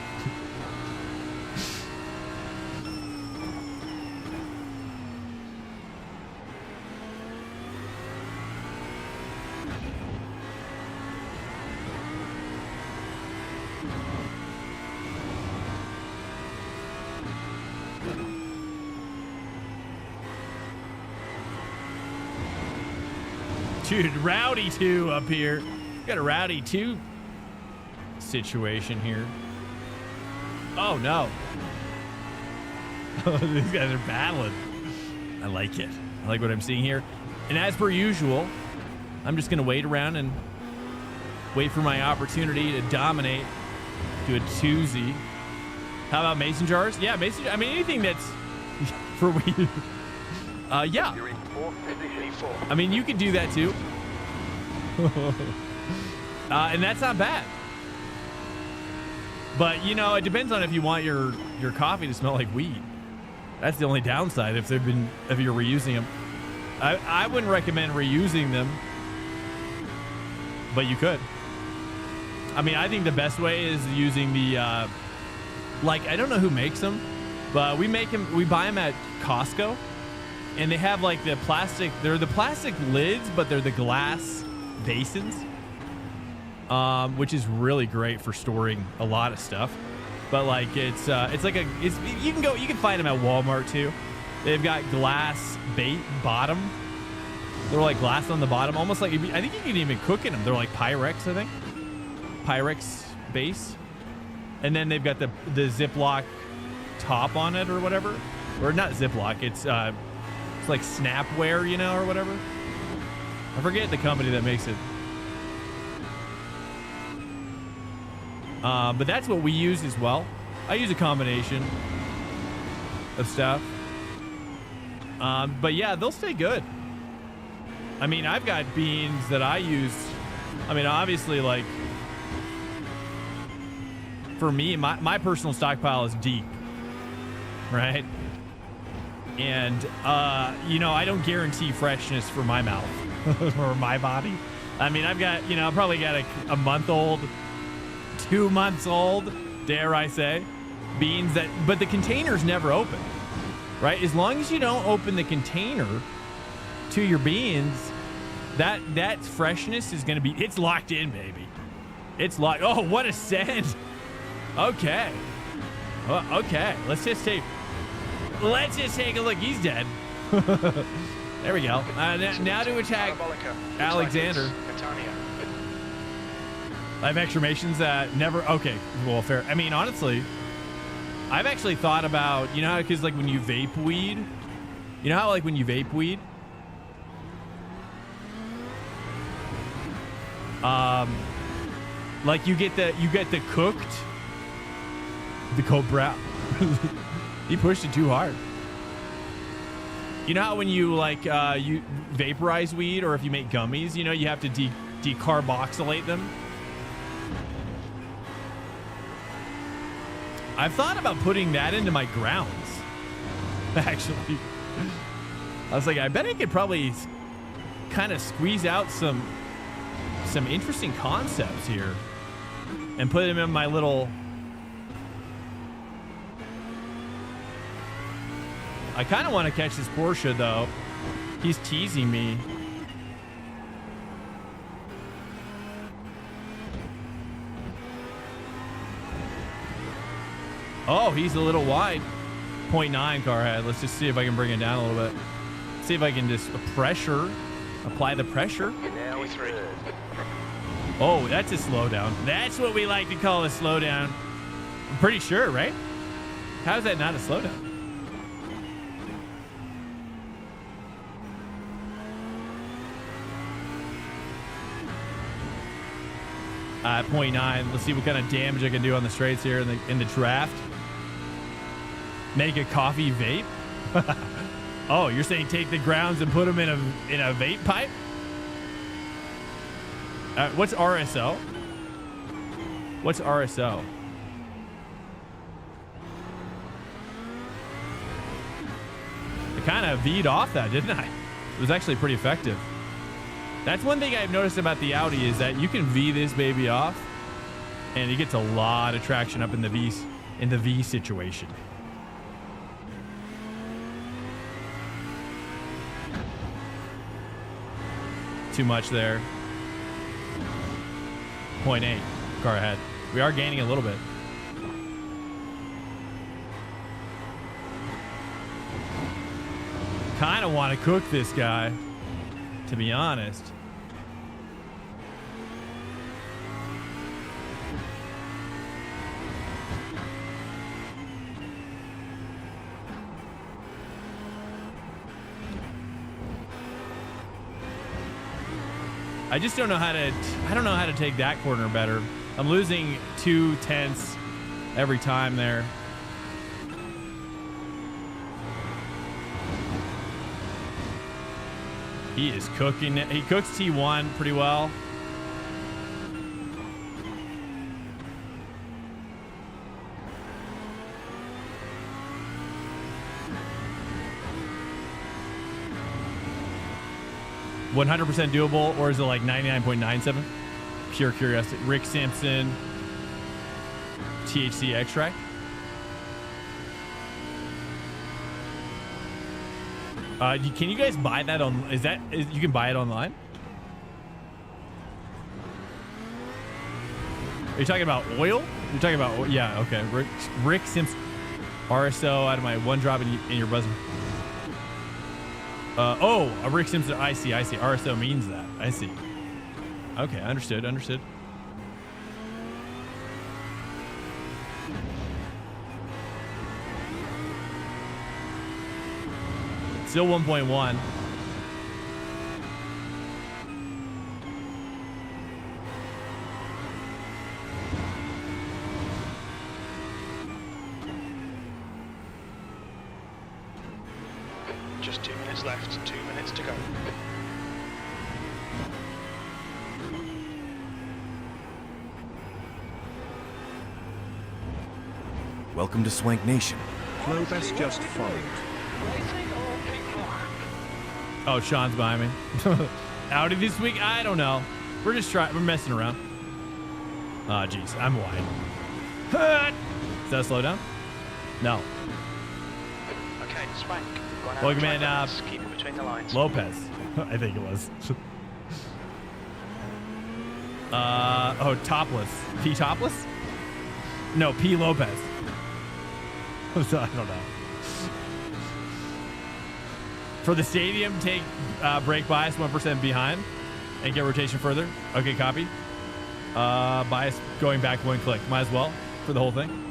Dude, Rowdy 2 up here. Got a Rowdy 2 situation here. Oh, no. These guys are battling. I like it. I like what I'm seeing here. And as per usual, I'm just going to wait around and wait for my opportunity to dominate. Do a 2Z. How about mason jars? Yeah, mason. I mean, anything that's for weed. Yeah. You're in 4th position. 4. I mean, you could do that too. And that's not bad. But, you know, it depends on if you want your coffee to smell like weed. That's the only downside if you're reusing them. I wouldn't recommend reusing them, but you could. I mean, I think the best way is using the, like, I don't know who makes them, but we buy them at Costco. And they have like the plastic, they're the plastic lids, but they're the glass basins, which is really great for storing a lot of stuff. But like you can find them at Walmart too. They've got glass bottom. They're like glass on the bottom, almost like, I think you can even cook in them. They're like Pyrex, I think. Pyrex base. And then they've got the Ziploc top on it or whatever. Or not Ziploc, it's like Snapware, you know, or whatever. I forget the company that makes it. But that's what we use as well. I use a combination of stuff. But yeah, they'll stay good. I mean, I've got beans that I use. I mean, obviously, like, for me, my personal stockpile is deep, right? And, you know, I don't guarantee freshness for my mouth or my body. I mean, I've got, you know, I probably got a month old, 2 months old, dare I say, beans but the container's never open, right? As long as you don't open the container to your beans, that freshness is going to be, it's locked in, baby. It's locked. Oh, what a scent. Okay. Okay. Let's just take a look. He's dead. There we go. Now to attack Alexander. I have exclamations that never. Okay, well, fair. I mean, honestly, I've actually thought about, you know, because like when you vape weed, you know how like when you vape weed, like you get the cooked, the Cobra. He pushed it too hard. You know how when you like you vaporize weed, or if you make gummies, you know, you have to decarboxylate them. I've thought about putting that into my grounds. Actually, I was like, I bet I could probably kind of squeeze out some interesting concepts here and put them in my little I kind of want to catch this Porsche, though. He's teasing me. Oh, he's a little wide. 0.9 car head. Let's just see if I can bring it down a little bit. See if I can just apply the pressure. P3. Oh, that's a slowdown. That's what we like to call a slowdown. I'm pretty sure, right? How is that not a slowdown? 0.9. Let's see what kind of damage I can do on the straights here in the draft. Make a coffee vape. Oh, you're saying take the grounds and put them in a vape pipe? What's RSO? What's RSO? I kind of V'd off that, didn't I? It was actually pretty effective. That's one thing I've noticed about the Audi is that you can V this baby off, and it gets a lot of traction up in the V situation. Too much there. 0.8 car ahead. We are gaining a little bit. Kind of want to cook this guy, to be honest. I just don't know how to, I don't know how to take that corner better. I'm losing 0.2 every time there. He is cooking it. He cooks T1 pretty well. %100% doable, or is it like 99.97? Pure curiosity. Rick Simpson, THC extract. Can you guys buy that on? You can buy it online? Are you talking about oil? You're talking about, yeah, okay. Rick Simpson, RSO out of my one drop in your buzzer. Oh, a Rick Simpson. I see. RSO means that. I see. Okay, understood. Still 1.1. Just 2 minutes left, 2 minutes to go. Welcome to Swank Nation. Flow best just followed. Oh, Sean's behind me. Audi this week? I don't know. We're just trying. We're messing around. Oh, jeez. I'm wide. Is that a slowdown? No. Okay, Swank. Welcome in, keep it between the lines. Lopez. I think it was. Oh, topless. P topless? No, P Lopez. I don't know. For the stadium, take brake bias 1% behind and get rotation further. Okay, copy. Bias going back 1 click. Might as well for the whole thing.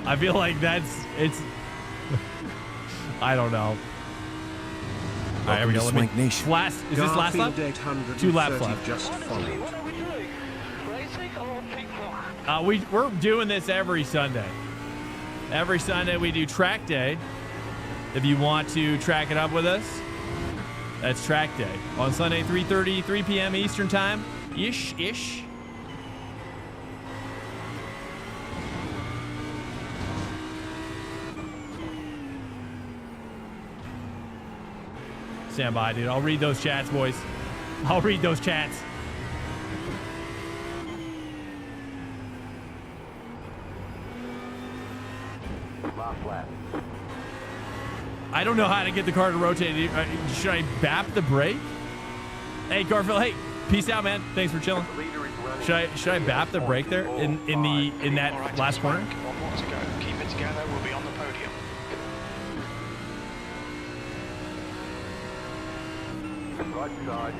I feel like it's I don't know. All right, here we go. Let me Nation. last. Is this last lap? 2 laps left. Just followed. We're doing this every Sunday. Every Sunday we do track day. If you want to track it up with us, that's track day on Sunday, 3 p.m. Eastern time. Ish. Stand by, dude. I'll read those chats, boys. I'll read those chats. Last lap. I don't know how to get the car to rotate. Should I bap the brake? Hey, Garfield. Hey, peace out, man. Thanks for chilling. The leader is running. Should I bap the brake there in that All right, last corner? Swank, one more to go. Keep it together. We'll be on the podium. Right side.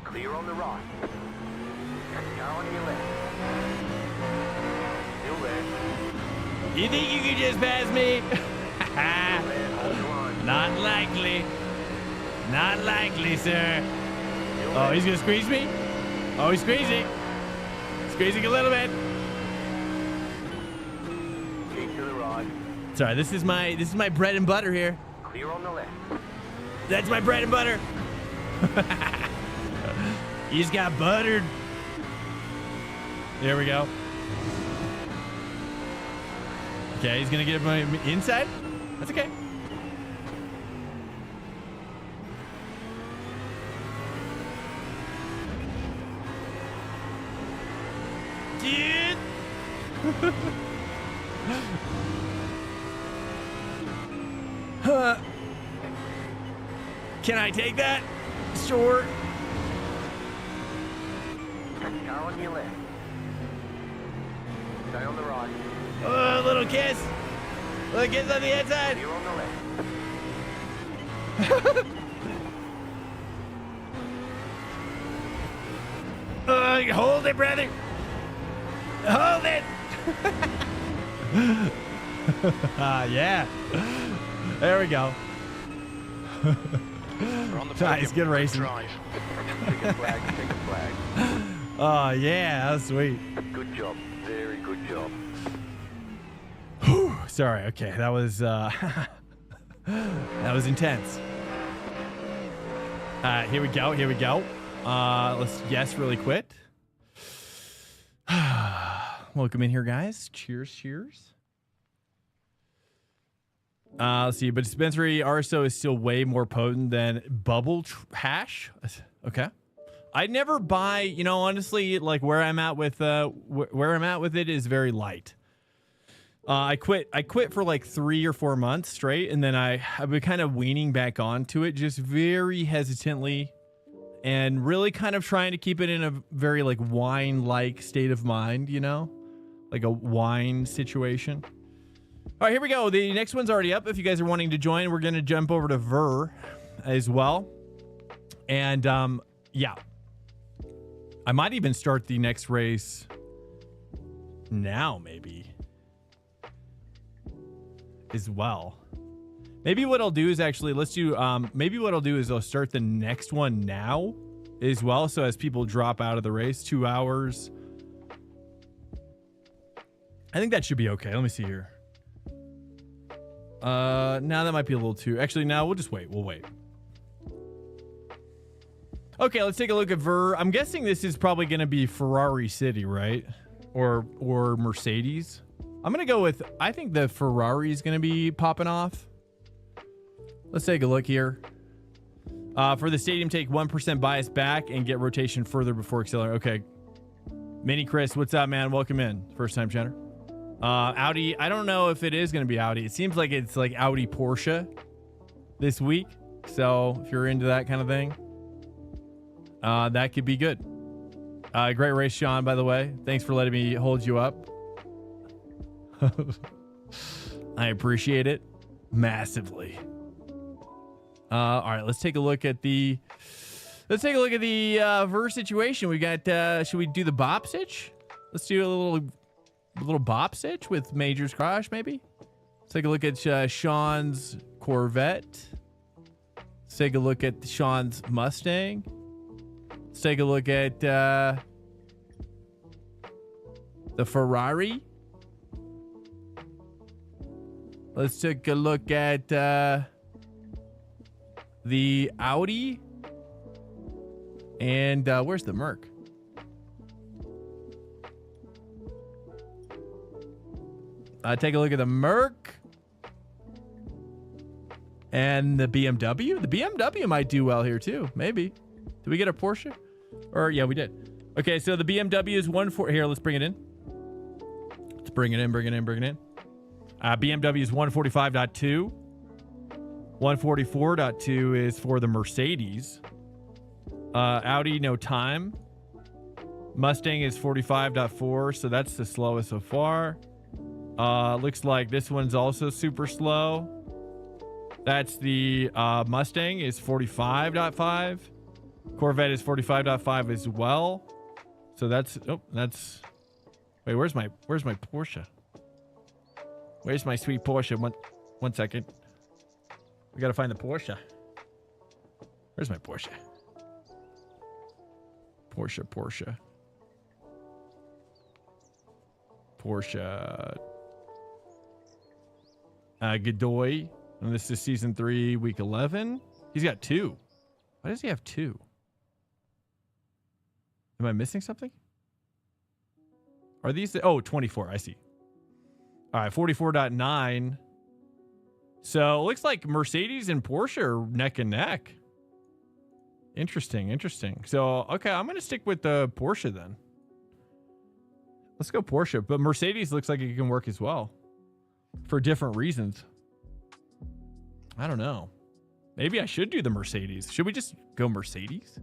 Clear on the right. Car on your left. Still there. You think you can just pass me? There, hold the line. Not likely. Not likely, sir. Oh, he's gonna squeeze me? Oh, he's squeezing. Squeezing a little bit. Keep to the right. Sorry, this is my bread and butter here. Clear on the left. That's my bread and butter. He's got buttered. There we go. Okay, he's gonna get my inside. That's okay. Dude. Huh. Can I take that? Sure. Car on your left. Stay on the right. Oh, little kiss. Little kiss on the inside. Clear on the left. Hold it, brother. Hold it. Yeah. There we go. We're on the podium. Nice, good racing. Drive. Take a flag, take a flag. Oh, yeah, that's sweet. Good job. Very good job. Sorry. Okay, that was that was intense. Here we go. Here we go. Let's guess really quick. Welcome in here, guys. Cheers, cheers. Let's see, but dispensary RSO is still way more potent than bubble hash. Okay. I'd never buy, you know, honestly, like where I'm at with it is very light. I quit for like 3 or 4 months straight, and then I've been kind of weaning back onto it just very hesitantly and really kind of trying to keep it in a very like wine-like state of mind, you know? Like a wine situation. All right, here we go. The next one's already up. If you guys are wanting to join, we're going to jump over to VIR as well. And yeah, I might even start the next race now, maybe as well. Maybe what I'll do is actually maybe what I'll do is I'll start the next one now as well. So as people drop out of the race, 2 hours. I think that should be okay. Let me see here. Now that might be a little too. Actually, no, we'll just wait. We'll wait. Okay, let's take a look at VIR. I'm guessing this is probably going to be Ferrari City, right? Or Mercedes. I'm going to go with, I think the Ferrari is going to be popping off. Let's take a look here. For the stadium, take 1% bias back and get rotation further before accelerating. Okay. Mini Chris, what's up, man? Welcome in. First time chatter. Audi, I don't know if it is going to be Audi. It seems like it's like Audi Porsche this week. So if you're into that kind of thing, that could be good. Great race, Sean, by the way. Thanks for letting me hold you up. I appreciate it massively. All right, let's take a look at the VIR situation. We got should we do the bop stitch? Let's do a little bop stitch with Major's Crash, maybe. Let's take a look at Sean's Corvette. Let's take a look at Sean's Mustang. Let's take a look at the Ferrari. Let's take a look at the Audi. And where's the Merc? Take a look at the Merc. And the BMW. The BMW might do well here too. Maybe. Did we get a Porsche? Or yeah, we did. Okay, so the BMW is 1.4. Here, let's bring it in. Let's Bring it in. BMW is 145.2. 144.2 is for the Mercedes. Audi, no time. Mustang is 45.4, so that's the slowest so far. Looks like this one's also super slow. That's the Mustang is 45.5. Corvette is 45.5 as well. So that's wait, where's my Porsche? Where's my sweet Porsche? One second. We gotta find the Porsche. Where's my Porsche? Porsche. Godoy. And this is season 3, week 11. He's got 2. Why does he have 2? Am I missing something? Are these oh, 24, I see. All right, 44.9. So it looks like Mercedes and Porsche are neck and neck. Interesting. So, okay, I'm going to stick with the Porsche then. Let's go Porsche. But Mercedes looks like it can work as well. For different reasons. I don't know. Maybe I should do the Mercedes. Should we just go Mercedes?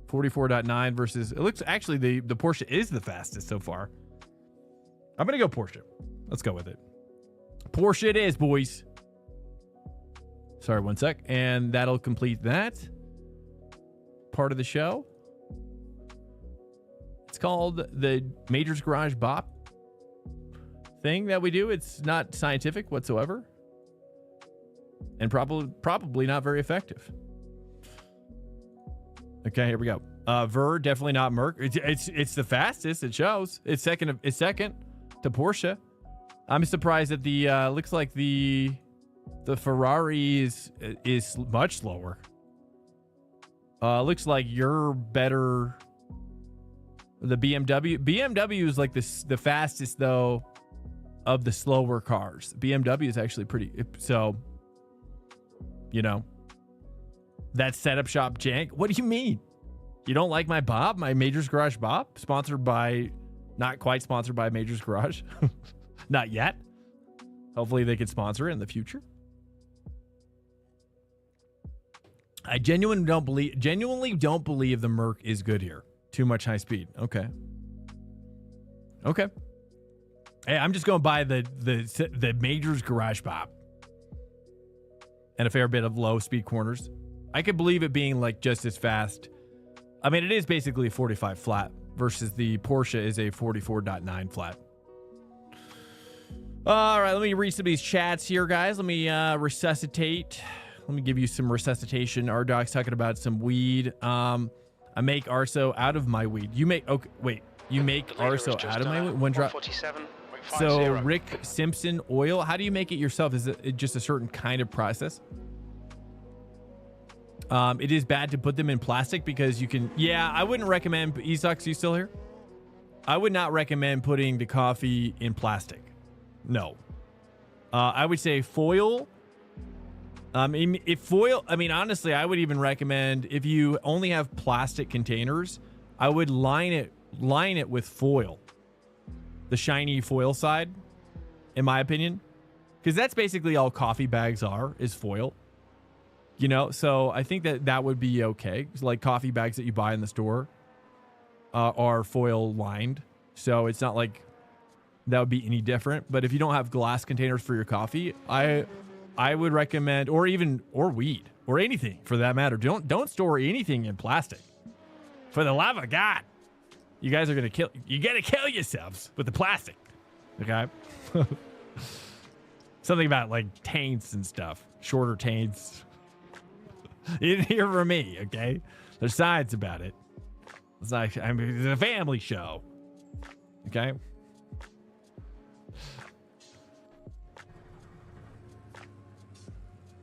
44.9 versus... It looks... Actually, the Porsche is the fastest so far. I'm going to go Porsche. Let's go with it. Porsche it is, boys. Sorry, one sec. And that'll complete that part of the show. It's called the Major's Garage Bop thing that we do. It's not scientific whatsoever. And probably not very effective. Okay, here we go. VIR, definitely not Merc. It's the fastest. It shows. It's second to Porsche. I'm surprised that the looks like the Ferrari is much slower. Looks like you're better. The BMW is like the fastest though of the slower cars. BMW is actually pretty. So, you know, that setup shop jank. What do you mean? You don't like my Bob, my Major's Garage Bob, not quite sponsored by Major's Garage. Not yet. Hopefully they could sponsor it in the future. I genuinely don't believe the Merc is good here. Too much high speed. Okay. Hey, I'm just going to buy the Major's Garage Bob. And a fair bit of low speed corners. I could believe it being like just as fast. I mean, it is basically a 45 flat versus the Porsche is a 44.9 flat. All right, let me read some of these chats here, guys. Let me resuscitate. Let me give you some resuscitation. Our dog's talking about some weed. I make Arso out of my weed. You make you make Arso out of my weed? One drop. So Rick Simpson oil. How do you make it yourself? Is it just a certain kind of process? It is bad to put them in plastic because you can. Yeah, I wouldn't recommend. Esox, you still here? I would not recommend putting the coffee in plastic. No. I would say foil. Honestly, I would even recommend if you only have plastic containers, I would line it with foil. The shiny foil side, in my opinion. Because that's basically all coffee bags is foil. You know, so I think that would be okay. Like coffee bags that you buy in the store are foil lined. So it's not like that would be any different. But if you don't have glass containers for your coffee, I would recommend, or weed, or anything for that matter. Don't store anything in plastic. For the love of God. You guys are going to kill yourselves with the plastic. Okay? Something about like taints and stuff. Shorter taints. You didn't hear from me, okay? There's science about it. It's a family show. Okay?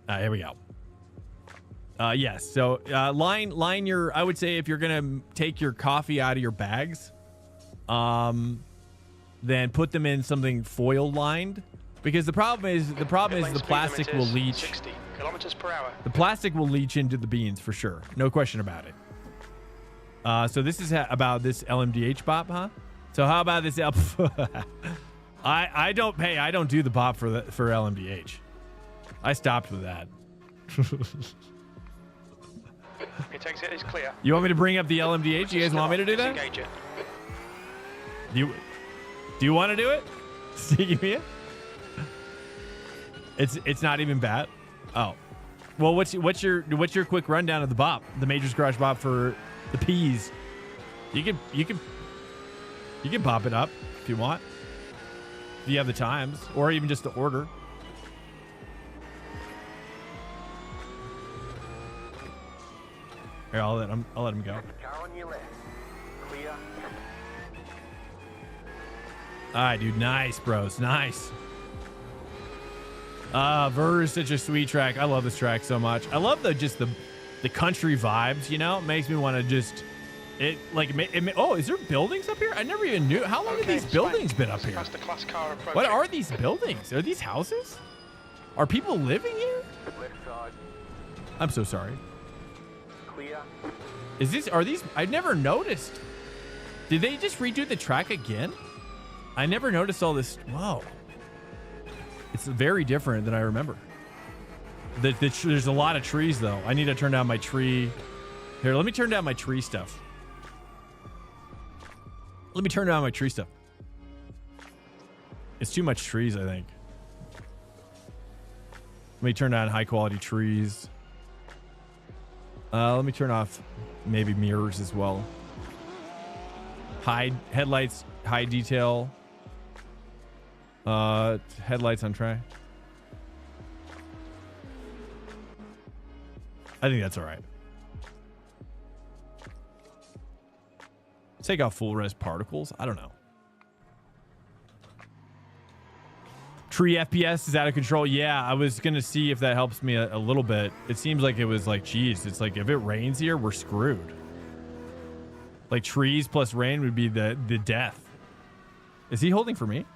Here we go. Yes. So line your. I would say if you're gonna take your coffee out of your bags, then put them in something foil lined, because the problem is the plastic will leach. 60 kilometers per hour. The plastic will leach into the beans for sure. No question about it. So this is about this LMDH bop, huh? So how about this? I don't pay. I don't do the pop for LMDH. I stopped with that. It takes it is clear. You want me to bring up the LMDH? You guys want me to do that? Disengage it. Do you want to do it? Give me it. It's not even bad. Oh, well, what's your quick rundown of the bop, the Majors Garage bop for the P's? You can pop it up if you want, if you have the times, or even just the order. Here, I'll let him go. Car on your left. Clear. All right, dude. Nice, bros. Nice. VIR is such a sweet track. I love this track so much. I love the country vibes, you know? It makes me want to just... oh, is there buildings up here? I never even knew. How long have these buildings been up here? That's the class car approaching. What are these buildings? Are these houses? Are people living here? Left side. I'm so sorry. Clear. Are these? I never noticed. Did they just redo the track again? I never noticed all this. Whoa. It's very different than I remember. There's a lot of trees though. I need to turn down my tree. Here, let me turn down my tree stuff. Let me turn down my tree stuff. It's too much trees, I think. Let me turn down high quality trees. Let me turn off maybe mirrors as well. Hide headlights, high detail. Headlights on tray. I think that's all right. Take off full res particles. I don't know. Tree FPS is out of control. Yeah, I was gonna see if that helps me a little bit. It seems like it was like, geez, it's like if it rains here, we're screwed. Like trees plus rain would be the death. Is he holding for me?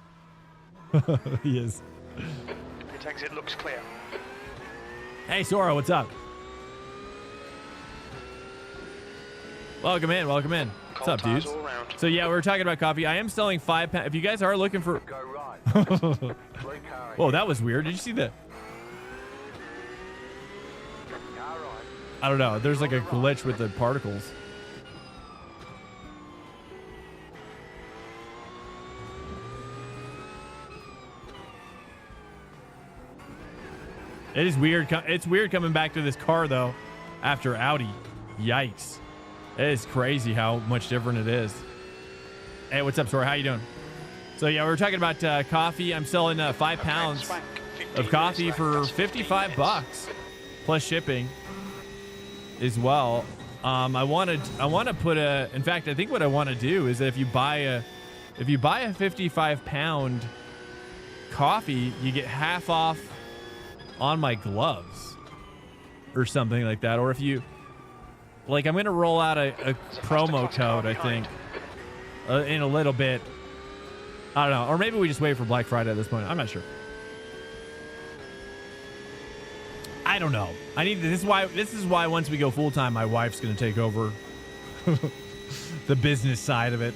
He is. It takes it looks clear. Hey Sora, what's up? Welcome in, welcome in. What's up, dudes? So yeah, we were talking about coffee. I am selling 5 pounds. If you guys are looking for... Go right. Whoa, that was weird. Did you see that? Car right. I don't know. There's like a glitch with the particles. It is weird. It's weird coming back to this car though after Audi. Yikes. It is crazy how much different it is. Hey, what's up, Sora? How you doing? So yeah, we were talking about coffee. I'm selling 5 pounds Swank, of coffee for 55 bucks plus shipping as well. I want to put a. In fact, I think what I want to do is that if you buy a 55-pound coffee, you get half off on my gloves or something like that. Or if you. Like, I'm going to roll out a promo code, I think, in a little bit. I don't know. Or maybe we just wait for Black Friday at this point. I'm not sure. I don't know. This is why once we go full time, my wife's going to take over the business side of it.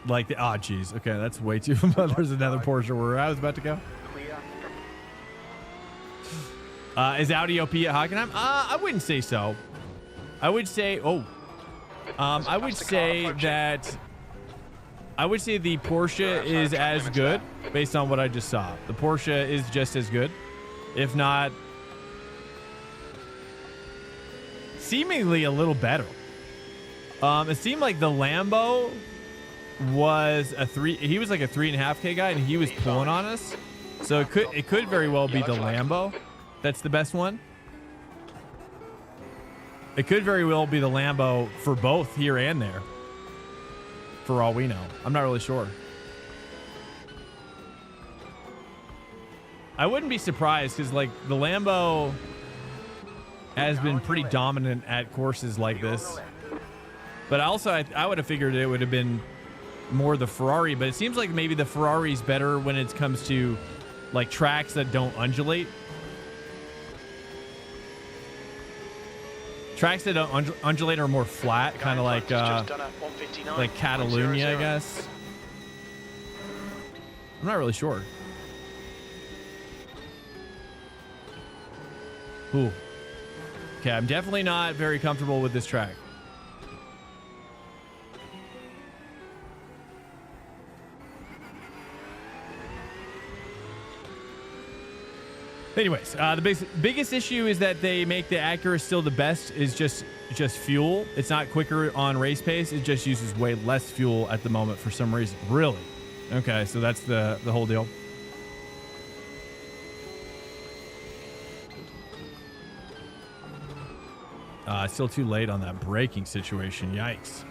Like the, oh, geez. Okay, that's way too much. There's another Porsche where I was about to go. Is Audi OP at Hockenheim? I wouldn't say so. I would say, I would say that, I would say the Porsche is as good based on what I just saw. The Porsche is just as good, if not seemingly a little better. It seemed like the Lambo was he was like a 3.5K guy and he was pulling on us. So it could very well be the Lambo. That's the best one. It could very well be the Lambo for both here and there. For all we know. I'm not really sure. I wouldn't be surprised because like the Lambo has been pretty dominant at courses like this. But also I would have figured it would have been more the Ferrari, but it seems like maybe the Ferrari's better when it comes to like tracks that don't undulate. Tracks that don't undulate are more flat, kind of like Catalunya, I guess. I'm not really sure. Ooh. Okay, I'm definitely not very comfortable with this track. Anyways, the biggest issue is that they make the Acura still the best is just fuel. It's not quicker on race pace. It just uses way less fuel at the moment for some reason. Really? Okay, so that's the whole deal. Still too late on that braking situation. Yikes.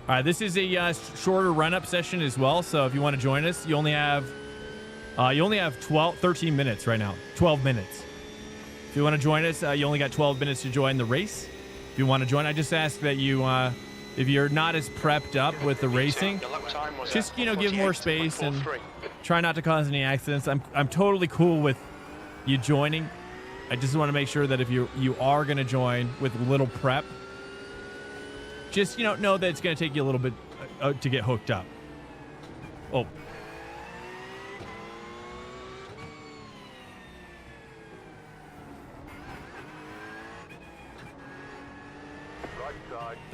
All right, this is a shorter run-up session as well. So if you want to join us, you only have 13 minutes right now. 12 minutes. If you want to join us, you only got 12 minutes to join the race. If you want to join, I just ask that you, if you're not as prepped up with the racing, just give more space and try not to cause any accidents. I'm totally cool with you joining. I just want to make sure that if you are going to join with little prep, just know that it's going to take you a little bit to get hooked up. Oh.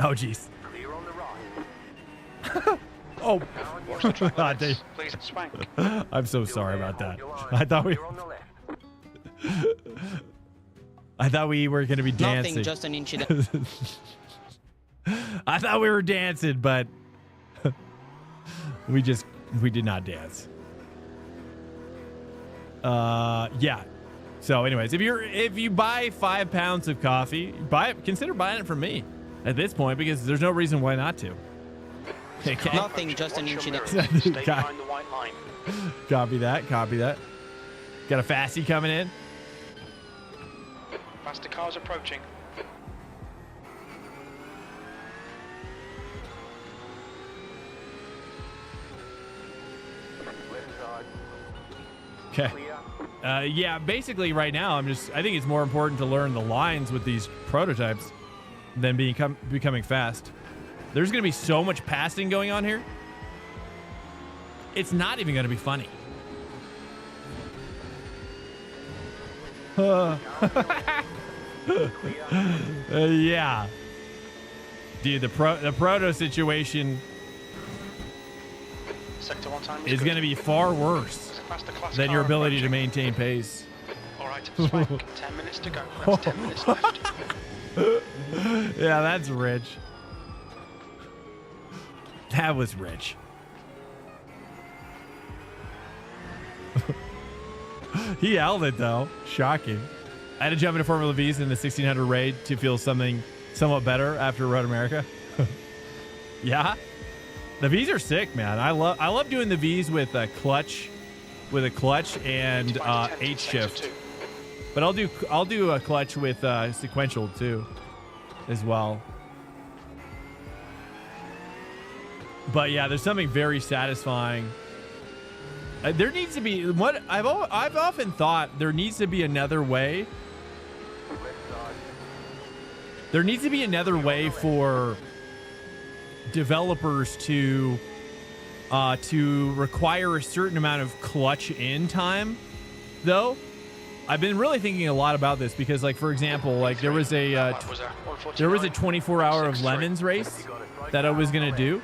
Oh, jeez. Clear on the right. Oh. God, please, Swank. I'm so sorry about that. I thought we were going to be dancing. Nothing, just an incident. I thought we were dancing, but we did not dance. Yeah. So anyways, if you buy 5 pounds of coffee, consider buying it from me at this point, because there's no reason why not to. Okay. Nothing, just an incident. Stay behind the white line. Copy that. Got a fastie coming in. Faster cars approaching. Okay. Yeah, basically right now I think it's more important to learn the lines with these prototypes than becoming fast. There's going to be so much passing going on here. It's not even going to be funny. Yeah. Dude, the proto situation is going to be far worse than your ability to maintain pace. All right, Swank, 10 minutes to go. That's 10 minutes left. Yeah, that's rich. That was rich. He held it though. Shocking. I had to jump into Formula V's in the 1600 raid to feel somewhat better after Road America. Yeah. The V's are sick, man. I love doing the V's with a clutch and H shift. But I'll do a clutch with sequential too as well. But yeah, there's something very satisfying. There needs to be what I've often thought there needs to be another way. There needs to be another way for developers to require a certain amount of clutch in time, though. I've been really thinking a lot about this because, like, for example, like there was a 24-hour of lemons race that I was gonna do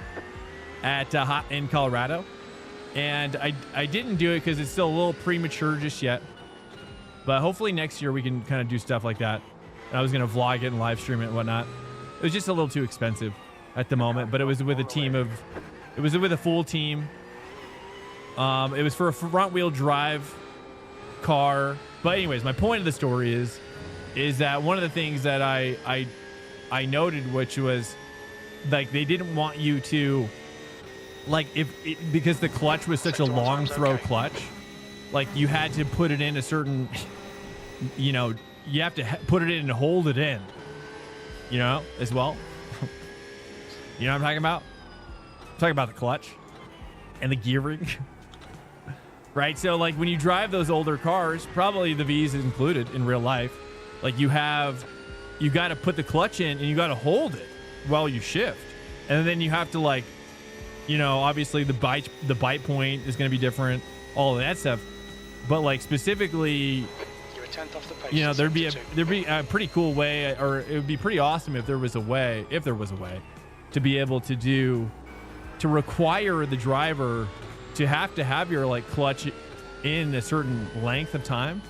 at in Colorado, and I didn't do it because it's still a little premature just yet. But hopefully next year we can kind of do stuff like that. And I was gonna vlog it and live stream it and whatnot. It was just a little too expensive at the moment, but it was with a full team. It was for a front-wheel drive car. But anyways, my point of the story is that one of the things that I noted, which was like they didn't want you to, like, because the clutch was such a long throw clutch, like you had to put it in a certain, you have to put it in and hold it in, as well. You know what I'm talking about? I'm talking about the clutch and the gearing. right? So like when you drive those older cars, probably the V's is included in real life. Like you got to put the clutch in and you got to hold it while you shift. And then you have to like, you know, obviously the bite point is going to be different, all of that stuff. But like specifically, You're a tenth off the pace. you know, there'd be 72. a pretty cool way, or it would be pretty awesome if there was a way to be able to require the driver to have your like clutch in a certain length of time,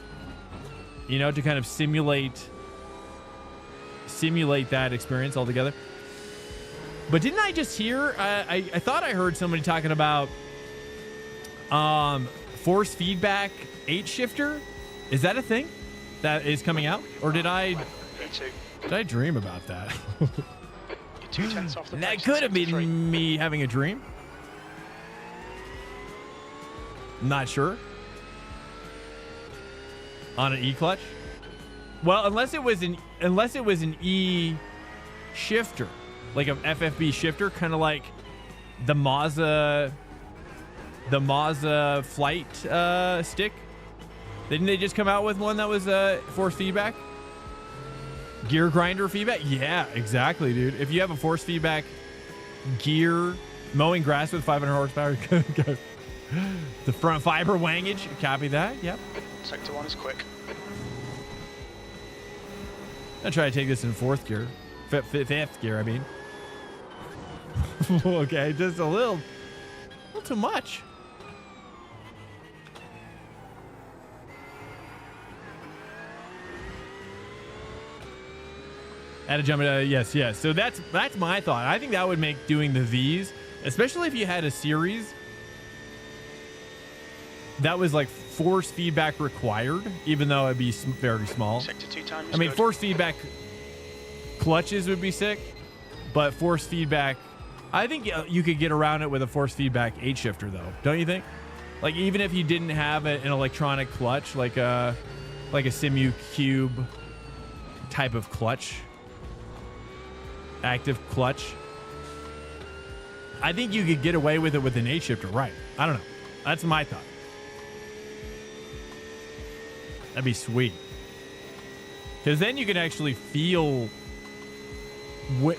you know, to kind of simulate that experience altogether. But didn't I just hear, I thought I heard somebody talking about force feedback 8-shifter. Is that a thing that is coming out? Or did I dream about that? You're 2 tenths off the That pace. could have 73. been me having a dream. Not sure. On an E clutch? Well, unless it was an E shifter, like an FFB shifter, kind of like the Mazda flight stick. Didn't they just come out with one that was force feedback? Gear grinder feedback? Yeah, exactly, dude. If you have a force feedback gear mowing grass with 500 horsepower, the front fiber wangage, copy that. Yep. Sector 1 is quick. I'll try to take this in 4th gear. Fifth gear, I mean. Okay, just a little too much. Had to jump into yes. So that's my thought. I think that would make doing the V's, especially if you had a series that was like force feedback required, even though it'd be very small. Sector 2 time is I mean, good. force feedback clutches would be sick, but force feedback, I think you could get around it with a force feedback 8-shifter, though. Don't you think? Like, even if you didn't have an electronic clutch, like a Simu Cube type of clutch, active clutch, I think you could get away with it with an 8-shifter, right? I don't know. That's my thought. That'd be sweet. Because then you can actually feel,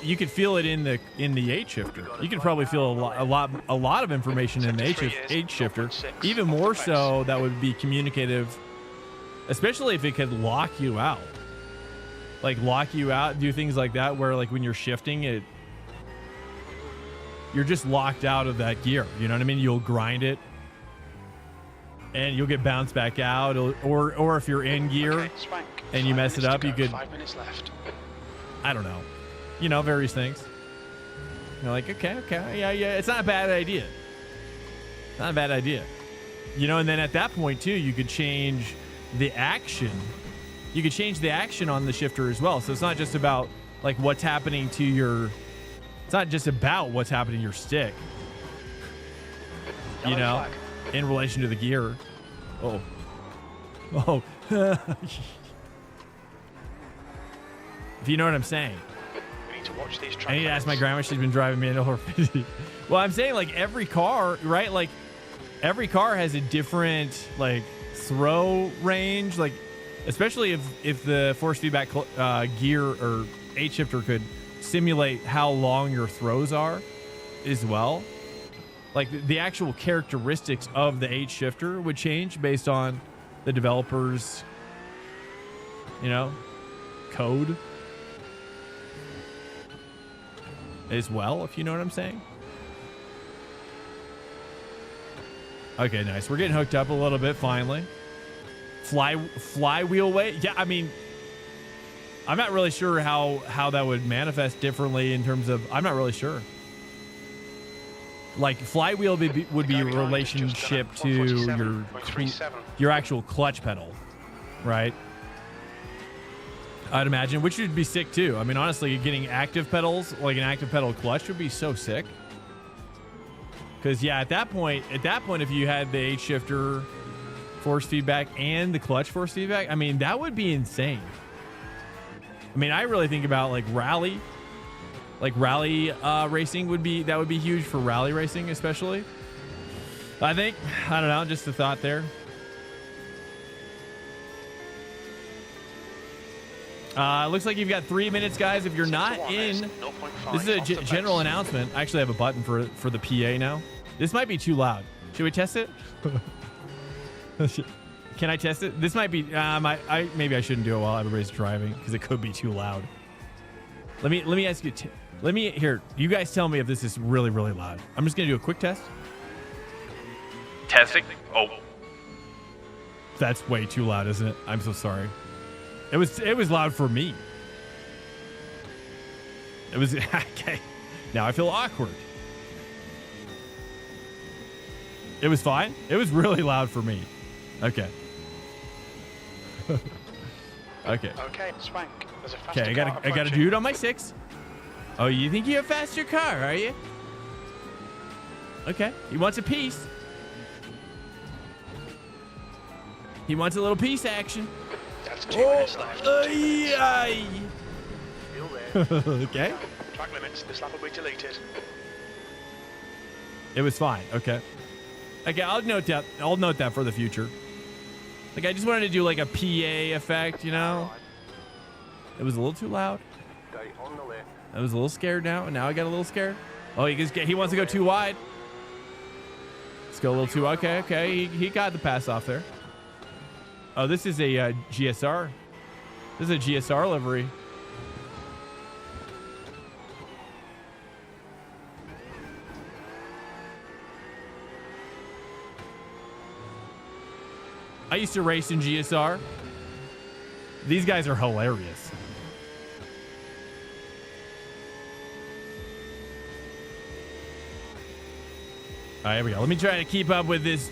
you could feel it in the 8-shifter. You could probably feel a lot of information in the 8-shifter. Even more so, that would be communicative, especially if it could lock you out. Like lock you out, do things like that, where like when you're shifting, you're just locked out of that gear. You know what I mean? You'll grind it, and you'll get bounced back out, or if you're in gear Okay, Swank. and you 5 mess it minutes up, to you go. could, 5 minutes left. I don't know, you know, various things. You're like, okay, yeah, it's not a bad idea. Not a bad idea. You know, and then at that point too, you could change the action. You could change the action on the shifter as well. So it's not just about like what's happening to your, it's not just about what's happening to your stick, you Yellow know, flag. in relation to the gear. Oh. If you know what I'm saying. We need to watch these track I need to ask my lanes. grandma. She's been driving me into over 50. Well, I'm saying like every car, right? Like every car has a different like throw range. Like especially if the force feedback gear or 8-shifter could simulate how long your throws are as well. Like the actual characteristics of the 8-shifter would change based on the developer's, you know, code as well, if you know what I'm saying. Okay, nice. We're getting hooked up a little bit finally. Flywheel weight. Yeah, I mean, I'm not really sure how that would manifest differently in terms of, I'm not really sure. Like flywheel would be a relationship to your actual clutch pedal, right? I'd imagine, which would be sick too. I mean, honestly, getting active pedals, like an active pedal clutch, would be so sick. Because yeah, at that point, if you had the 8-shifter force feedback and the clutch force feedback, I mean, that would be insane. I mean, I really think about like rally racing would be huge for rally racing, especially. I think, I don't know, just a thought there. It looks like you've got 3 minutes, guys. If you're not in, this is a general announcement. I actually have a button for the PA now. This might be too loud. Should we test it? Can I test it? This might be, maybe I shouldn't do it while everybody's driving because it could be too loud. Let me ask you, here, you guys tell me if this is really, really loud. I'm just going to do a quick test. Testing. Oh. That's way too loud, isn't it? I'm so sorry. It was loud for me. It was okay. Now I feel awkward. It was fine. It was really loud for me. Okay. Okay. Okay, Swank. There's a faster Okay, I got a dude on my 6. Oh, you think you have a faster car, are you? Okay. He wants a piece. He wants a little piece action. That's 2 minutes left. Okay. Track limits. This lap will be deleted. It was fine. Okay. Okay, I'll note that. I'll note that for the future. Like, I just wanted to do like a PA effect, you know? It was a little too loud. I was a little scared now, and now I got a little scared. Oh, he wants to go too wide. Let's go a little too. Okay. He got the pass off there. Oh, this is a GSR. This is a GSR livery. I used to race in GSR. These guys are hilarious. All right, here we go. Let me try to keep up with this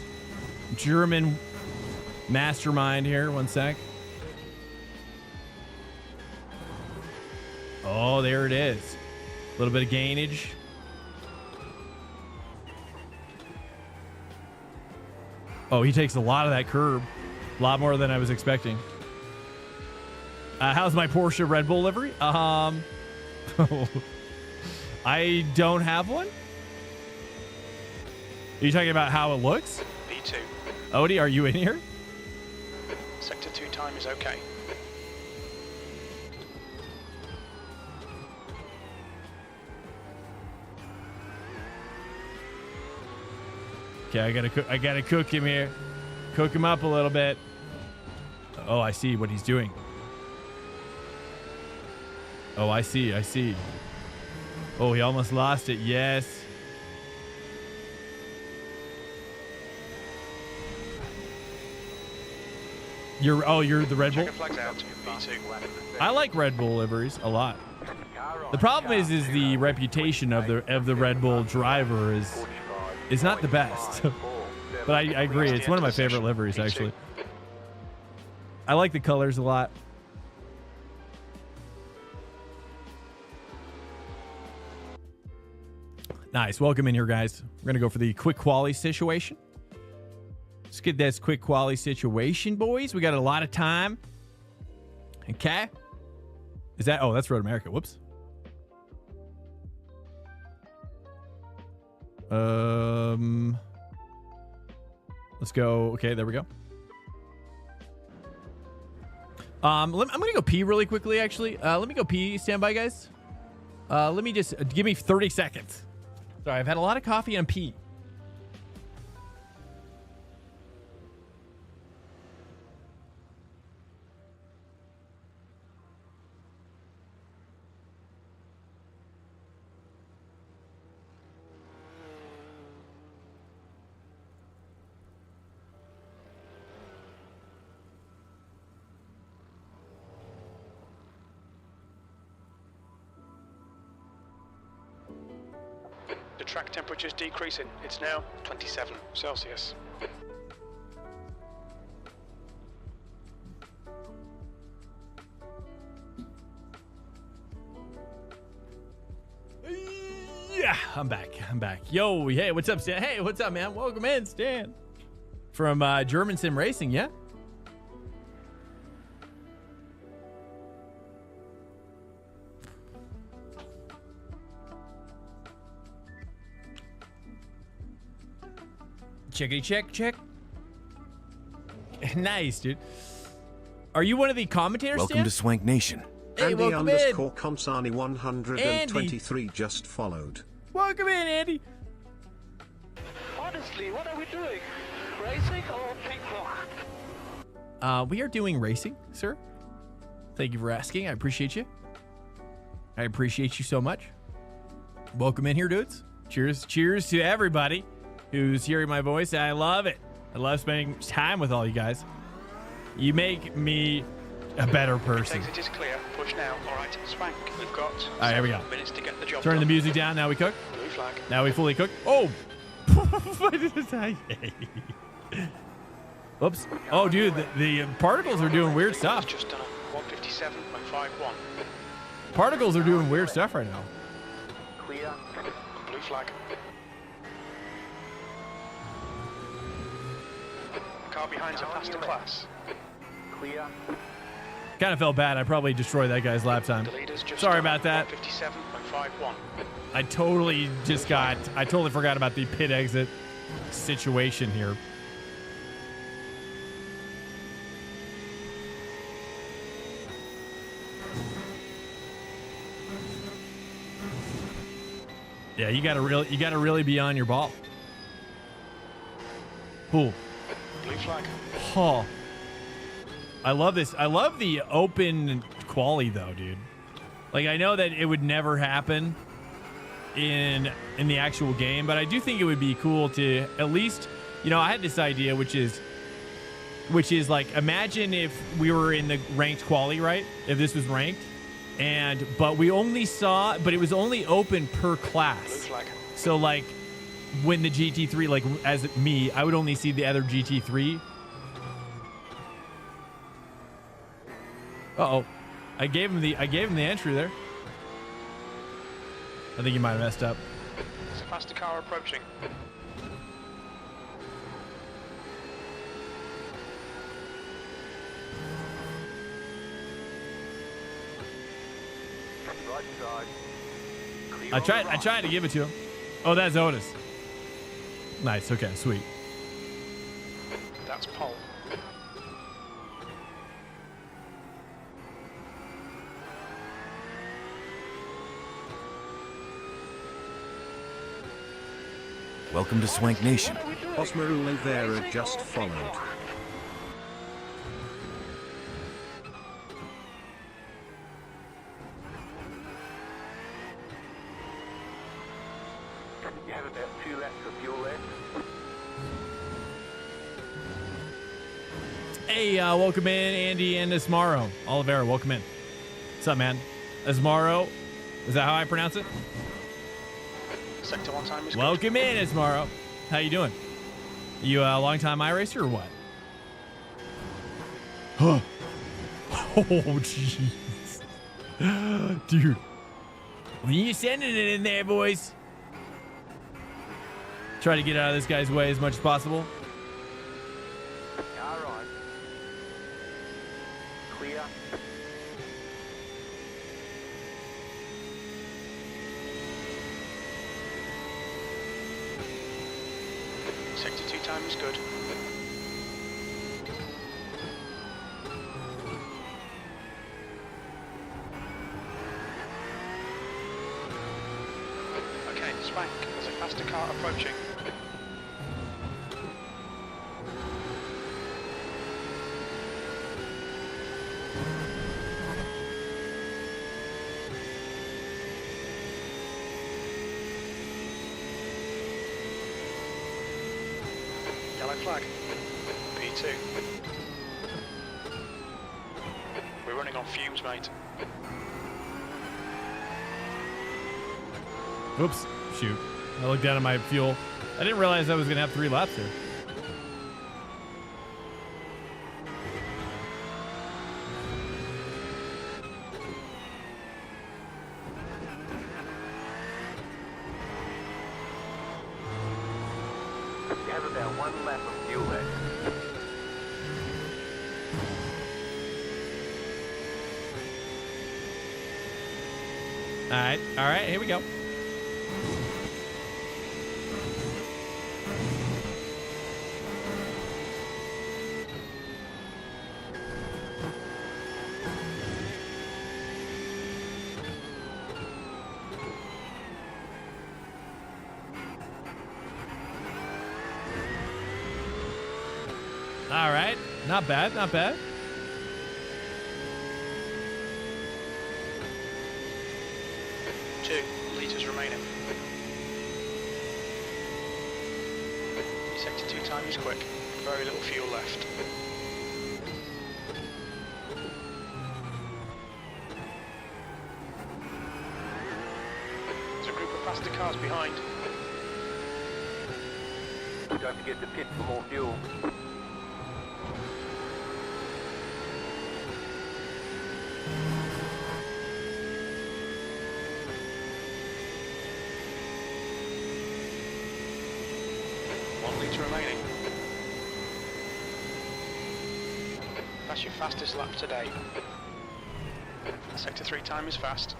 German mastermind here. One sec. Oh, there it is. A little bit of gainage. Oh, he takes a lot of that curb. A lot more than I was expecting. How's my Porsche Red Bull livery? I don't have one. Are you talking about how it looks? P2. Odie, are you in here? Sector 2 time is okay. Okay, I gotta cook him here. Cook him up a little bit. Oh, I see what he's doing. Oh, I see. Oh, he almost lost it. Yes. You're the Red Bull? Checker flags out. P2. I like Red Bull liveries a lot. The problem is the reputation of the Red Bull driver is not the best. But I agree. It's one of my favorite liveries, actually. I like the colors a lot. Nice. Welcome in here, guys. We're going to go for the quick quali situation. Let's get this quick quali situation, boys. We got a lot of time. Okay. Is that... Oh, that's Road America. Whoops. Let's go. Okay, there we go. I'm gonna go pee really quickly, actually. Let me go pee. Stand by, guys. Let me just give me 30 seconds. Sorry, I've had a lot of coffee and pee. The track temperature is decreasing. It's now 27 Celsius. Yeah, I'm back. Yo, hey, what's up, Stan? Hey, what's up, man? Welcome in, Stan. From German Sim Racing, yeah? Checkity check, check. Nice, dude. Are you one of the commentators, Welcome Stan? to Swank Nation. Hey, Andy welcome in. _ Comsani 123 just followed. Welcome in, Andy. Honestly, what are we doing? Racing or ping pong? We are doing racing, sir. Thank you for asking. I appreciate you. I appreciate you so much. Welcome in here, dudes. Cheers. Cheers to everybody who's hearing my voice. I love it. I love spending time with all you guys. You make me a better person. Exit is clear. Push now. All right, Swank. We've got All right, here we go. minutes to get the job Turn the done. music down. Now we cook. Blue flag. Now we fully cook. Oh! What did I say? Whoops. Oh, dude, the particles are doing weird stuff. Just done a 157.51. Particles are doing weird stuff right now. Clear. Blue flag. Car behind's a faster class. Clear. Kind of felt bad. I probably destroyed that guy's lap time. The leader's just Sorry done about that. 157.51. I totally forgot about the pit exit situation here. Yeah, you gotta really be on your ball. Cool. Blue flag. Oh. I love this. I love the open quali though, dude. Like, I know that it would never happen in the actual game, but I do think it would be cool to at least, you know, I had this idea, which is like, imagine if we were in the ranked quali, right? If this was ranked, but we only saw, but it was only open per Blue class. flag. So like when the GT3, like as me, I would only see the other GT3. Uh-oh. I gave him the entry there. I think he might have messed up. There's a faster car approaching. Right side. Clear I on the right. tried to give it to him. Oh, that's Otis. Nice. Okay, sweet. That's pole. Welcome to Swank Nation. What are we doing? Osmaru Oliveira Racing just or ping followed. pong? You have about 2 laps of fuel left. Hey, welcome in, Andy and Asmaro. Oliveira, welcome in. What's up, man? Asmaro, is that how I pronounce it? Sector 1 time is good. Welcome in, Asmaro. How you doing? You a long-time iRacer or what? Huh. Oh, jeez. Dude. When you sending it in there, boys? Try to get out of this guy's way as much as possible. All right. Clear. Sector 2 time is good. Okay, Swank, there's a faster car approaching. Yellow flag. P2. We're running on fumes, mate. Oops. Shoot. I looked down at my fuel. I didn't realize I was going to have 3 laps here. You have about 1 lap of fuel left. All right, here we go. All right. Not bad. Not bad. Two litres remaining. Sector 2 time is quick. Very little fuel left. There's a group of faster cars behind. Don't forget to pit for more fuel. Remaining. That's your fastest lap today. Sector 3 time is fast.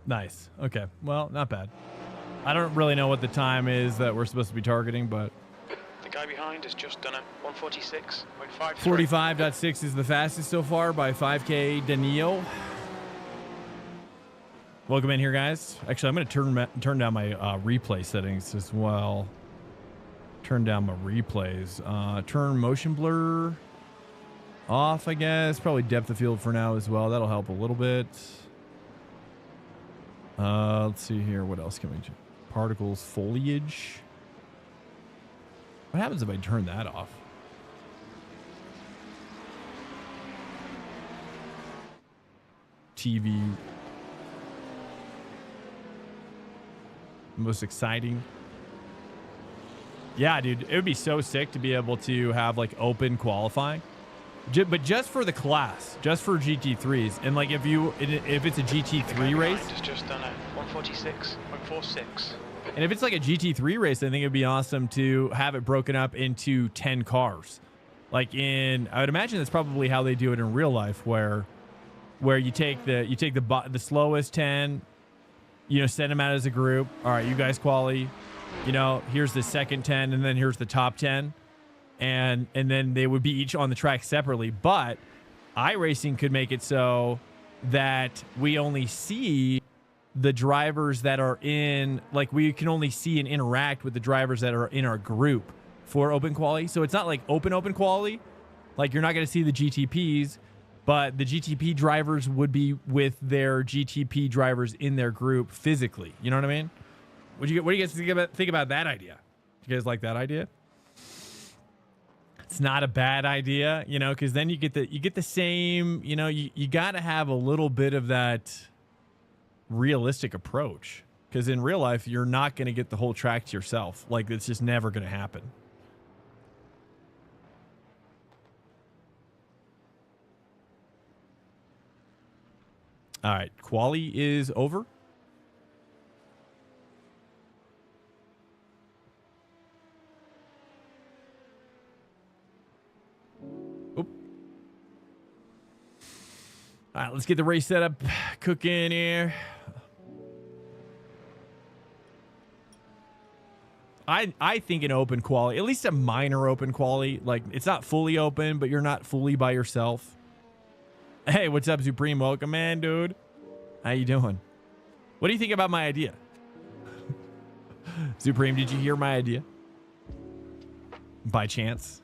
Nice. Okay. Well, not bad. I don't really know what the time is that we're supposed to be targeting, but the guy behind has just done a 146.53. 45.6 is the fastest so far by 5K Danilo. Welcome in here, guys. Actually, I'm going to turn down my replay settings as well. Turn down my replays. Turn motion blur off, I guess. Probably depth of field for now as well. That'll help a little bit. Let's see here. What else can we do? Particles, foliage. What happens if I turn that off? TV. Most exciting. Yeah, dude, it would be so sick to be able to have like open qualifying, but just for the class, just for GT3s, and like if it's a GT3 race, has just done a 146.46. and if it's like a GT3 race, I think it'd be awesome to have it broken up into 10 cars. Like I would imagine that's probably how they do it in real life, where you take the slowest 10, send them out as a group. All right, you guys quali. Here's the second 10, and then here's the top 10, and then they would be each on the track separately. But iRacing could make it so that we only see the drivers that are in, like, we can only see and interact with the drivers that are in our group for open quali. So it's not like open quali, like you're not going to see the GTPs, but the GTP drivers would be with their GTP drivers in their group physically. You know what I mean? What do you guys think about that idea? You guys like that idea? It's not a bad idea, because then you get the same, you got to have a little bit of that realistic approach, because in real life you're not going to get the whole track to yourself. Like, it's just never going to happen. All right, quali is over. All right, let's get the race setup cooking here. I think an open quali, at least a minor open quali, like it's not fully open, but you're not fully by yourself. Hey, what's up, Supreme? Welcome, man, dude. How you doing? What do you think about my idea? Supreme, did you hear my idea? By chance?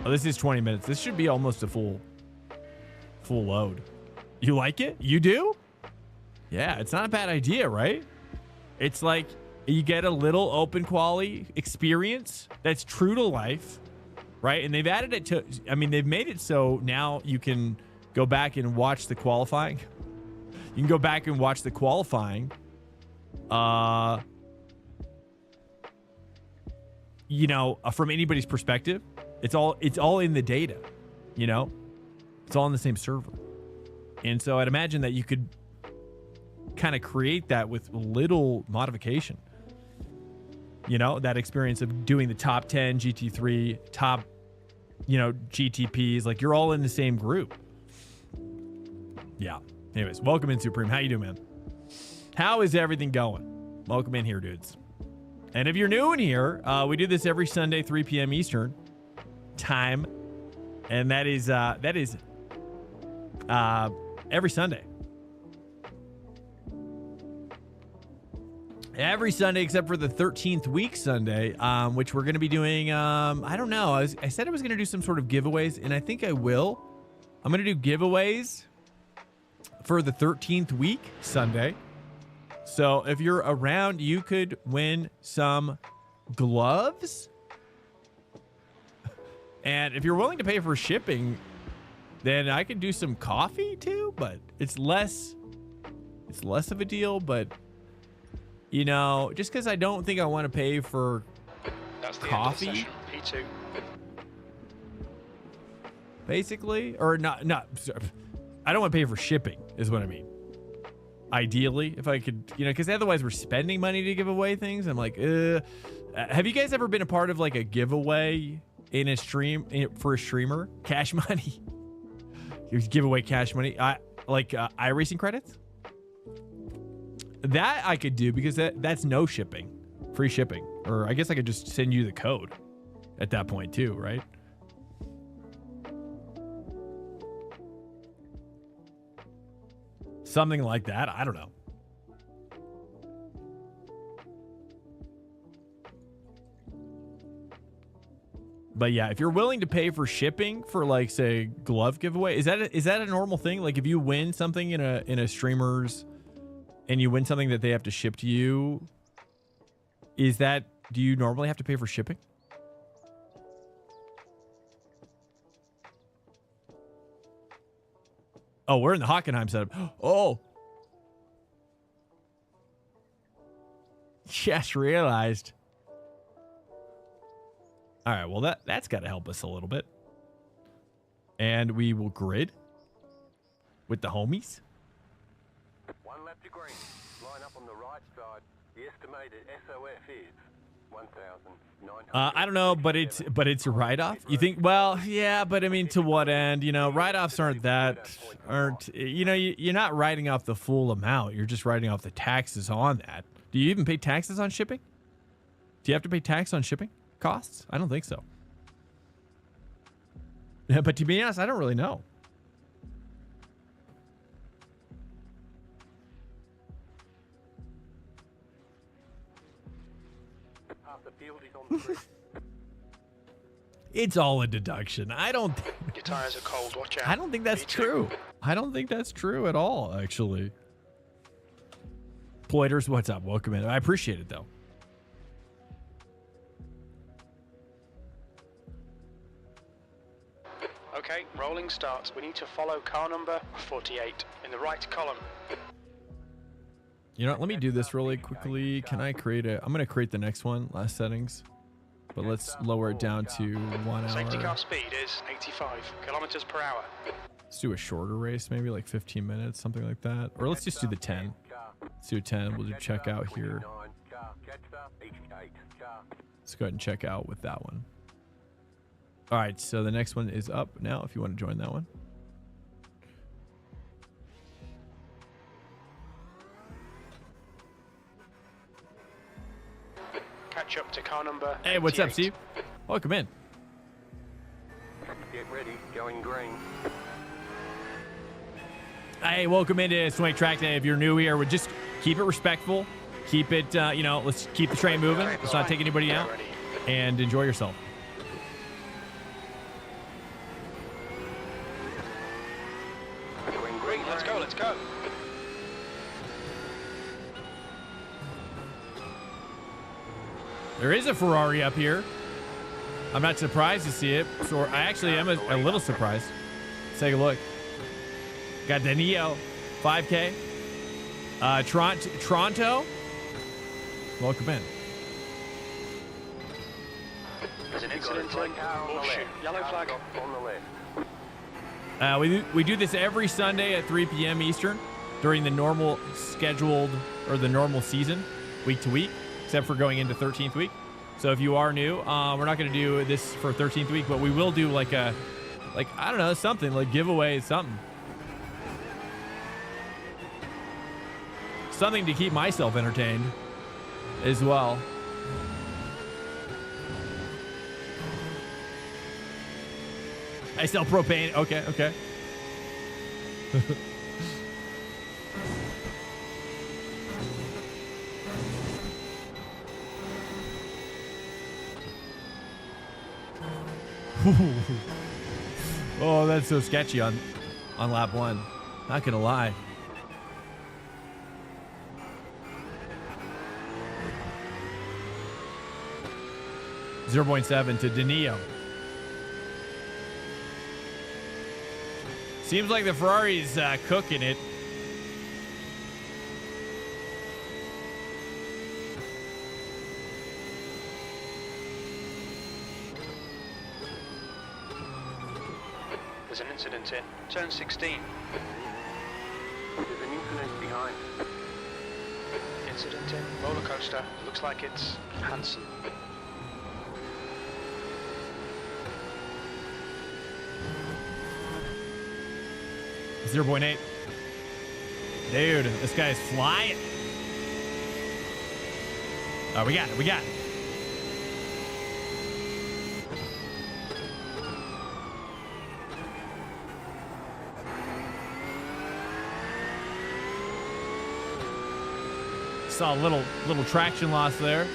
Oh, this is 20 minutes. This should be almost a full load. You like it? You do? Yeah, it's not a bad idea, right? It's like you get a little open quali experience that's true to life, right? And they've added it to, they've made it so now you can go back and watch the qualifying. You can go back and watch the qualifying. From anybody's perspective. It's all in the data, It's all in the same server. And so I'd imagine that you could kind of create that with little modification. That experience of doing the top 10 GT3, top, GTPs, like you're all in the same group. Yeah. Anyways, welcome in, Supreme. How you doing, man? How is everything going? Welcome in here, dudes. And if you're new in here, we do this every Sunday, 3 p.m. Eastern time. And that is every Sunday. Every Sunday except for the 13th week Sunday, which we're going to be doing, I don't know. I said I was going to do some sort of giveaways, and I think I will. I'm going to do giveaways for the 13th week Sunday. So if you're around, you could win some gloves. And if you're willing to pay for shipping, then I could do some coffee too, but it's less of a deal, but you know, just because I don't think I want to pay for coffee, P2. basically, or not. I don't want to pay for shipping, is what I mean. Ideally, if I could, you know, because otherwise we're spending money to give away things. I'm like, have you guys ever been a part of like a giveaway in a stream for a streamer? Cash money. You give away cash money. Like iRacing credits. That I could do because that's no shipping, free shipping. Or I guess I could just send you the code at that point too, right? Something like that. I don't know. But yeah, if you're willing to pay for shipping for like say glove giveaway, is that a normal thing? Like if you win something in a streamer's and you win something that they have to ship to you, do you normally have to pay for shipping? Oh, we're in the Hockenheim setup. Oh. Just realized. All right, well, that's got to help us a little bit. And we will grid with the homies. One lap to green. Line up on the right side. The estimated SOF is 1,900. I don't know, but it's a write-off. You think? Well, yeah, but I mean, to what end? You know, write-offs aren't. You know, you're not writing off the full amount. You're just writing off the taxes on that. Do you even pay taxes on shipping? Do you have to pay tax on shipping costs? I don't think so. Yeah, but to be honest, I don't really know. It's all a deduction. Your tires are cold. Watch out. I don't think that's true. I don't think that's true at all, actually. Poiters, what's up? Welcome in. I appreciate it, though. Okay, rolling starts. We need to follow car number 48 in the right column. You know what? Let me do this really quickly. Can I create I'm going to create the next one, last settings. But let's lower it down to 1 hour. Safety car speed is 85 kilometers per hour. Let's do a shorter race, maybe like 15 minutes, something like that. Or let's just do the 10. Let's do 10. We'll do checkout here. Let's go ahead and check out with that one. All right, so the next one is up now if you want to join that one. Catch up to car number. Hey, what's up, Steve? Welcome in. Get ready, going green. Hey, welcome into Swank Trackday. If you're new here, we'll just keep it respectful. Keep it, you know, let's keep the train moving. Let's not take anybody out. And enjoy yourself. Green, let's go, let's go. There is a Ferrari up here. I'm not surprised to see it. So I actually am a little surprised. Let's take a look. Got the Neo 5K. Toronto. Welcome in. There's an incident in. Oh, shoot. Yellow flag. On the left. We do this every Sunday at 3 p.m. Eastern during the normal scheduled or the normal season, week to week, except for going into 13th week. So if you are new, we're not going to do this for 13th week, but we will do like I don't know, something like giveaway, something to keep myself entertained as well. I sell propane. Okay. Oh, that's so sketchy on lap 1. Not gonna lie. .7 to Danilo. Seems like the Ferrari's cooking it. There's an incident in turn 16. There's an incident behind. Incident in roller coaster. Looks like it's Hansen. .8. Dude, this guy's flying. Oh, we got it. We got it. Saw a little traction loss there.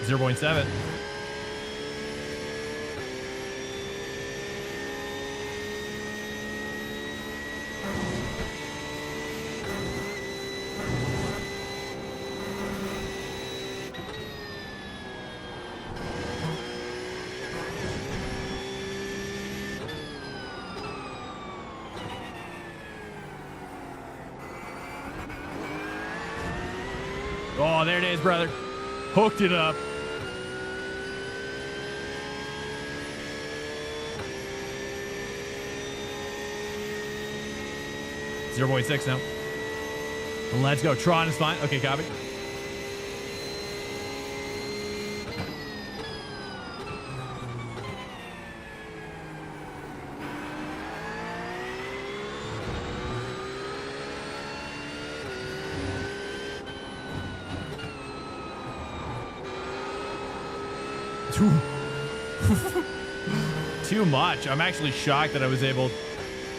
.7. Oh, there it is, brother. Hooked it up. .6 now. Let's go. Tron is fine. Okay, copy. Too much. I'm actually shocked that I was able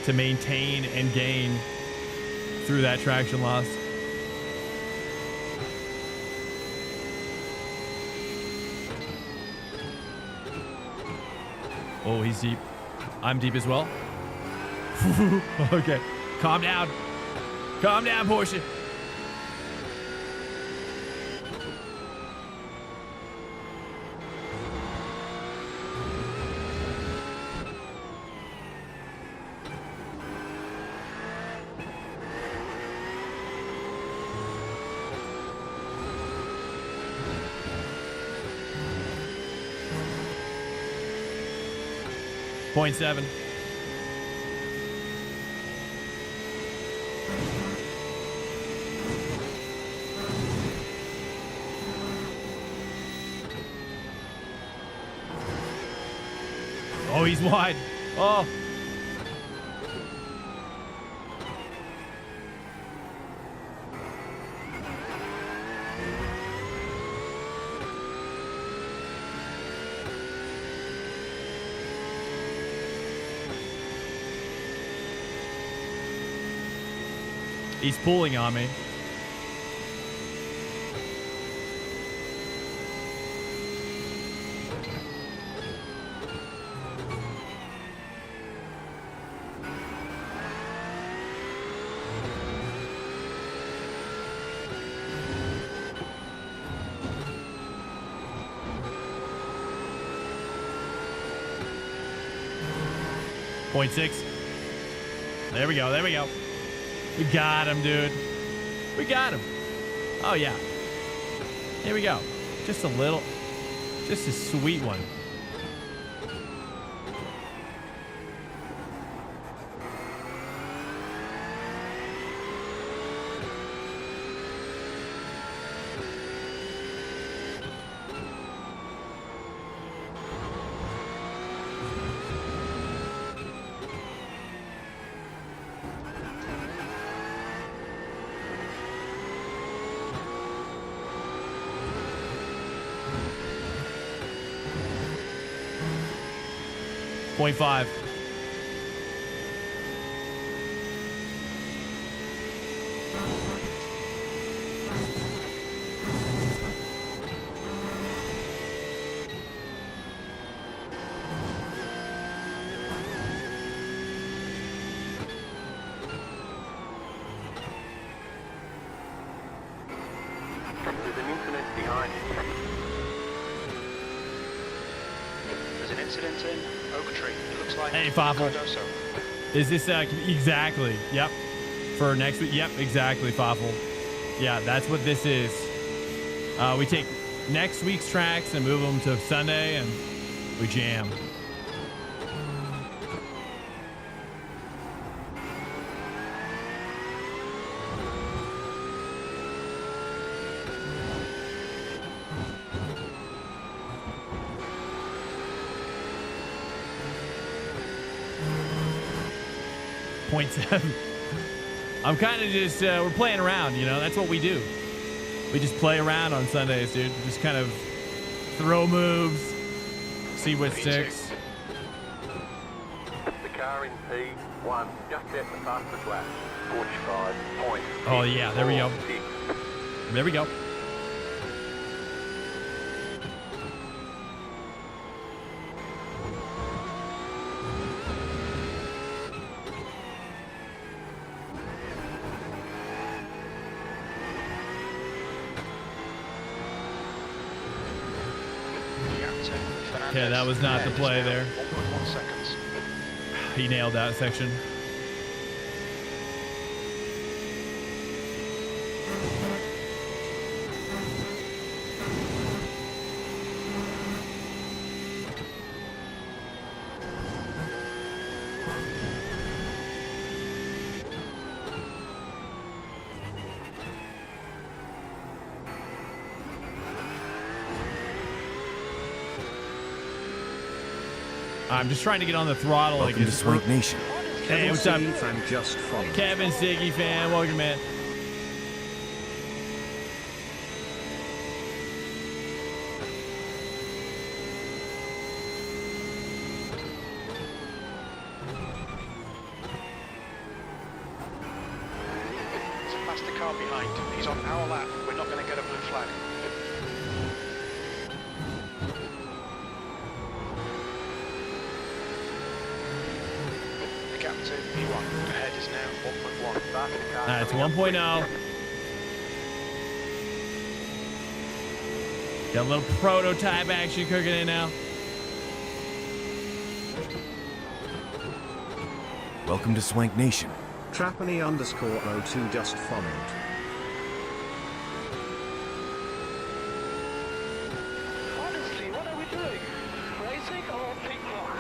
to maintain and gain through that traction loss. Oh, he's deep. I'm deep as well. Okay. Calm down. Calm down, Porsche. .7. Oh, he's wide. Oh. He's pulling on me. .6. There we go. There we go. We got him, dude. We got him. Oh, yeah. Here we go. Just a little. Just a sweet one. .5. There's an incident behind you. There's an incident in Oak Tree. It looks like Hey, Fafel. Cardoso. Is this exactly? Yep. For next week? Yep, exactly, Fafel. Yeah, that's what this is. We take next week's tracks and move them to Sunday, and we jam. .7. I'm kind of just, we're playing around, you know? That's what we do. We just play around on Sundays, dude. Just kind of throw moves, see what sticks. The car in P1 just set the fastest lap. 45 points. Oh, yeah, there we go. There we go. Yeah, that was not the play there. 1.1 seconds. He nailed that section. I'm just trying to get on the throttle. Welcome to Swank Nation. Hey, what's up? Fan just followed. Kevin Siggy fan, welcome in. There's a faster car behind. He's on our lap. We're not going to get a blue flag. The gap to P1 ahead is now 1.1. It's 1.0. Got a little prototype action cooking in now. Welcome to Swank Nation. Trapany_02 just followed. Honestly, what are we doing? Racing or ping pong?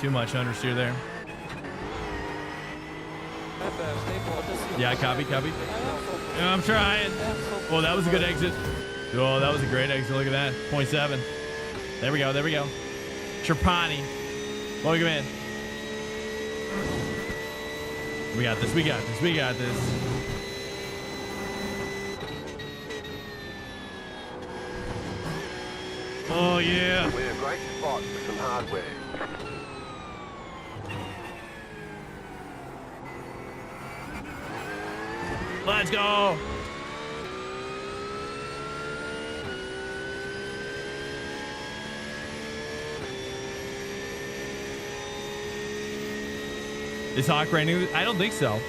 Too much understeer there. Yeah, copy. Yeah, I'm trying. Oh, that was a good exit. Oh, that was a great exit. Look at that. 0.7. There we go. Trapani. Welcome in. We got this. Oh, yeah. We're a great spot for some hardware. Let's go. Is Hawk raining? I don't think so.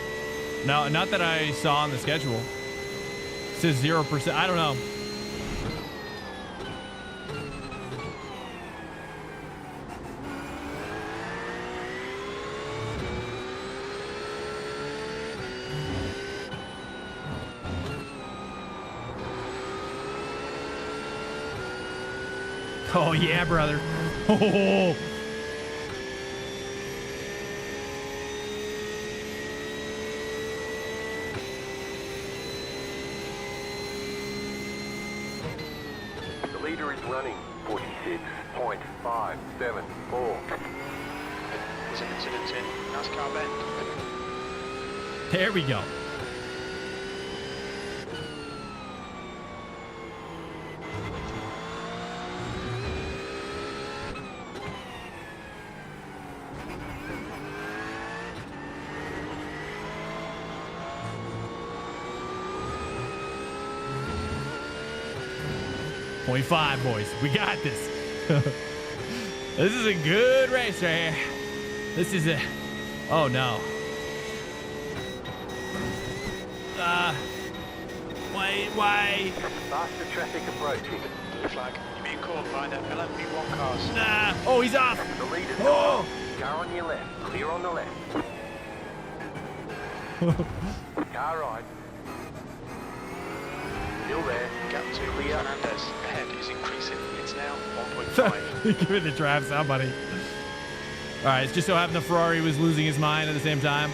No, not that I saw on the schedule. It says 0%. I don't know. Oh, yeah, brother. Oh. The leader is running 46.574. There's an incident in NASCAR Bend. There we go. .5, boys. We got this. This is a good race right here. This is a... Oh, no. Why? Faster traffic approaching. Blue flag. You're being caught by the LMP1 cars. Nah. Oh, he's off. The leader's Oh. car on your left. Clear on the left. Car right. Still there. Gap to Clear. Fernandez. Ahead is increasing. It's now 1.5. Give it the drive, somebody. All right, it's just so happened the Ferrari was losing his mind at the same time.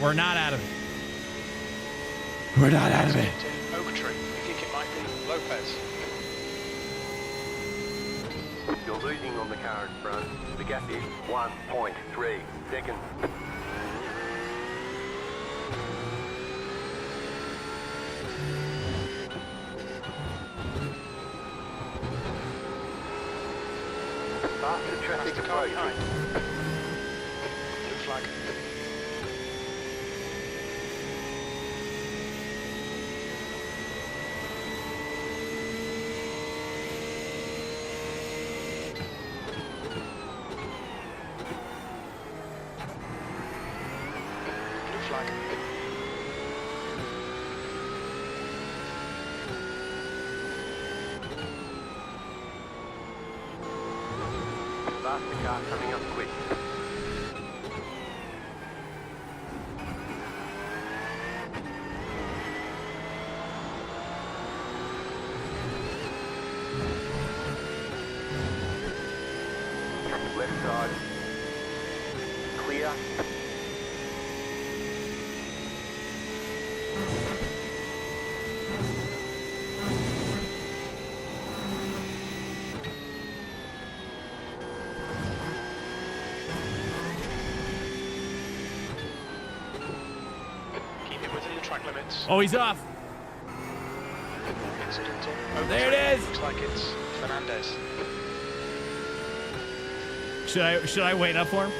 We're not out of it. We're not out of it. Oak tree. You think it might be Lopez? You're losing on the car in front. The gap is 1.3 seconds. Faster traffic That's the car approaching. behind. Blue flag. Blue flag. Faster car coming up quick. Left side. Clear. Keep it within the track limits. Oh, he's off. Incidental. Oak There tree. it is. Looks like it's Fernandez. Should I wait up for him?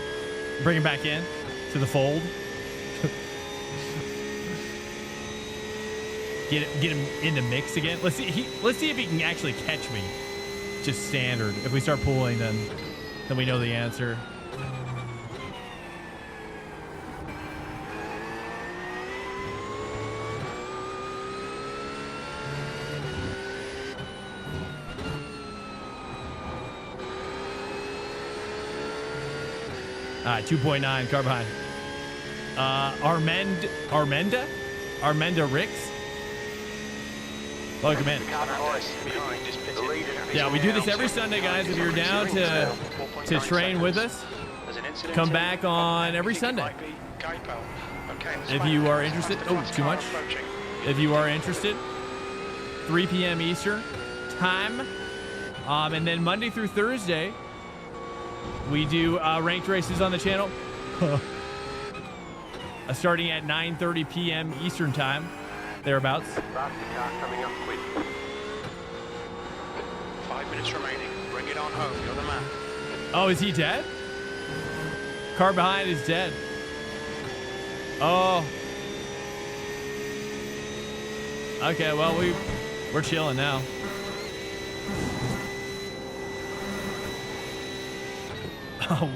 Bring him back in to the fold. Get him in the mix again. Let's see if he can actually catch me. Just standard. If we start pulling, then we know the answer. All right, 2.9, car behind. Armenda Ricks. Welcome in. Yeah, we do this every Sunday, guys. If you're down to train with us, come back on every Sunday. If you are interested, oh, too much. If you are interested, 3 p.m. Eastern time. And then Monday through Thursday, we do ranked races on the channel. Starting at 9:30 p.m. Eastern time, thereabouts. Faster car coming up quick. 5 minutes remaining. Bring it on home. You're the man. Oh, is he dead? Car behind is dead. Oh. Okay, well, we're chilling now.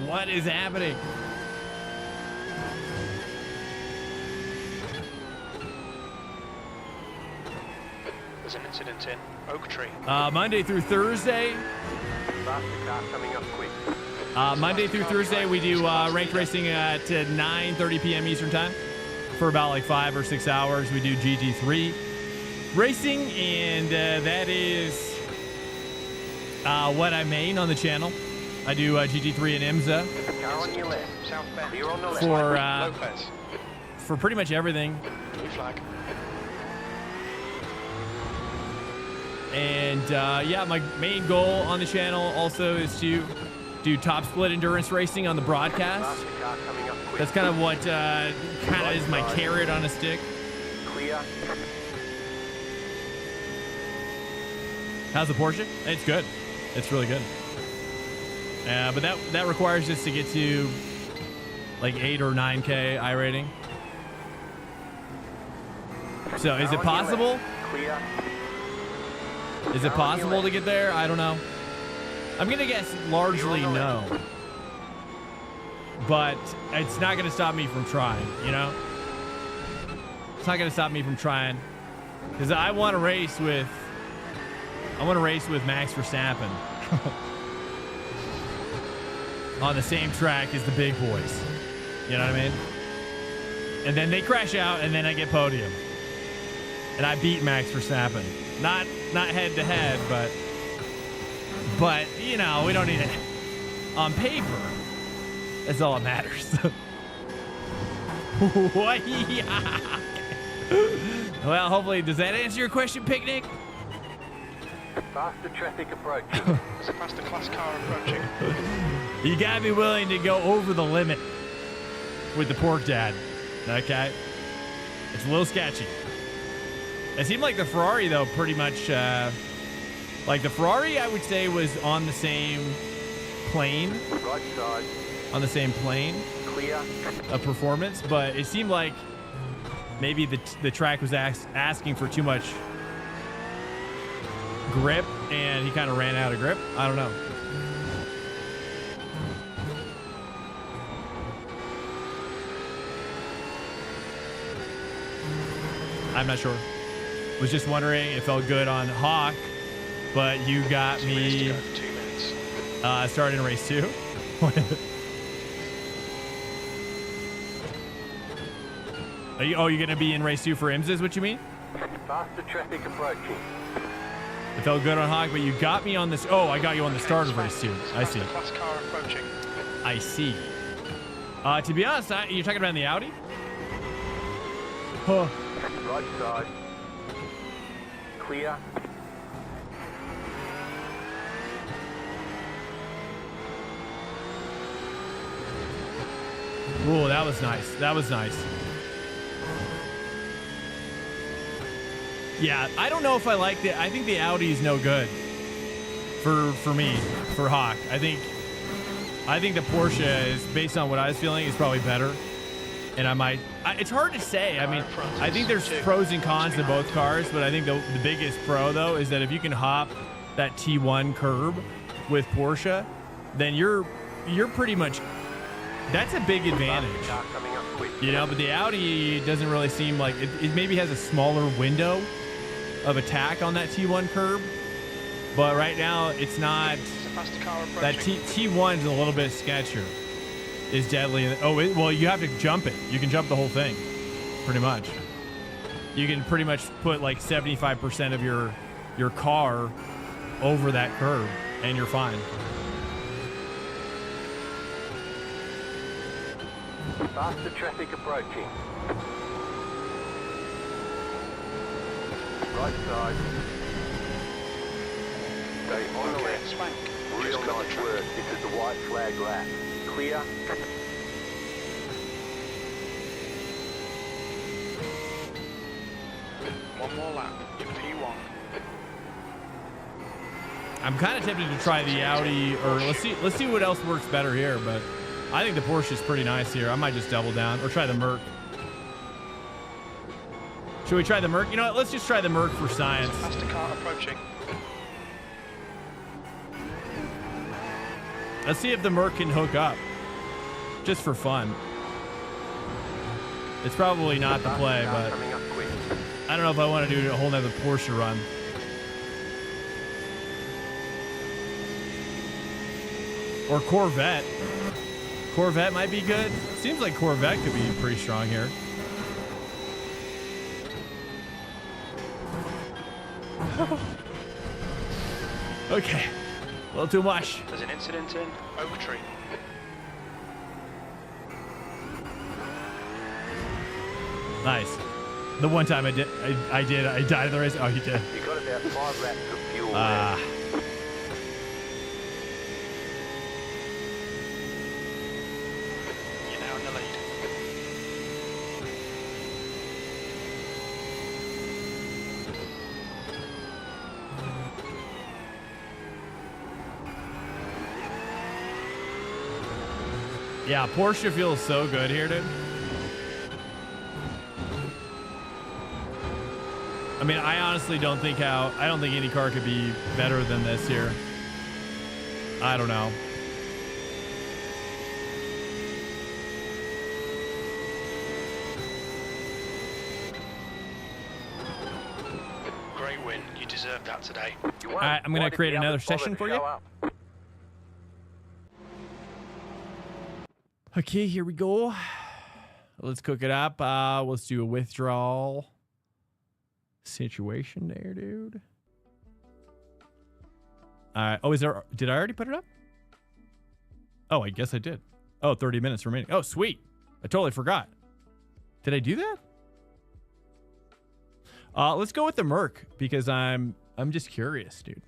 What is happening? There's an incident in Oak Tree. Monday through Thursday. Faster car coming up quick. Monday through Thursday, we do ranked racing at 9:30 p.m. Eastern time for about like 5 or 6 hours. We do GT3 racing, and that is what I main on the channel. I do GT3 and IMSA Car on your left. South Bend. Clear on the left. Lopez. for pretty much everything. Blue flag. And yeah, my main goal on the channel also is to do top split endurance racing on the broadcast. Faster car coming up quick. That's kind of what kind of is my carrot on a stick. Clear. How's the Porsche? It's good. It's really good. But that requires us to get to like 8 or 9K iRating. So is it possible? Clear. Is it possible to get there? I don't know. I'm going to guess largely no. But it's not going to stop me from trying, you know? It's not going to stop me from trying. Because I want to race with Max Verstappen. On the same track as the big boys. You know what I mean? And then they crash out and then I get podium. And I beat Max Verstappen. Not head to head, but you know, we don't need it on paper. That's all that matters. Well, hopefully, does that answer your question, Picnic? Faster traffic approaching. There's a faster class car approaching. You gotta be willing to go over the limit with the pork dad. Okay? It's a little sketchy. It seemed like the Ferrari, though, pretty much, like the Ferrari, I would say, was on the same plane. Right side. On the same plane. Clear. Of performance, but it seemed like maybe the track was asking for too much grip, and he kind of ran out of grip. I don't know. I'm not sure. Was just wondering, it felt good on Hawk, but you got me 2 minutes. starting in race 2. You're going to be in race 2 for IMSA is what you mean? Faster traffic approaching. It felt good on Hawk, but you got me on this. Oh, I got you on the start of race 2. I see. Class car approaching. I see. To be honest, you're talking about in the Audi? Huh. Right side. Clear. Ooh, that was nice. That was nice. Yeah, I don't know if I like it. I think the Audi is no good for me, for Hawk. I think the Porsche is, based on what I was feeling, is probably better. And it's hard to say. I mean, I think there's pros and cons to both cars, but I think the biggest pro, though, is that if you can hop that T1 curb with Porsche, then you're pretty much, that's a big advantage. Car coming up quick. You know, but the Audi doesn't really seem like, it maybe has a smaller window of attack on that T1 curb, but right now it's not. There's a faster car approaching. That T1's a little bit sketchier. Is deadly. Oh, well, you have to jump it. You can jump the whole thing, pretty much. You can pretty much put like 75% of your car over that curb, and you're fine. Faster traffic approaching. Right side. Stay on the left. Swank. Real nice work. This is the white flag lap. Clear. One more lap. You're P1. I'm kind of tempted to try the Audi, or let's see what else works better here, but I think the Porsche is pretty nice here. I might just double down or try the Merc. Should we try the Merc? You know what? Let's just try the Merc for science. Faster car approaching. Let's see if the Merc can hook up, just for fun. It's probably not the play, but Coming up quick. I don't know if I want to do a whole nother Porsche run. Or Corvette. Corvette might be good. Seems like Corvette could be pretty strong here. Okay. A little too much. There's an incident in Oak Tree. Nice. The one time I died in the race. Oh, you did. You got about 5 laps of fuel Ah. Yeah, Porsche feels so good here, dude. I mean, I honestly don't think any car could be better than this here. I don't know. Great win. You deserved that today. All right, I'm going to create another session for you. Okay, here we go. Let's cook it up. Let's do a withdrawal situation there, dude. All right. Oh, did I already put it up? Oh, I guess I did. Oh, 30 minutes remaining. Oh, sweet. I totally forgot. Did I do that? Let's go with the Merc because I'm just curious, dude.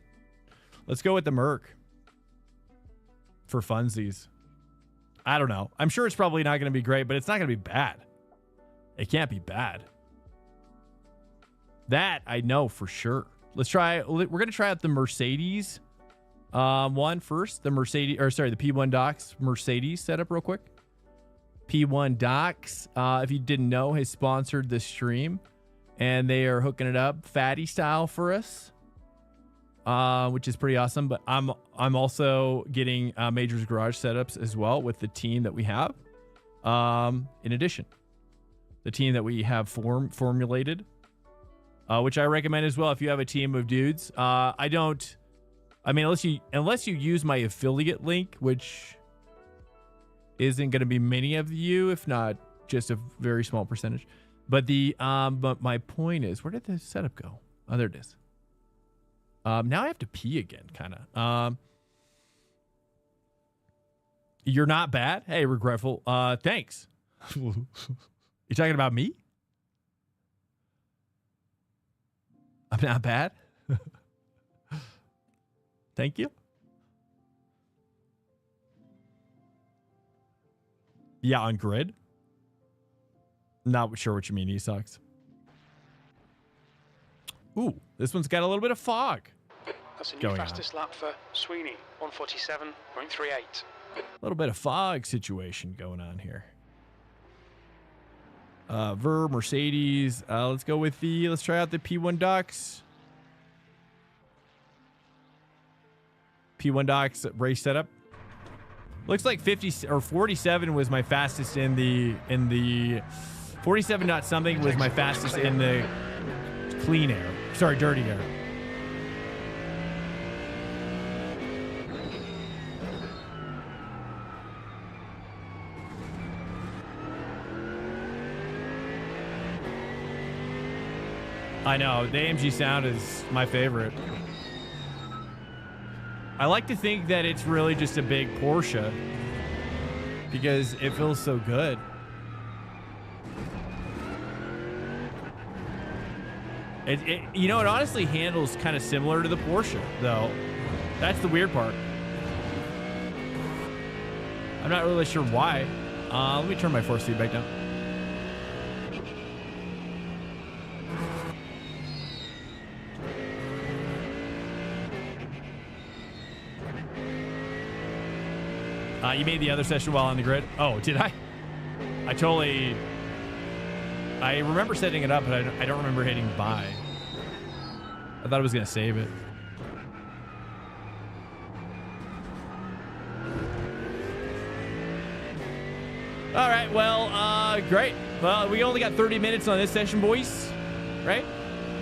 Let's go with the Merc for funsies. I don't know. I'm sure it's probably not going to be great, but it's not going to be bad. It can't be bad. That I know for sure. Let's try. We're going to try out the Mercedes one first. The P1 Docs Mercedes setup real quick. P1 Docs, if you didn't know, has sponsored this stream, and they are hooking it up fatty style for us, which is pretty awesome. But I'm also getting Major's Garage setups as well with the team that we have. In addition, the team that we have formulated, which I recommend as well if you have a team of dudes. I mean, unless you use my affiliate link, which isn't going to be many of you, if not just a very small percentage. But but my point is, where did the setup go? Oh, there it is. Now I have to pee again, kind of. You're not bad. Hey, regretful. Thanks. You talking about me? I'm not bad. Thank you. Yeah, on grid. Not sure what you mean, E-Sox. Ooh, this one's got a little bit of fog. That's a new fastest lap for Sweeney, 147.38. A little bit of fog situation going on here. VIR, Mercedes. Let's try out the P1 Docs. P1 Docs race setup. Looks like 50 or 47 was my fastest in the 47 dot something was my fastest in the clean air. Sorry, dirty air. I know, the AMG sound is my favorite. I like to think that it's really just a big Porsche because it feels so good. You know, it honestly handles kind of similar to the Porsche, though. That's the weird part. I'm not really sure why. Let me turn my force feedback down. You made the other session while on the grid. Oh, did I? I remember setting it up, but I don't remember hitting buy. I thought I was going to save it. All right, well, great. Well, we only got 30 minutes on this session, boys. Right?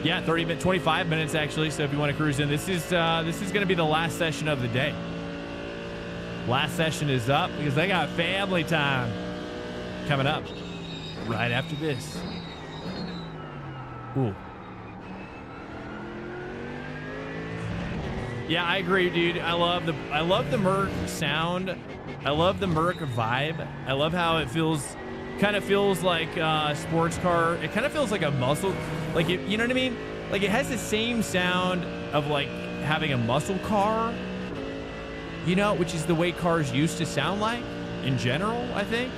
Yeah, 25 minutes, actually. So if you want to cruise in, this is going to be the last session of the day. Last session is up because they got family time coming up right after this. Ooh. Yeah, I agree, dude. I love the Merc sound. I love the Merc vibe. I love how it kind of feels like a sports car. It kind of feels like a muscle, like you know what I mean? Like it has the same sound of like having a muscle car. You know, which is the way cars used to sound like in general, I think.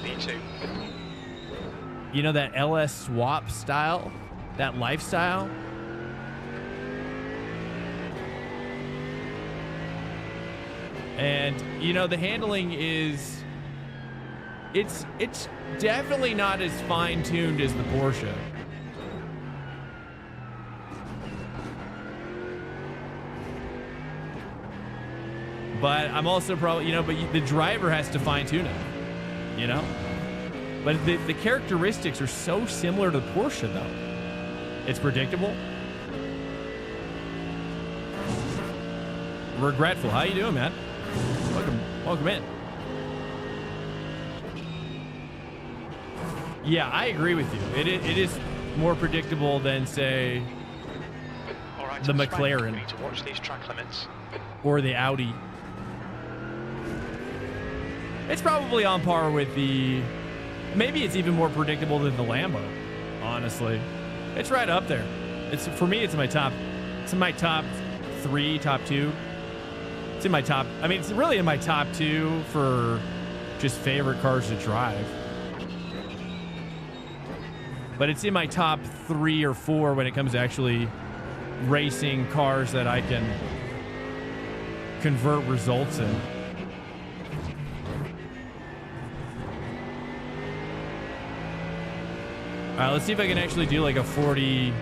Me too. You know, that LS swap style, that lifestyle. And, you know, the handling is... It's definitely not as fine-tuned as the Porsche. But I'm also probably, you know, but the driver has to fine-tune it, you know? But the characteristics are so similar to the Porsche, though. It's predictable. Regretful. How you doing, man? Welcome in. Yeah, I agree with you. It is more predictable than, say, All right, the Swank, McLaren. we need to watch these track limits. Or the Audi. It's probably on par with the... Maybe it's even more predictable than the Lambo, honestly. It's right up there. It's for me, it's in my top 3, top 2. It's in my top... I mean, it's really in my top 2 for just favorite cars to drive. But it's in my top 3 or 4 when it comes to actually racing cars that I can convert results in. All right, let's see if I can actually do like a 40,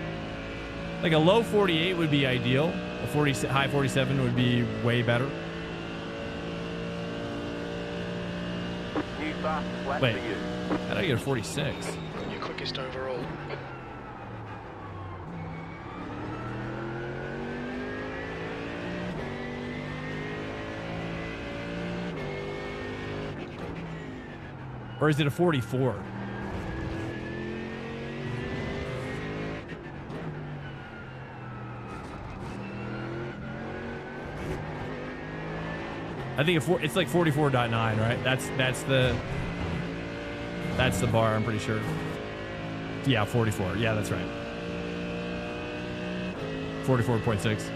like a low 48 would be ideal. A 40, high 47 would be way better. New fast flat Wait, for you. how do I get a 46? Your quickest overall. Or is it a 44? I think it's like 44.9, right? That's the bar, I'm pretty sure. Yeah, 44. Yeah, that's right. 44.6.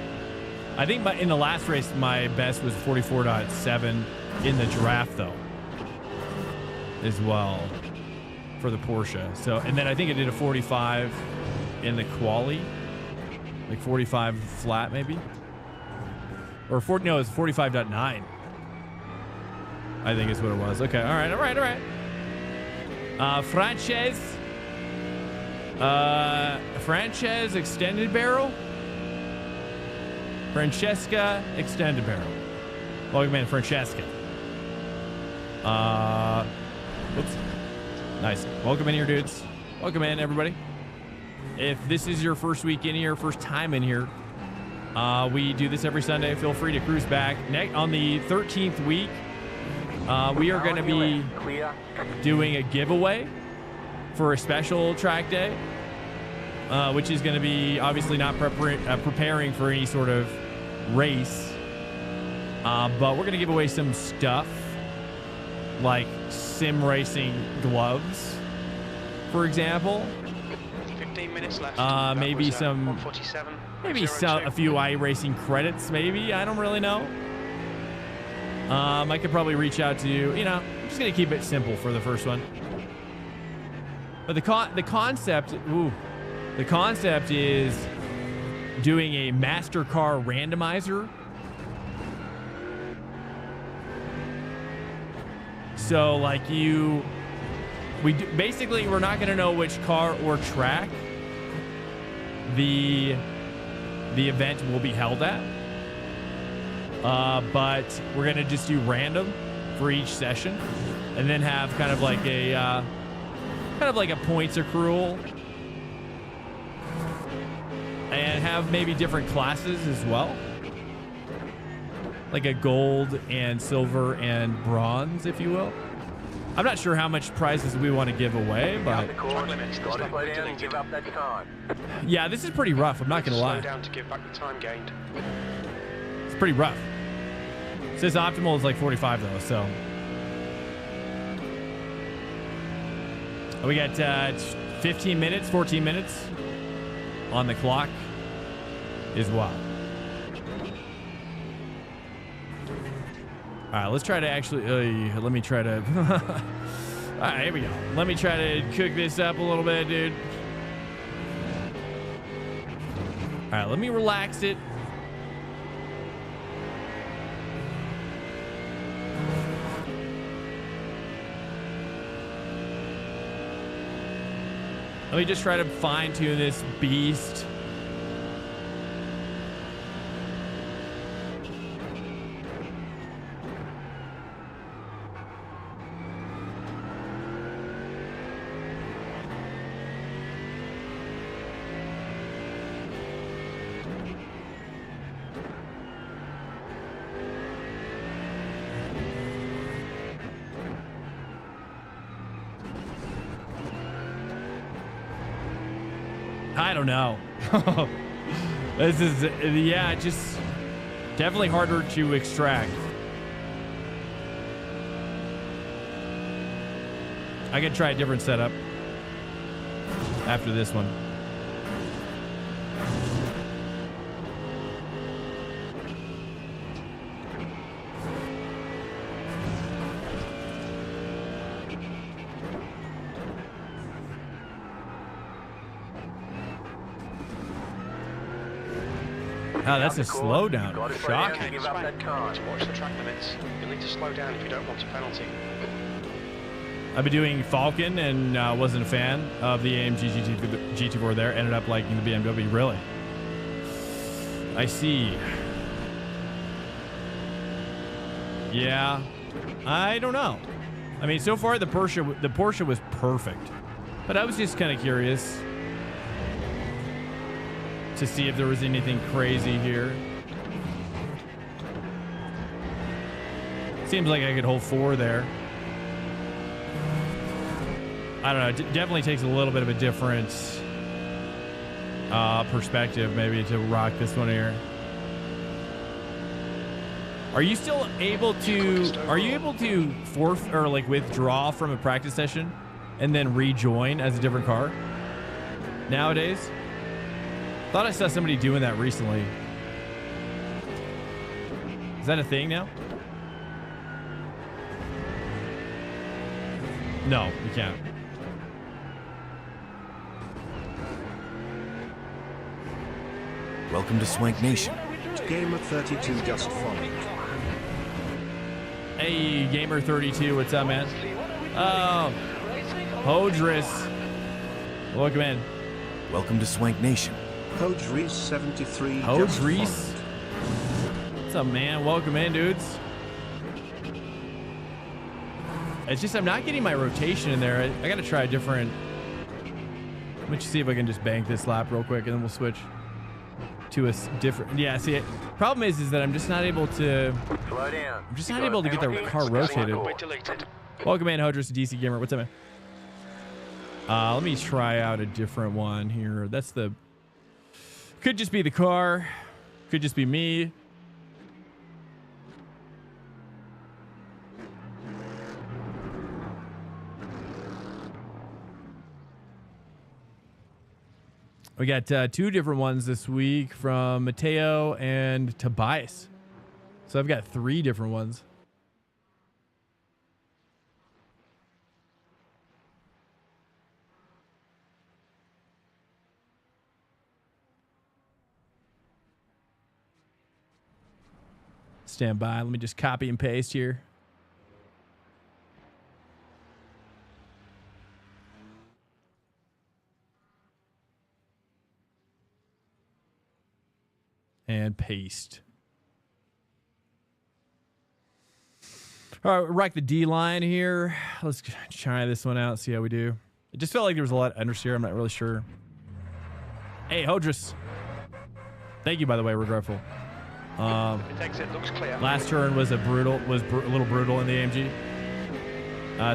I think in the last race, my best was 44.7 in the draft, though, as well, for the Porsche. So, and then I think I did a 45 in the quali, like 45 flat, maybe, or no, it's 45.9. I think is what it was. Okay, all right. Frances extended barrel. Francesca extended barrel. Welcome in, Francesca. Whoops. Nice. Welcome in here, dudes. Welcome in, everybody. If this is your first week in here, first time in here, we do this every Sunday. Feel free to cruise back. On the 13th week, we are going to be doing a giveaway for a special track day, which is going to be obviously not preparing for any sort of race, but we're going to give away some stuff like sim racing gloves, for example. 15 minutes left. Maybe some, 147. maybe a few iRacing credits. Maybe, I don't really know. I could probably reach out to you. You know, I'm just gonna keep it simple for the first one. But the concept is doing a master car randomizer. So like basically we're not gonna know which car or track the event will be held at. But we're gonna just do random for each session, and then have kind of like a points accrual, and have maybe different classes as well, like a gold and silver and bronze, if you will. I'm not sure how much prizes we want to give away, but yeah, this is pretty rough. I'm not gonna lie. Slow down to give back the time gained. It's pretty rough. It says optimal is like 45 though, so we got 14 minutes on the clock as well. All right, let's try to actually let me try to all right, here we go. Let me try to cook this up a little bit, dude. All right, let me relax it. Let me just try to fine tune this beast. I don't know. This is, yeah, just definitely harder to extract. I could try a different setup after this one. Oh, that's a slowdown. Shocking. Give up that car. To watch the track limits. You'll need to slow down if you don't want a penalty. I've been doing Falcon and wasn't a fan of the AMG GT4 there. Ended up liking the BMW. Really? I see. Yeah. I don't know. I mean, so far the Porsche was perfect. But I was just kind of curious to see if there was anything crazy here. Seems like I could hold 4 there. I don't know. It definitely takes a little bit of a different perspective maybe to rock this one here. Are you still able to forfeit or like withdraw from a practice session and then rejoin as a different car nowadays? Thought I saw somebody doing that recently. Is that a thing now? No, you can't. Welcome to Swank Nation. Gamer 32 just followed. Hey, Gamer 32, what's up, man? Oh, Hodris. Welcome in. Welcome to Swank Nation. Hoj Reese 73 Hoj just Reese. followed. What's up, man? Welcome in, dudes. It's just I'm not getting my rotation in there. I gotta try a different. Let me just see if I can just bank this lap real quick, and then we'll switch to a different. Yeah, see, problem is that I'm just not able to. Slow down. I'm just not able to get the car rotated. Welcome in, Hodris, DC Gamer. What's up, man? Let me try out a different one here. That's the. Could just be the car. Could just be me. We got 2 different ones this week from Mateo and Tobias. So I've got 3 different ones. Stand by. Let me just copy and paste here. And paste. All right, rack the D line here. Let's try this one out, see how we do. It just felt like there was a lot of understeer. I'm not really sure. Hey, Hodris. Thank you, by the way, regretful. Exit looks clear. Last turn was a little brutal in the AMG.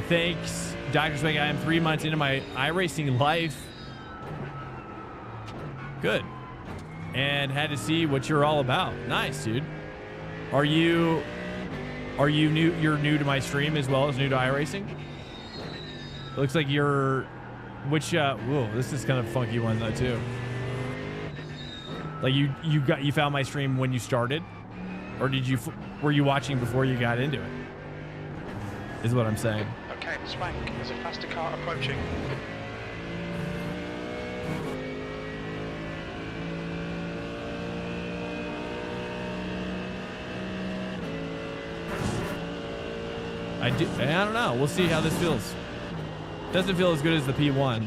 Thanks, Dr. Swank. I am 3 months into my iRacing life. Good. And had to see what you're all about. Nice, dude. Are you new? You're new to my stream as well as new to iRacing? It looks like you're. Whoa, this is kind of a funky one though too. Like you found my stream when you started, or were you watching before you got into it? Is what I'm saying. Okay, Swank, there's a faster car approaching. I don't know. We'll see how this feels. Doesn't feel as good as the P1.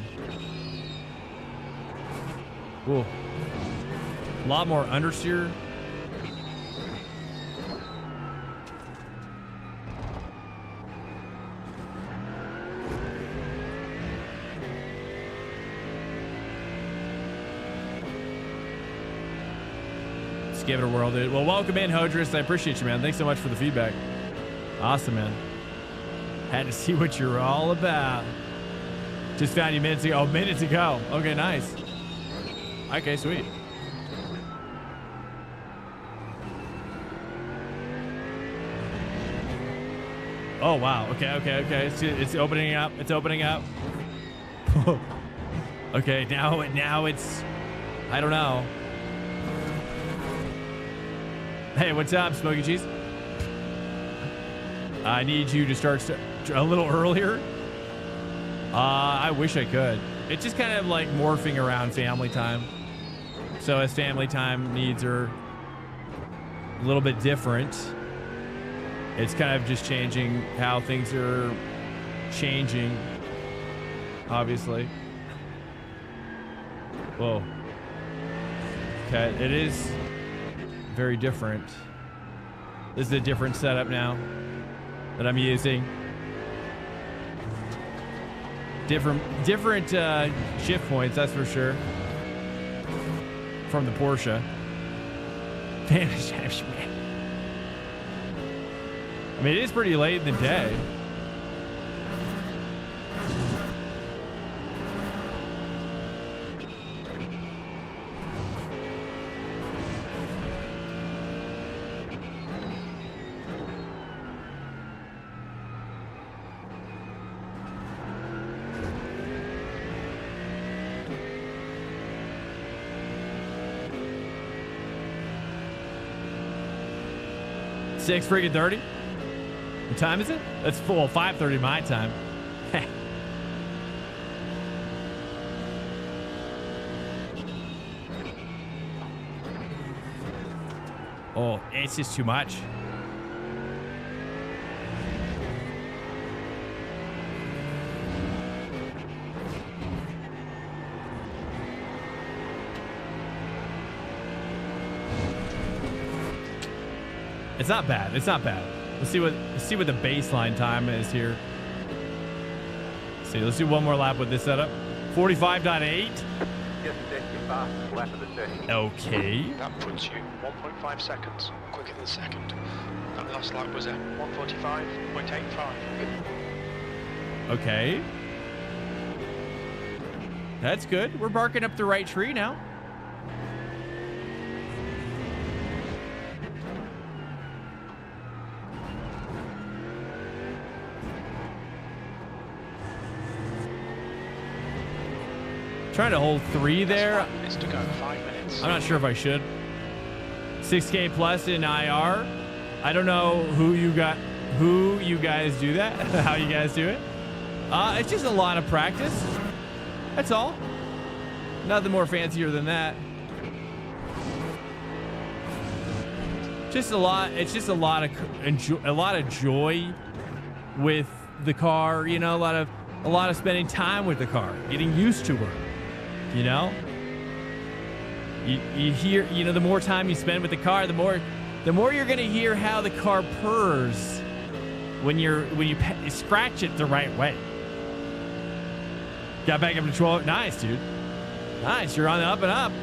Whoa. A lot more understeer. Let's give it a whirl, dude. Well, welcome in, Hodris. I appreciate you, man. Thanks so much for the feedback. Awesome, man. Had to see what you're all about. Just found you minutes ago. Oh, minutes ago. Okay, nice. Okay, sweet. Oh, wow. Okay. It's opening up. It's opening up. Okay, now it's... I don't know. Hey, what's up, Smoky Cheese? I need you to start a little earlier. I wish I could. It's just kind of like morphing around family time. So as family time needs are a little bit different, it's kind of just changing how things are changing, obviously. Whoa. Okay, it is very different. This is a different setup now that I'm using. Different shift points, that's for sure. From the Porsche. I mean, it is pretty late in the day. Six freaking 30. What time is it? That's full 5:30 my time. Oh, it's just too much. It's not bad. It's not bad. Let's see what the baseline time is here. Let's do one more lap with this setup. 45.8. Just set your fastest lap of the session. Okay. That puts you 1.5 seconds quicker than second. That last lap was at 1:45.85. Okay. That's good. We're barking up the right tree now. Trying to hold 3 there. 5 minutes to go. 5 minutes. I'm not sure if I should. 6K plus in IR. I don't know who you guys do that. How you guys do it. It's just a lot of practice. That's all. Nothing more fancier than that. Just a lot. It's just a lot of joy with the car. You know, a lot of spending time with the car, getting used to her. You know, you hear, you know, the more time you spend with the car, the more you're gonna hear how the car purrs when you scratch it the right way. Got back up to 12. Nice, dude. Nice. You're on the up and up.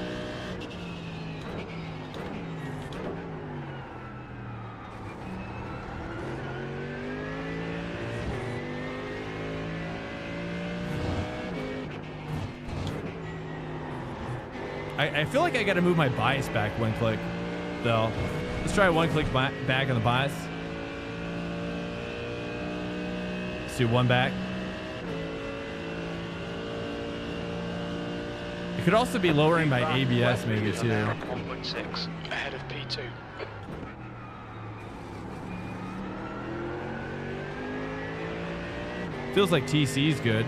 I feel like I got to move my bias back one click, though. Let's try one click back on the bias. Let's do one back. It could also be lowering my ABS maybe too. 1.6 ahead of P2. Feels like TC's good.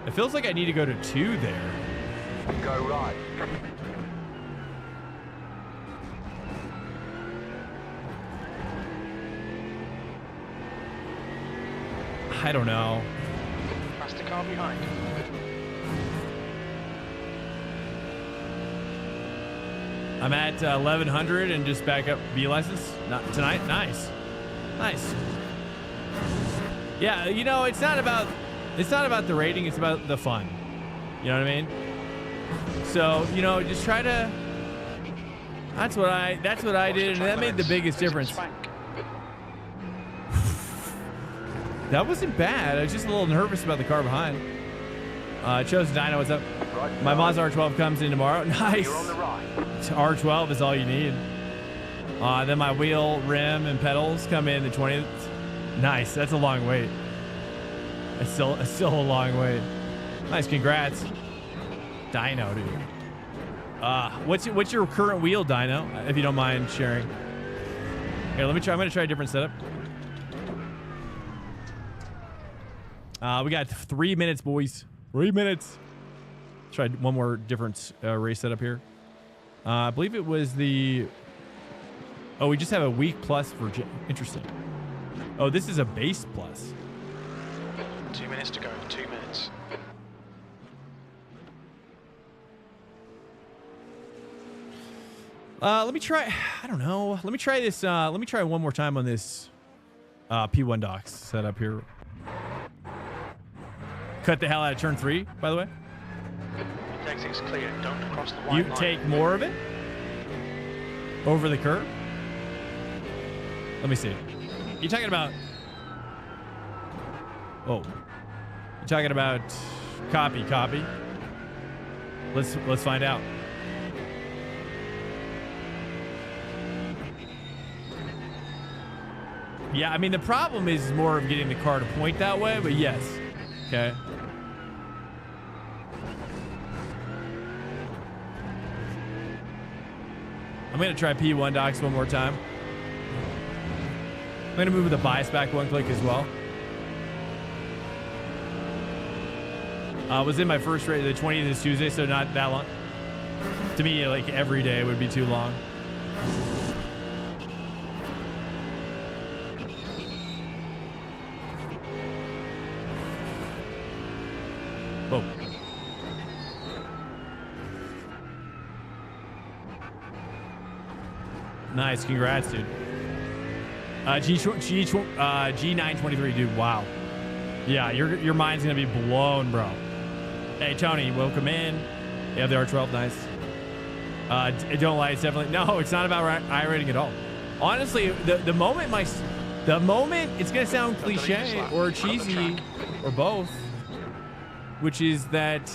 It feels like I need to go to 2 there. Go right. I don't know. past the car behind. I'm at 1100 and just back up B license. Not tonight. Nice. Nice. Yeah, you know, it's not about the rating, it's about the fun. You know what I mean? So, you know, just try to that's what I did, and that made the biggest difference. That wasn't bad. I was just a little nervous about the car behind. Chosen Dino, what's up? My Mazda R12 comes in tomorrow. Nice. R12 is all you need. Then my wheel, rim, and pedals come in the 20th. Nice. That's a long wait. It's still a long wait. Nice. Congrats, Dino, dude. What's your current wheel, Dino? If you don't mind sharing. Here, let me try. I'm gonna try a different setup. We got 3 minutes, boys. 3 minutes. Try one more different race setup here. I believe it was the. Oh, we just have a week plus for. Interesting. Oh, this is a base plus. 2 minutes to go. 2 minutes. Let me try. I don't know. Let me try this. Let me try one more time on this P1 docks setup here. Cut the hell out of turn 3, by the way. Exit's clear. Don't cross the white line. You take more of it over the curb. Let me see. You talking about? Oh, you talking about copy? Let's find out. Yeah, I mean the problem is more of getting the car to point that way, but yes. Okay. I'm going to try P1 docks one more time. I'm going to move the bias back one click as well. Was in my first race, the 20th is Tuesday, so not that long. To me, like every day would be too long. Whoa. Nice, congrats, dude. G923, dude. Wow. Yeah, your mind's gonna be blown, bro. Hey, Tony, welcome in. You have the R12, nice. Don't lie, it's definitely no. It's not about iRating at all. Honestly, the moment it's gonna sound cliche or cheesy or both, which is that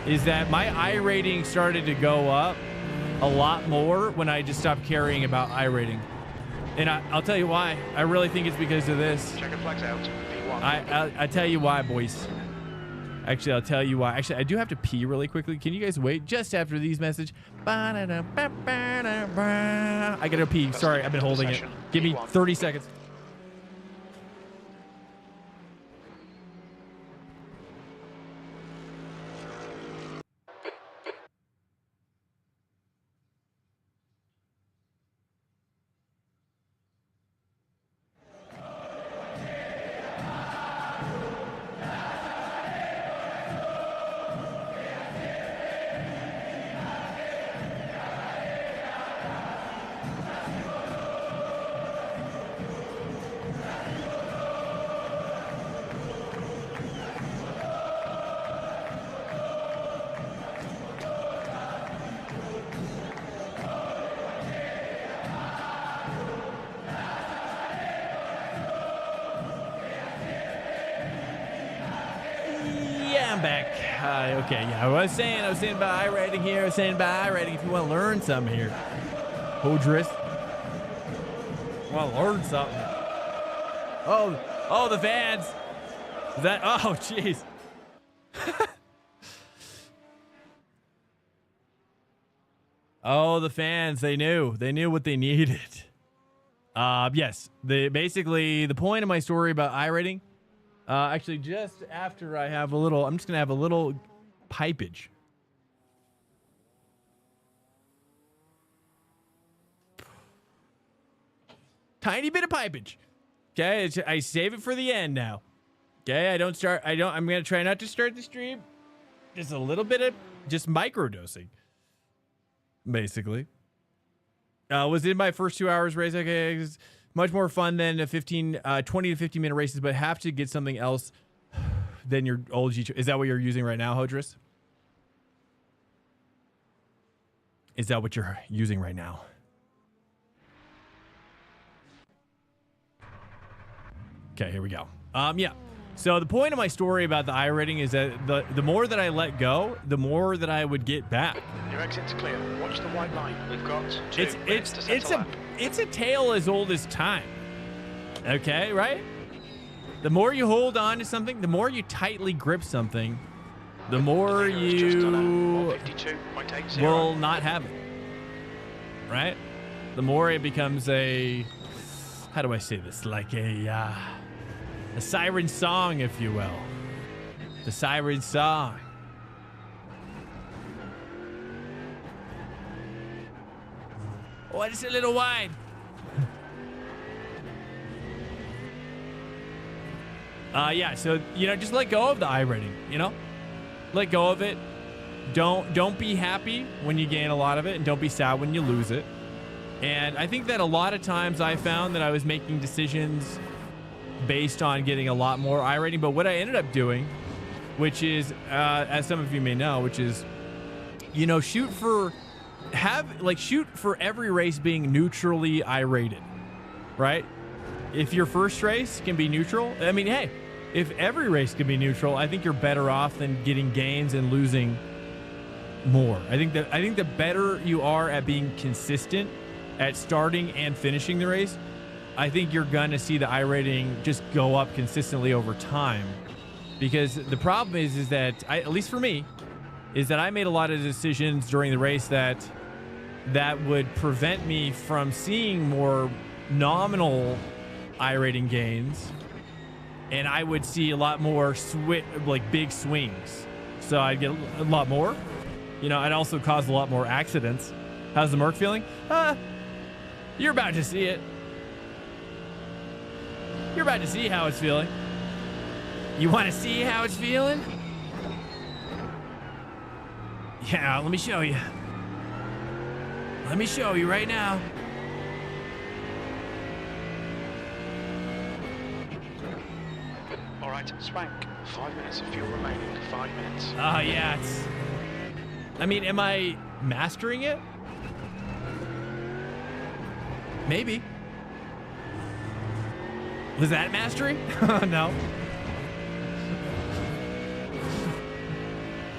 my iRating started to go up a lot more when I just stopped caring about iRating. And I'll tell you why. I really think it's because of this. Checker flags out. I tell you why, boys. Actually, I'll tell you why. Actually, I do have to pee really quickly. Can you guys wait just after these messages? I gotta pee. Sorry, I've been holding it. Give me 30 seconds. Okay, yeah, I was saying about iRating here. I was saying about iRating if you want to learn something here. Hodris. Want to learn something. Oh, the fans. Is that, oh, jeez. Oh, the fans, they knew what they needed. Yes, basically the point of my story about iRating, actually just after I have I'm just going to have a little pipage. Tiny bit of pipage. Okay, I save it for the end now. Okay, I'm going to try not to start the stream. Just a little bit of just microdosing, basically. Was in my first 2 hours race. Okay, it's much more fun than a 20 to 15 minute races, but have to get something else than your old G2. Is that what you're using right now, Hodris? Is that what you're using right now? Okay, here we go. Yeah. So the point of my story about the iRating is that the more that I let go, the more that I would get back. Your exit's clear. Watch the white line. We've got 2 minutes to set a lap. It's a tale as old as time. Okay, right? The more you hold on to something, the more you tightly grip something, the more you will not have it. Right? The more it becomes a, how do I say this? Like a siren song, if you will. The siren song. Oh, it's a little wide. Yeah, so, just let go of the iRating, Let go of it. Don't be happy when you gain a lot of it, and don't be sad when you lose it. And I think that a lot of times I found that I was making decisions based on getting a lot more iRating, but what I ended up doing, which is, as some of you may know, which is, shoot for every race being neutrally iRated, right? If your first race can be neutral, I mean, hey, if every race can be neutral, I think you're better off than getting gains and losing more. I think the better you are at being consistent at starting and finishing the race, I think you're going to see the iRating just go up consistently over time. Because the problem is that, at least for me, is that I made a lot of decisions during the race that would prevent me from seeing more nominal iRating gains, and I would see a lot more big swings. So I'd get a lot more. I'd also cause a lot more accidents. How's the Merc feeling? You're about to see it. You're about to see how it's feeling. You want to see how it's feeling? Yeah, let me show you. Let me show you right now. All right, Swank. 5 minutes of fuel remaining. 5 minutes. Yeah, am I mastering it? Maybe. Was that mastery? No.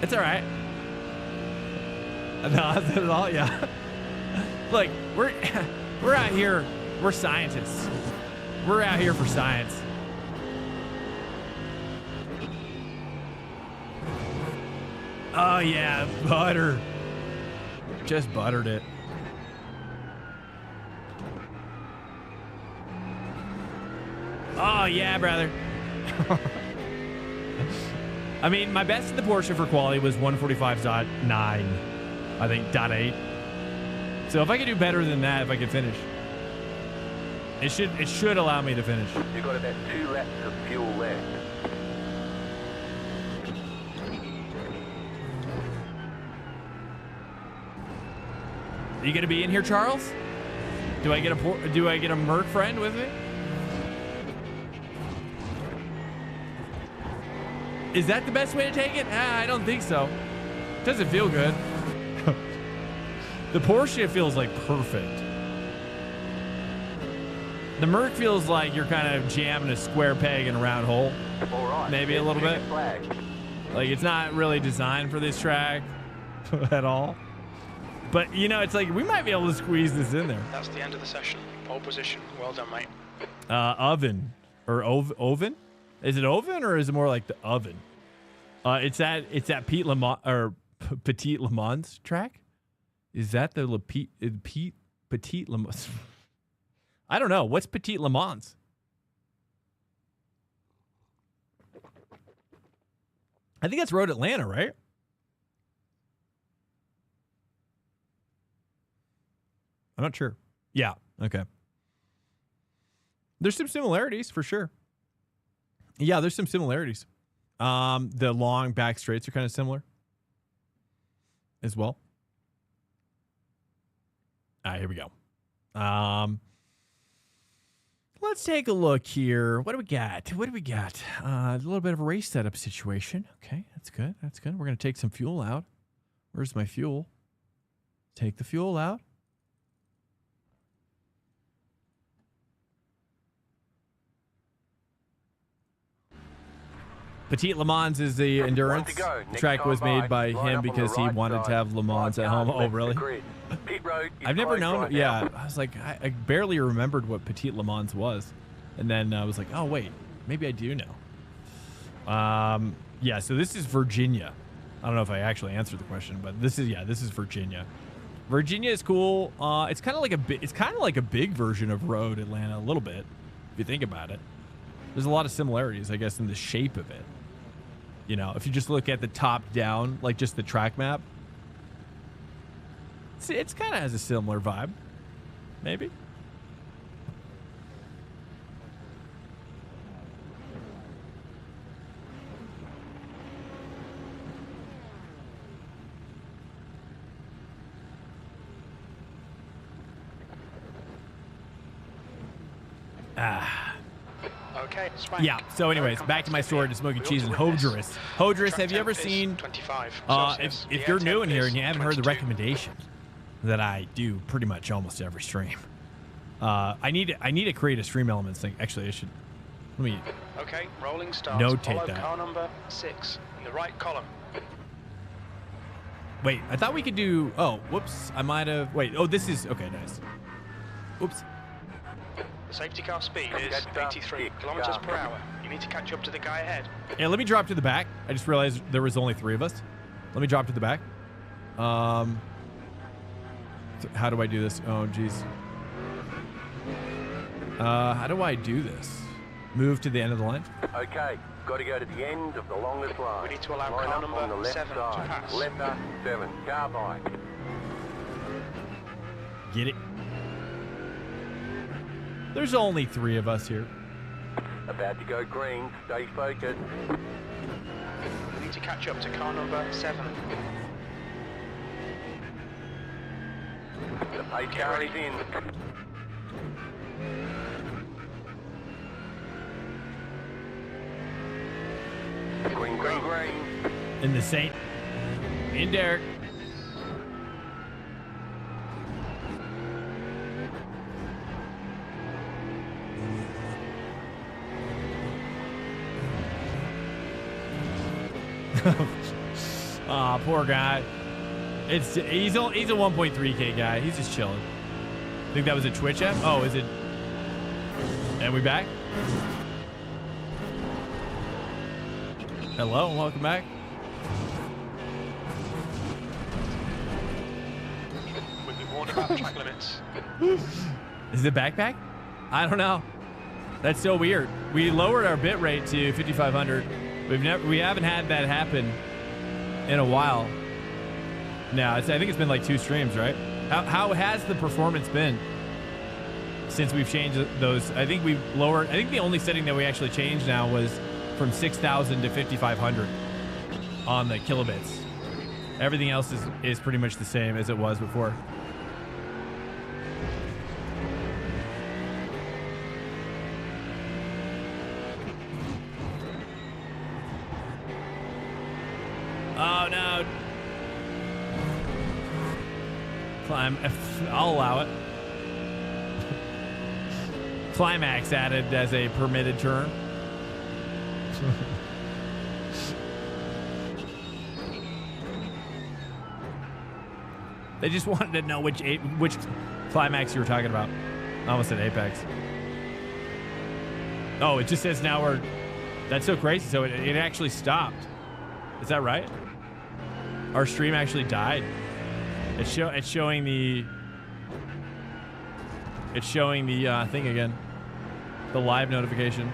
It's all right. No, that's it at all. Yeah. Look, we're out here. We're scientists. We're out here for science. Oh yeah, butter. Just buttered it. Oh yeah, brother. I mean, my best in the Porsche for quality was 145.9, I think, .8. So if I could do better than that, if I could finish, it should allow me to finish. You've got about 2 laps of fuel left. Are you gonna be in here, Charles? Do I get a Merc friend with me? Is that the best way to take it? I don't think so. Doesn't feel good. The Porsche feels like perfect. The Merc feels like you're kind of jamming a square peg in a round hole. All right, maybe a little bit. Flag. Like it's not really designed for this track at all. But it's like we might be able to squeeze this in there. That's the end of the session. Pole position. Well done, mate. Oven or oven? Is it oven or is it more like the oven? It's that Pete Le Mans or Petit Le Mans track. Is that the Petit Le Mans? I don't know. What's Petit Le Mans? I think that's Road Atlanta, right? I'm not sure. Yeah. Okay. There's some similarities for sure. Yeah, there's some similarities. The long back straights are kind of similar as well. All right, here we go. Let's take a look here. What do we got? A little bit of a race setup situation. Okay, that's good. We're going to take some fuel out. Where's my fuel? Take the fuel out. Petit Le Mans is the endurance. Track was made by him because he wanted to have Le Mans at home. Oh, really? I've never known. Yeah, I was like, I barely remembered what Petit Le Mans was. And then I was like, oh, wait, maybe I do know. Yeah, so this is Virginia. I don't know if I actually answered the question, but this is Virginia. Virginia is cool. It's kind of like a big version of Road Atlanta a little bit, if you think about it. There's a lot of similarities, I guess, in the shape of it. You know, if you just look at the top down, like just the track map, it's kind of has a similar vibe, maybe. Okay, Swank. Yeah, so anyways, back to my story to smoking cheese and Hodris. Hodris, have you ever seen, 25 if you're new in here and you haven't heard the recommendation that I do pretty much almost every stream, I need to create a stream elements thing. Actually, I should, let me. Okay, rolling start. Notate Follow that. car number 6 in the right column. Wait, I thought we could do, oh, whoops, I might have, wait, oh, this is, okay, nice. Oops. The safety car speed is 83 kilometers per hour. You need to catch up to the guy ahead. Yeah, let me drop to the back. I just realized there was only 3 of us. Let me drop to the back. How do I do this? Oh, geez. How do I do this? Move to the end of the line? Okay, got to go to the end of the longest line. We need to allow line car up number on the left 7 to side. pass. Left 7, car by. Get it? There's only 3 of us here. About to go green, stay focused. We need to catch up to car number 7. The pace car is in. Green, green, green. In the Saint. In Derek. Aw, poor guy. He's a 1.3K guy. He's just chilling. Think that was a Twitch app? Oh, is it? And we back? Hello, and welcome back. We've been warned about the track limits. Is it backpack? I don't know. That's so weird. We lowered our bit rate to 5,500. We haven't had that happen in a while. No, I think it's been like 2 streams, right? How has the performance been since we've changed those? I think we've lowered. I think the only setting that we actually changed now was from 6,000 to 5,500 on the kilobits. Everything else is pretty much the same as it was before. Oh no. I'll allow it. Climax added as a permitted turn. They just wanted to know which climax you were talking about. I almost said Apex. Oh, it just says now we're... That's so crazy. So it actually stopped. Is that right? Our stream actually died. It's showing the thing again. The live notification.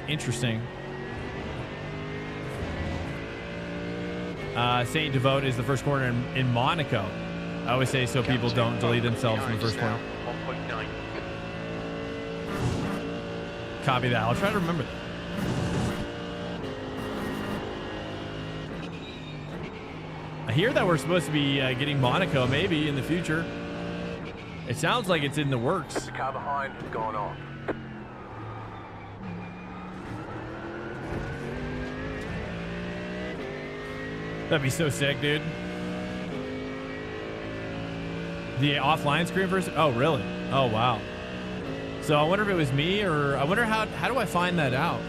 Interesting. Saint Devote is the first corner in Monaco. I always say so people don't delete themselves in the first corner. 1.9. Copy that. I'll try to remember that. I hear that we're supposed to be getting Monaco maybe in the future. It sounds like it's in the works. The car behind has gone off. That'd be so sick, dude. The offline screen first? Oh, really? Oh, wow. So I wonder if it was me, or I wonder how do I find that out?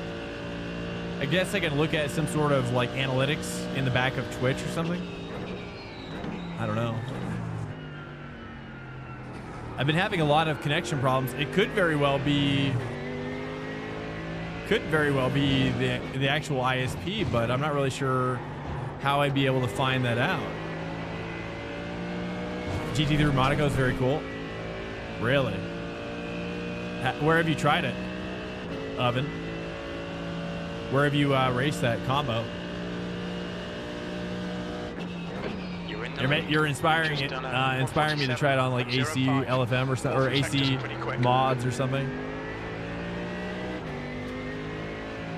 I guess I can look at some sort of like analytics in the back of Twitch or something. I don't know. I've been having a lot of connection problems. It could very well be the actual ISP, but I'm not really sure how I'd be able to find that out. GT3 Monaco is very cool. Really? Where have you tried it, Oven? Where have you raced that combo? You're inspiring it, inspiring me to try it on like AC LFM or something, or AC mods or something.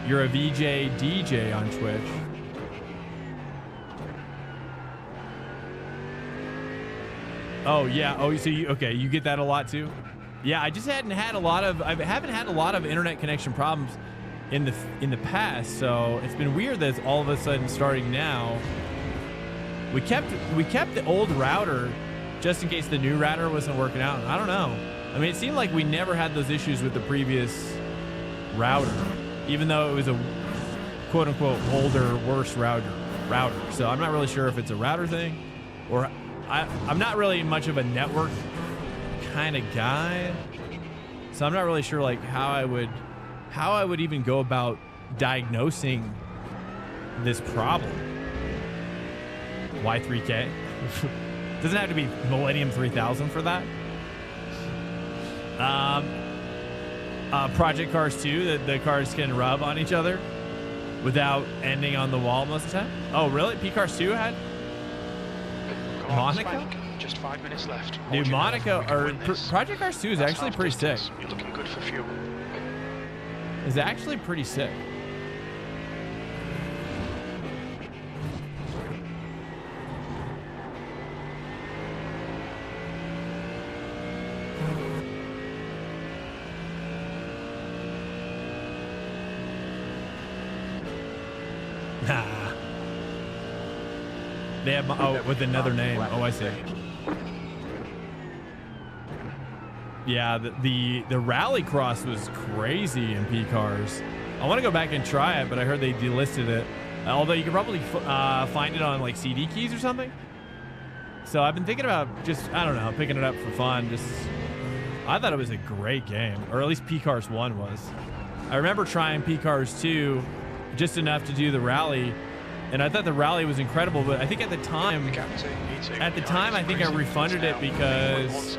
You're a VJ DJ on Twitch. Oh yeah. Oh, so you okay? You get that a lot too? Yeah, I just haven't had a lot of internet connection problems in the past, so it's been weird that it's all of a sudden starting now. We kept the old router just in case the new router wasn't working out. I don't know. I mean, it seemed like we never had those issues with the previous router, even though it was a quote unquote older, worse router. So I'm not really sure if it's a router thing, or I'm not really much of a network kind of guy, so I'm not really sure like how I would even go about diagnosing this problem. Y3K doesn't have to be Millennium 3000 for that. Project Cars 2, the cars can rub on each other without ending on the wall most of the time. Oh really? P-Cars 2 had Monaco? Swank, just 5 minutes left. Dude, Monaco or Project Cars 2 is That's actually half pretty distance. sick. You're looking good for fuel. It's actually pretty sick. They have with another name. Oh, I see. Yeah, the rally cross was crazy in P-Cars. I want to go back and try it, but I heard they delisted it. Although you can probably find it on like CD keys or something. So I've been thinking about just, I don't know, picking it up for fun. I thought it was a great game, or at least P-Cars 1 was. I remember trying P-Cars 2 just enough to do the rally, and I thought the rally was incredible, but I think at the time, I think I refunded it because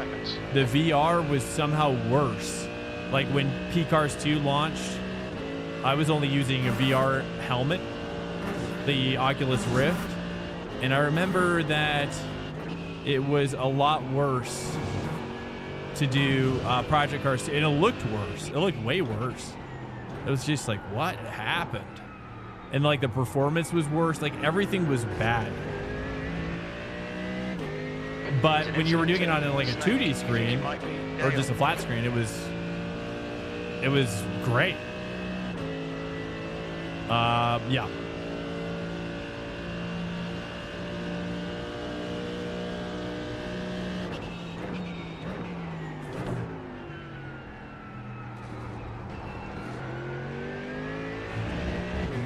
the VR was somehow worse. Like when P-Cars 2 launched, I was only using a VR helmet, the Oculus Rift, and I remember that it was a lot worse to do Project Cars 2, and it looked worse. It looked way worse. It was just like, what happened? And like the performance was worse. Like everything was bad. But when you were doing it on like a 2D screen or just a flat screen, it was great. Yeah.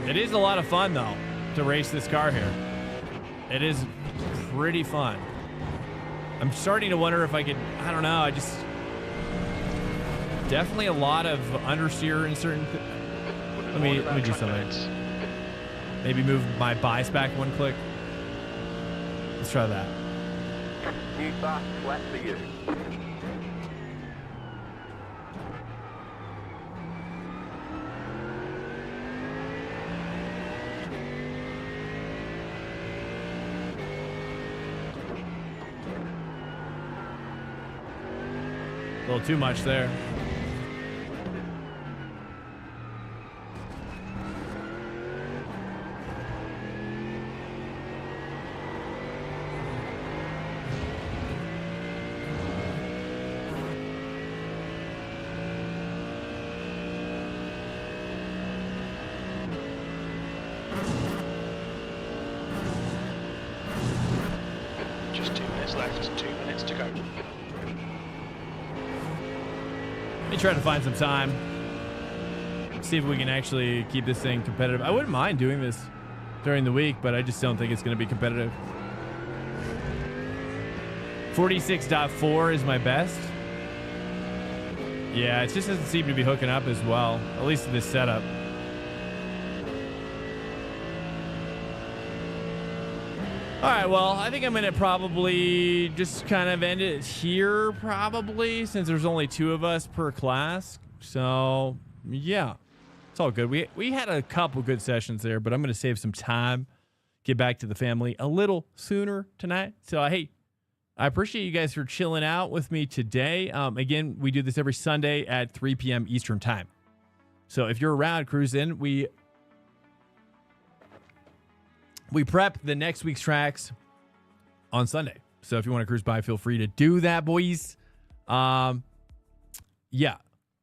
It is a lot of fun, though, to race this car here. It is pretty fun. I'm starting to wonder if I could, I don't know, definitely a lot of understeer in certain, let me do something. Maybe move my bias back one click. Let's try that. New fast flat for you. A little too much there. Just 2 minutes to go. Let me try to find some time. See if we can actually keep this thing competitive. I wouldn't mind doing this during the week, but I just don't think it's going to be competitive. 46.4 is my best. Yeah, it just doesn't seem to be hooking up as well, at least in this setup. All right, well, I think I'm going to probably just kind of end it here, probably, since there's only 2 of us per class. So, yeah, it's all good. We had a couple good sessions there, but I'm going to save some time, get back to the family a little sooner tonight. So, hey, I appreciate you guys for chilling out with me today. Again, we do this every Sunday at 3 p.m. Eastern time. So if you're around, cruise in. We prep the next week's tracks on Sunday. So if you want to cruise by, feel free to do that, boys. Yeah.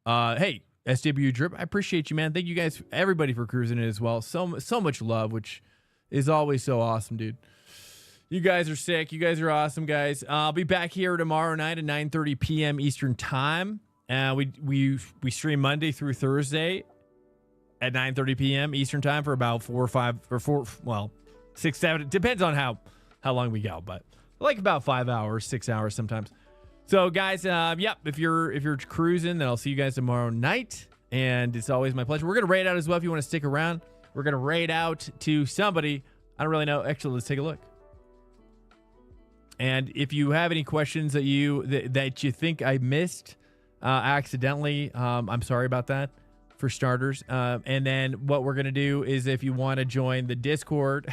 Hey, SW Drip, I appreciate you, man. Thank you guys, everybody, for cruising in as well. So much love, which is always so awesome, dude. You guys are sick. You guys are awesome, guys. I'll be back here tomorrow night at 9:30 p.m. Eastern time. We stream Monday through Thursday at 9:30 p.m. Eastern time for about 6, 7. It depends on how long we go, but like about 5 hours, 6 hours sometimes. So, guys, yep. If you're cruising, then I'll see you guys tomorrow night. And it's always my pleasure. We're gonna raid out as well if you want to stick around. We're gonna raid out to somebody. I don't really know. Actually, let's take a look. And if you have any questions that you think I missed accidentally, I'm sorry about that, for starters. And then what we're going to do is, if you want to join the Discord,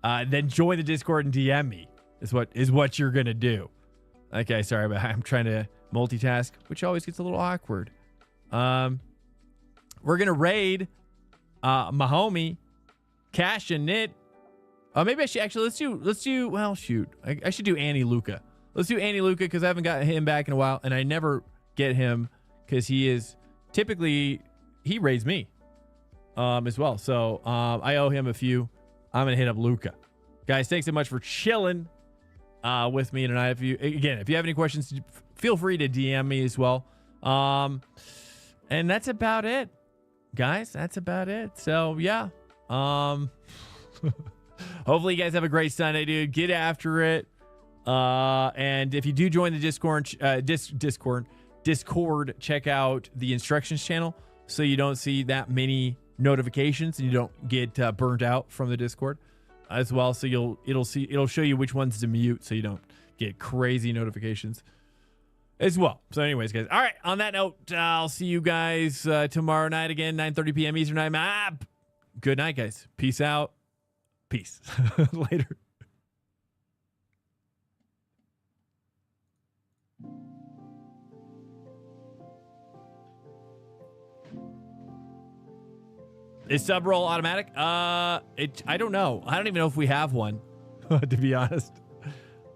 then join the Discord and DM me is what you're going to do. Okay, sorry, but I'm trying to multitask, which always gets a little awkward. We're going to raid my homie, Cash and Knit. Maybe I should actually, let's do, well, shoot. I should do Annie Luca. Let's do Annie Luca because I haven't got him back in a while, and I never get him because he is typically, he raids me as well. So I owe him a few. I'm going to hit up Luca. Guys, thanks so much for chilling with me tonight. If you have any questions, feel free to DM me as well. And that's about it, guys. That's about it. So, yeah. Hopefully you guys have a great Sunday, dude. Get after it. And if you do join the Discord, check out the instructions channel so you don't see that many notifications and you don't get burnt out from the Discord as well. So it'll show you which ones to mute so you don't get crazy notifications as well. So anyways, guys. All right. On that note, I'll see you guys tomorrow night again, 9:30 p.m. Eastern time. Good night, guys. Peace out. Peace. Later. Is sub roll automatic? I don't know. I don't even know if we have one. To be honest,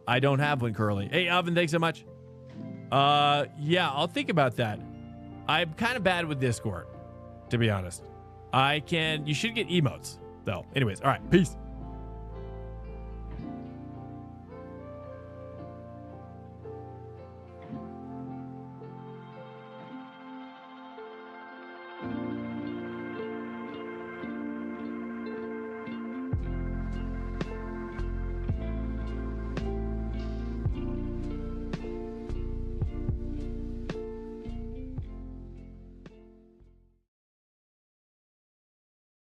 I don't have one currently. Hey, Oven, thanks so much. Yeah, I'll think about that. I'm kind of bad with Discord, to be honest. You should get emotes though. Anyways, all right, peace.